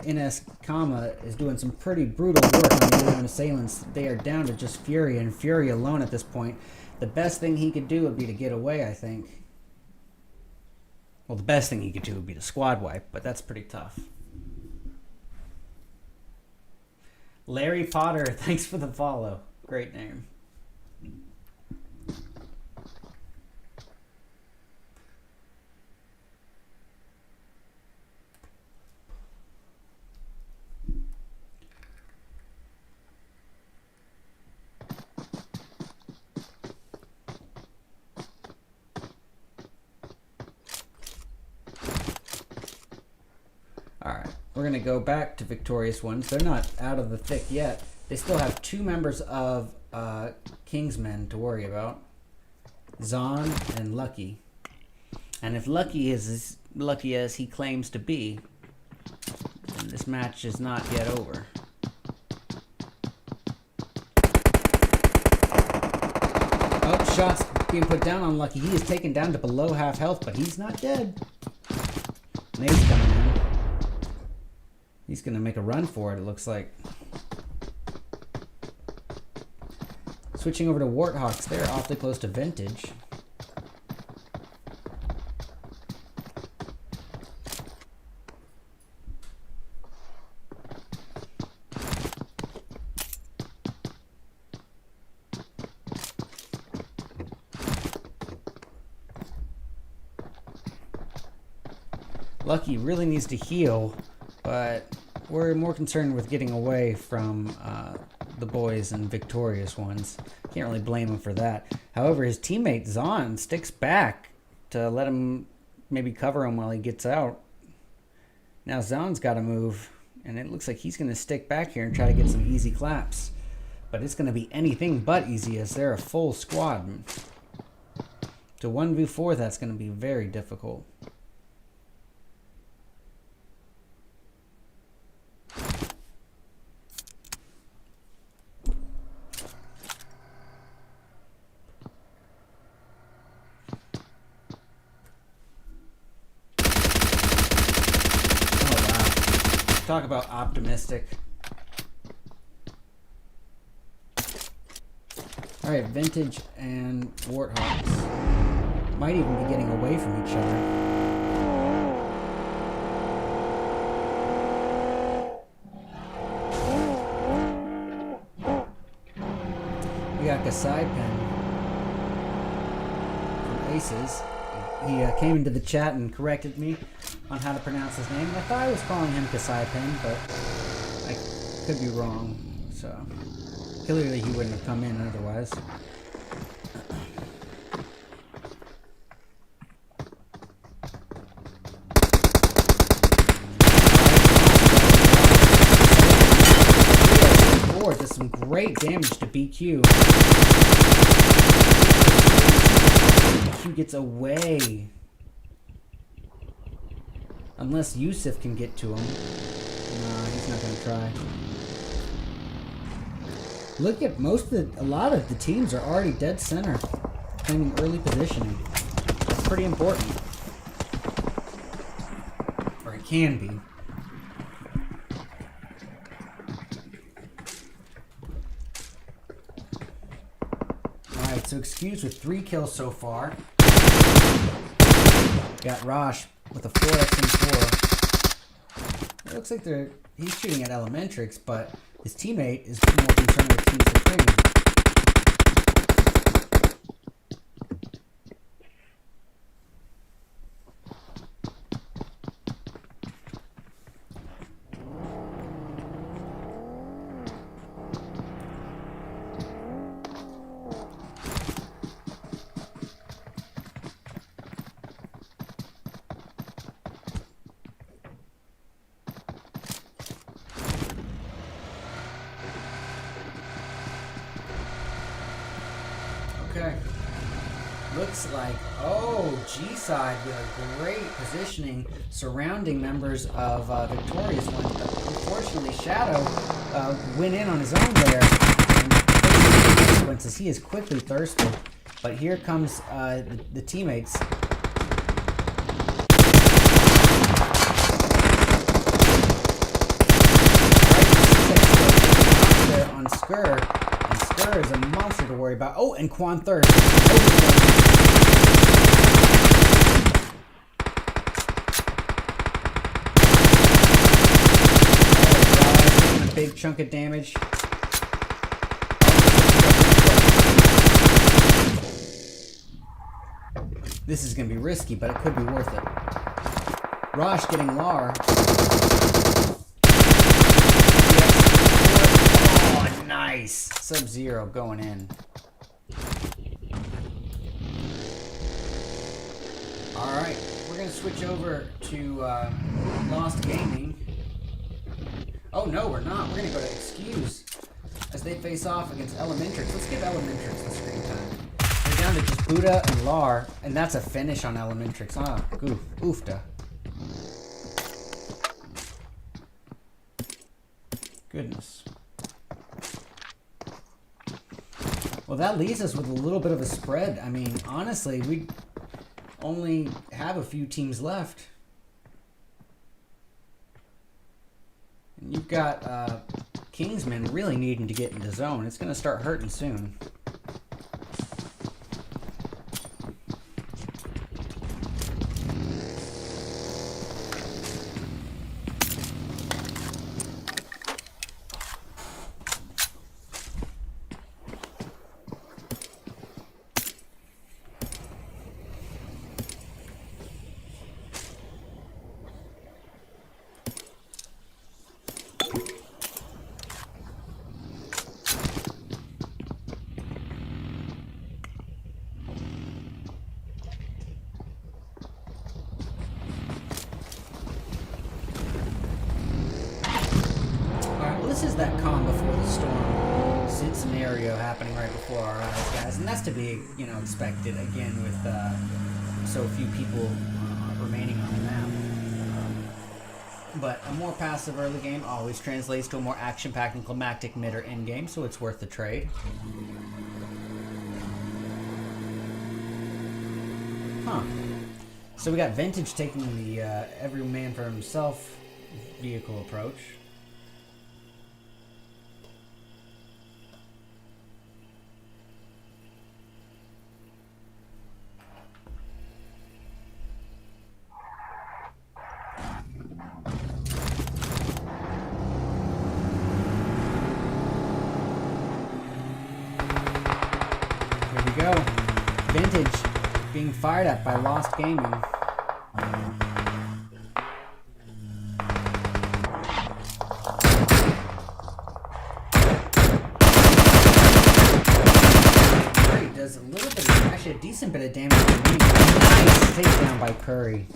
E: NS Kama is doing some pretty brutal work on the unknown assailants. They are down to just Fury and Fury alone at this point. The best thing he could do would be to get away, I think. Well, the best thing he could do would be to squad wipe, but that's pretty tough. Larry Potter, thanks for the follow. Great name. Alright, we're going to go back to Victorious Ones. They're not out of the thick yet. They still have two members of Kingsmen to worry about. Zon and Lucky. And if Lucky is as lucky as he claims to be, then this match is not yet over. Oh, shots being put down on Lucky. He is taken down to below half health, but he's not dead. Nate's coming in. He's going to make a run for it, it looks like. Switching over to Warthawks. They're awfully close to Vintage. Lucky really needs to heal, but we're more concerned with getting away from the boys and Victorious Ones. Can't really blame him for that. However, his teammate Zon sticks back to let him maybe cover him while he gets out. Now Zon's got to move, and it looks like he's going to stick back here and try to get some easy claps. But it's going to be anything but easy as they're a full squad. To 1v4, that's going to be very difficult. Talk about optimistic. Alright, Vintage and Warthawks might even be getting away from each other. We got Kasai Pen from Aces. He came into the chat and corrected me on how to pronounce his name. I thought I was calling him Kasai Pen, but I could be wrong. So clearly he wouldn't have come in otherwise. Does some great damage to BQ. BQ gets away. Unless Yusuf can get to him. No, he's not going to try. Look at a lot of the teams are already dead center. Claiming early positioning. That's pretty important. Or it can be. Alright, so Excuse with 3 kills so far. Got Rosh with a 4x4. It looks like he's shooting at Elementrix, but his teammate is more concerned with Team Supreme. Okay. Looks like, oh, G-side with a great positioning surrounding members of Victoria's one. Unfortunately, Shadow went in on his own there. And facing the consequences, he is quickly thirsted. But here comes the teammates. There on Skur, and Skur is a monster to worry about. Oh, and Quan third. A big chunk of damage. This is going to be risky, but it could be worth it. Rosh getting Lar. Oh, nice. Sub-Zero going in. Alright, we're going to switch over to Lost Gaming. Oh, no, we're not. We're going to go to Excuse as they face off against Elementrix. Let's give Elementrix the screen time. They're down to just Buddha and Lar, and that's a finish on Elementrix. Ah, oofta. Goodness. Well, that leaves us with a little bit of a spread. I mean, honestly, we only have a few teams left. And you've got Kingsman really needing to get into zone. It's going to start hurting soon. This is that calm before the storm scenario happening right before our eyes, guys, and that's to be, you know, expected again with so few people remaining on the map. But a more passive early game always translates to a more action-packed and climactic mid or end game, so it's worth the trade. Huh. So we got Vintage taking the every man for himself vehicle approach. Go. Vintage being fired at by Lost Gaming. Curry does a little bit of, actually a decent bit of damage to me. Nice takedown by Curry.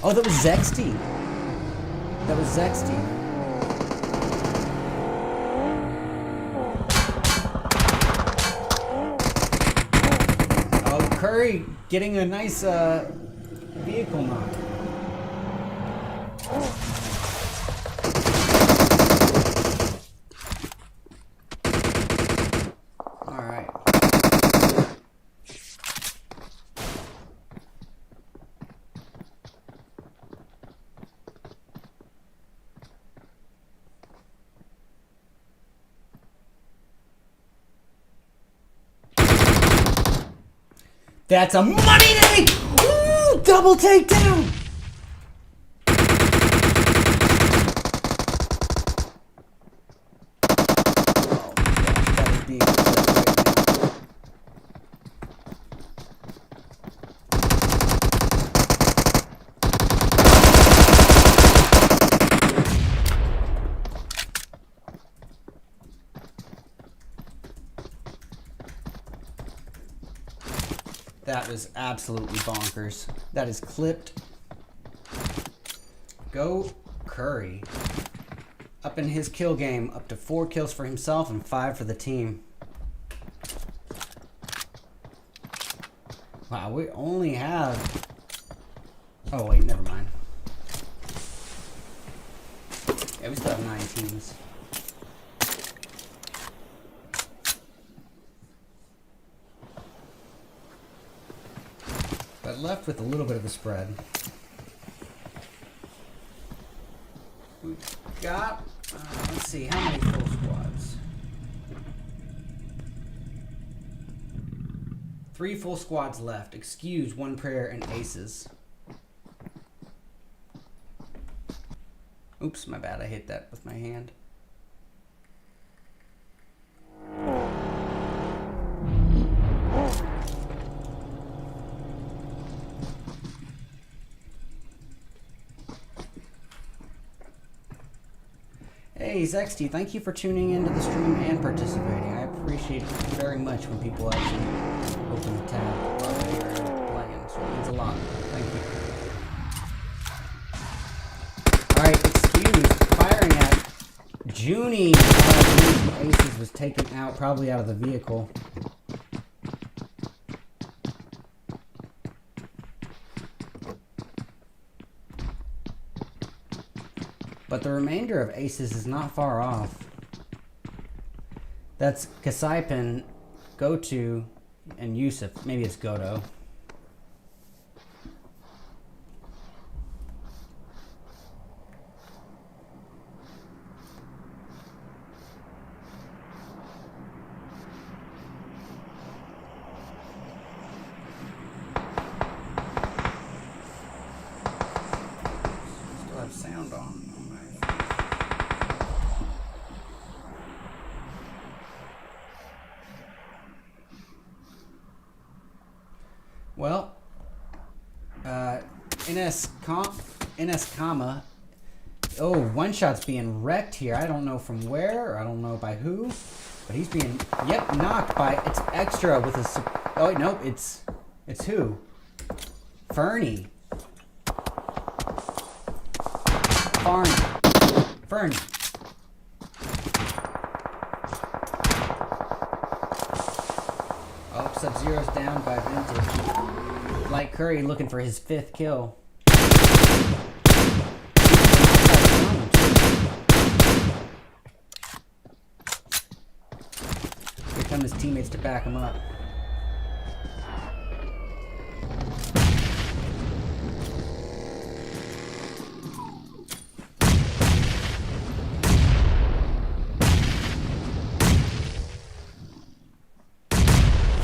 E: Oh, that was Zexty. That was Zexty. Curry getting a nice vehicle knock. All right. That's a money day! Ooh, double takedown! Oh my gosh, that is being flipped right now. That was absolutely bonkers. That is clipped. Go Curry. Up in his kill game, up to 4 kills for himself and 5 for the team. Wow, we only have... Oh, wait, never mind. Yeah, we still have 9 teams. But left with a little bit of a spread. We've got, let's see, how many full squads? 3 full squads left. Excuse, 1 prayer, and aces. Oops, my bad. I hit that with my hand. Hey, Zexty, thank you for tuning into the stream and participating. I appreciate it very much when people actually open the tab while they are playing, so it means a lot. Thank you. Alright, excuse, firing at Junie. Junie from Aces was taken out, probably out of the vehicle. But the remainder of Aces is not far off. That's Kasaipan, Goto, and Yusuf. Maybe it's Goto. Still have sound on. Well, NS Comma. Oh, one shot's being wrecked here. I don't know from where, or I don't know by who, but he's being, yep, knocked by, it's Extra with a, oh, no, it's who? Fernie. Fernie. Oh, Sub-Zero's down by Vintage. Like Curry looking for his 5th kill. Here come his teammates to back him up.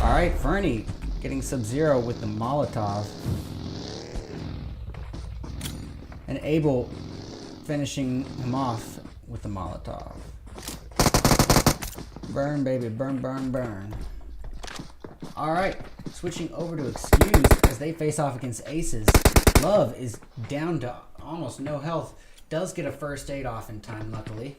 E: Alright, Fernie getting Sub-Zero with the Molotov. And Abel finishing him off with the Molotov. Burn, baby, burn, burn, burn. Alright, switching over to Excuse as they face off against Aces. Love is down to almost no health. Does get a first aid off in time, luckily.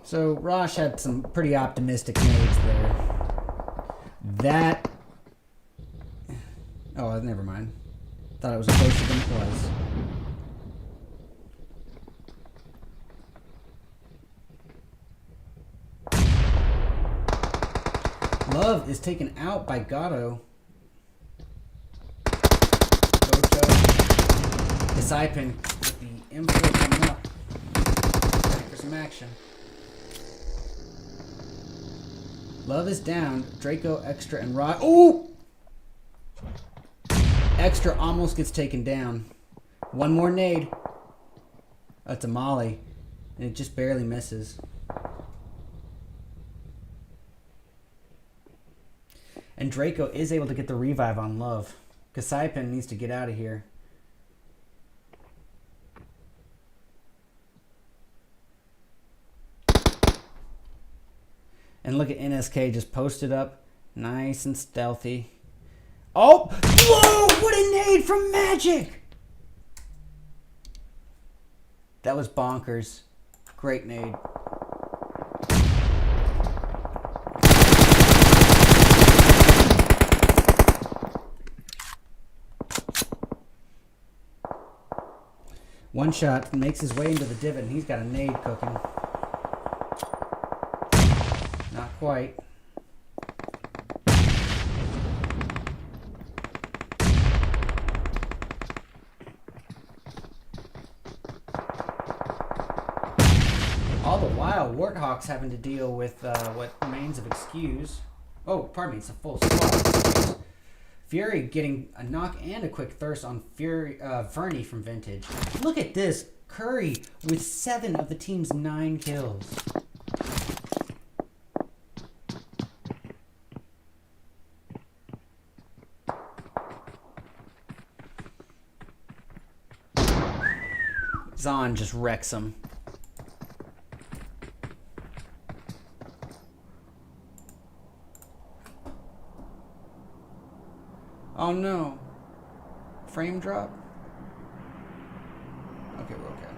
E: So Rosh had some pretty optimistic nades there. That... Oh, never mind. Thought it was closer than it was. Love is taken out by Gato. Disciple with the M4 coming up. Ready for some action. Love is down. Draco, Extra, and Rod. Ooh! Extra almost gets taken down. One more nade. That's a molly. And it just barely misses. And Draco is able to get the revive on Love. Kasaipan needs to get out of here. And look at NSK just posted up. Nice and stealthy. Oh! Whoa! What a nade from Magic! That was bonkers. Great nade. One shot makes his way into the divot, and he's got a nade cooking. Not quite. All the while, Warthog's having to deal with what remains of Excuse. Oh, pardon me, it's a full squad. Fury getting a knock and a quick thirst on Fernie from Vintage. Look at this. Curry with 7 of the team's 9 kills. Zahn just wrecks him. Oh no. Frame drop? Okay, we're okay.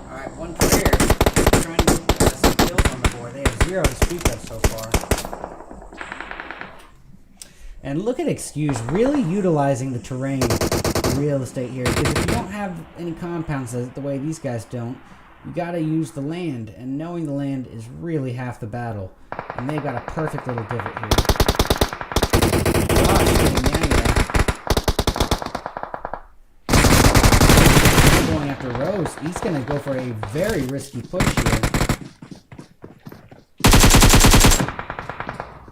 E: Alright, one player trying to get some kills on the board. They have 0 to speak of so far. And look at Excuse really utilizing the terrain, the real estate here. Because if you don't have any compounds the way these guys don't, you gotta use the land. And knowing the land is really half the battle. And they've got a perfect little divot here. Going after Rose, he's going to go for a very risky push here.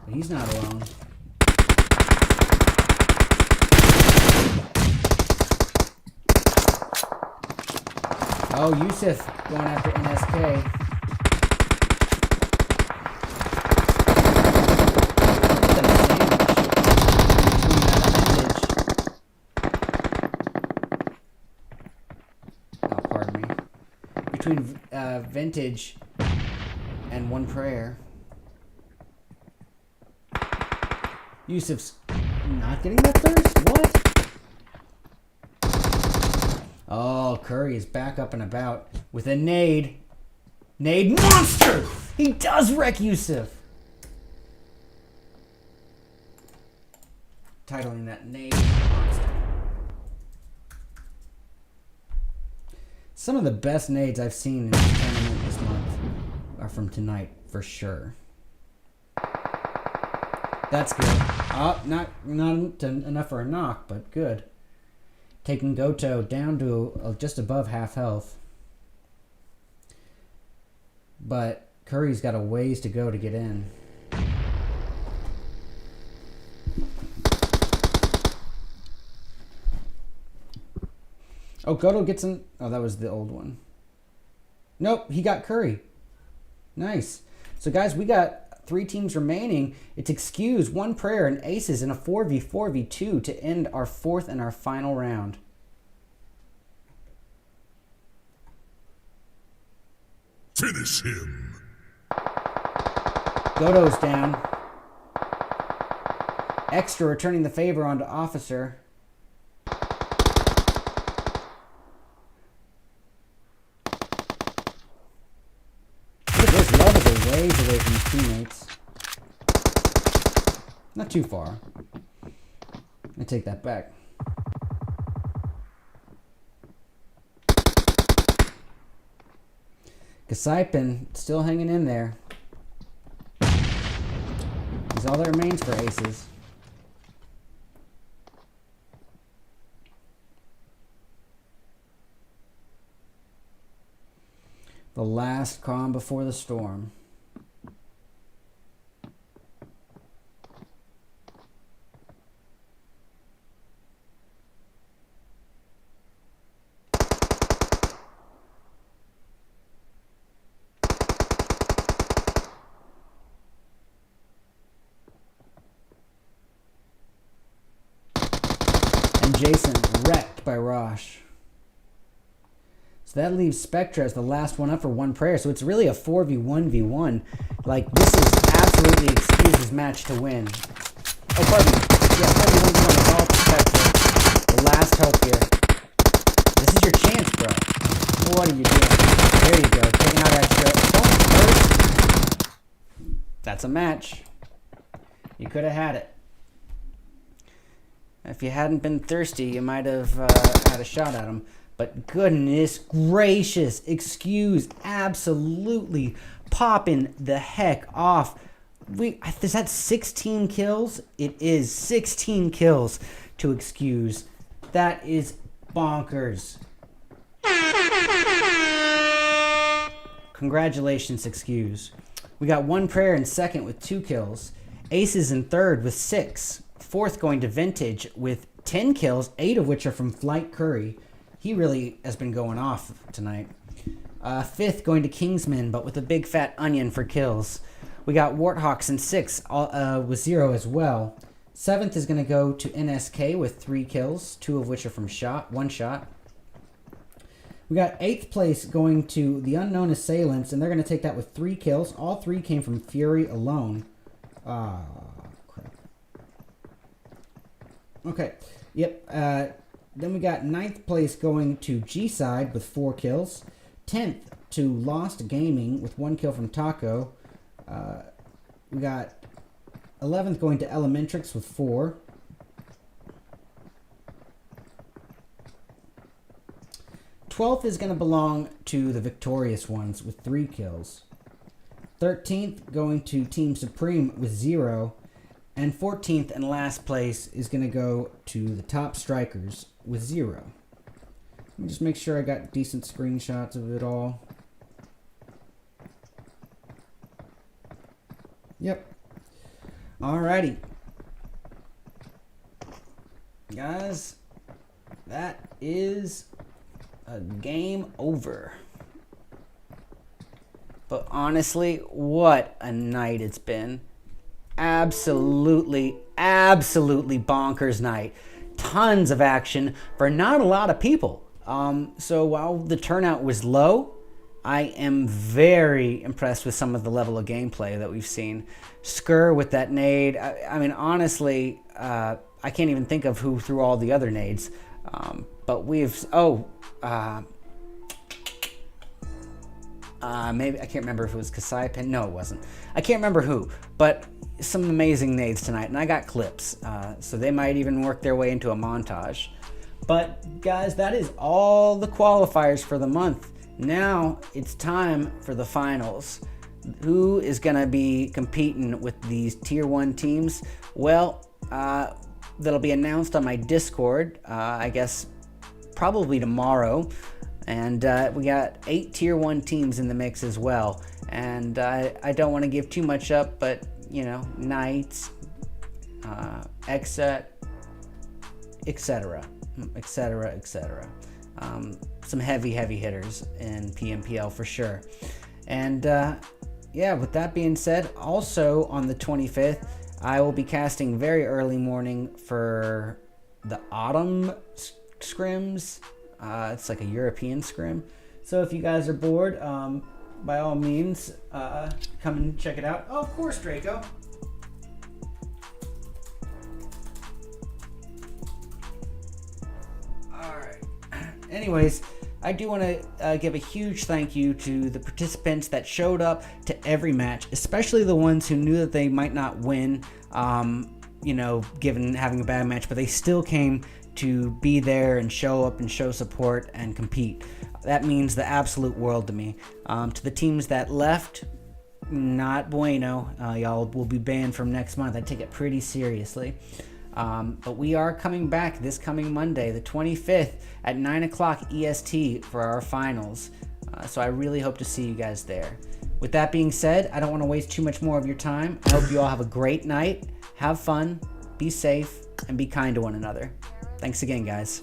E: But he's not alone. Oh, Yusuf going after NSK. Between Vintage and One Prayer. Yusuf's not getting that thirst? What? Oh, Curry is back up and about with a nade. Nade monster! He does wreck Yusuf. Titling that nade monster. Some of the best nades I've seen in this tournament this month are from tonight, for sure. That's good. Oh, not enough for a knock, but good. Taking Goto down to just above half health. But Curry's got a ways to go to get in. Oh, Goto gets him. Oh, that was the old one. Nope, he got Curry. Nice. So, guys, we got 3 teams remaining. It's Excuse, One Prayer, and Aces in a 4v4v2 to end our 4th and our final round.
G: Finish him.
E: Goto's down. Extra returning the favor onto Officer. Ways away from his teammates. Not too far. I take that back. Kasaipin still hanging in there. He's all that remains for Aces. The last calm before the storm. And Jason wrecked by Rosh. So that leaves Spectra as the last one up for One Prayer. So it's really a 4v1v1. Like, this is absolutely Excuse's match to win. Oh, pardon me. Yeah, 4v1v1 is all for Spectra. The last hope here. This is your chance, bro. What are you doing? There you go. Taking out extra. Oh, that's a match. You could have had it. If you hadn't been thirsty, you might have had a shot at him. But goodness gracious, excuse absolutely popping the heck off. Is that 16 kills? It is 16 kills to excuse. That is bonkers. Congratulations, excuse. We got One Prayer in second with 2 kills. Aces in third with 6. Fourth going to Vintage with 10 kills, 8 of which are from Flight Curry. He really has been going off tonight. Fifth going to Kingsman, but with a big fat onion for kills. We got Warthawks in 6th with 0 as well. 7th is going to go to NSK with 3 kills, 2 of which are from one shot. We got 8th place going to the Unknown Assailants, and they're going to take that with 3 kills. All 3 came from Fury alone. Ah, crap. Okay, yep. Then we got 9th place going to G-Side with 4 kills. 10th to Lost Gaming with 1 kill from Taco. We got 11th going to Elementrix with 4. 12th is going to belong to the Victorious Ones with 3 kills. 13th going to Team Supreme with 0. And 14th and last place is going to go to the Top Strikers with 0. Let me just make sure I got decent screenshots of it all. Yep. Alrighty. Guys, that is a game over. But honestly, what a night it's been. Absolutely bonkers night. Tons of action for not a lot of people. So while the turnout was low, I am very impressed with some of the level of gameplay that we've seen. Skur with that nade. I mean, honestly, I can't even think of who threw all the other nades. But we've... maybe, I can't remember if it was Kasai Pen. No, it wasn't. I can't remember who. But some amazing nades tonight. And I got clips. So they might even work their way into a montage. But, guys, that is all the qualifiers for the month. Now it's time for the finals. Who is going to be competing with these Tier 1 teams? Well, that'll be announced on my Discord, I guess probably tomorrow. And we got 8 Tier 1 teams in the mix as well. And I don't want to give too much up, but, you know, Knights, Exet, etc., etc., etc. Some heavy hitters in PMPL for sure. And yeah, with that being said, also on the 25th, I will be casting very early morning for the Autumn scrims. It's like a European scrim. So if you guys are bored, by all means, come and check it out. Oh, of course, Draco. Alright. Anyways, I do want to give a huge thank you to the participants that showed up to every match, especially the ones who knew that they might not win, you know, given having a bad match, but they still came to be there and show up and show support and compete. That means the absolute world to me. To the teams that left, not bueno. Y'all will be banned from next month. I take it pretty seriously. But we are coming back this coming Monday, the 25th at 9 o'clock EST for our finals. So I really hope to see you guys there. With that being said, I don't want to waste too much more of your time. I hope you all have a great night. Have fun, be safe, and be kind to one another. Thanks again, guys.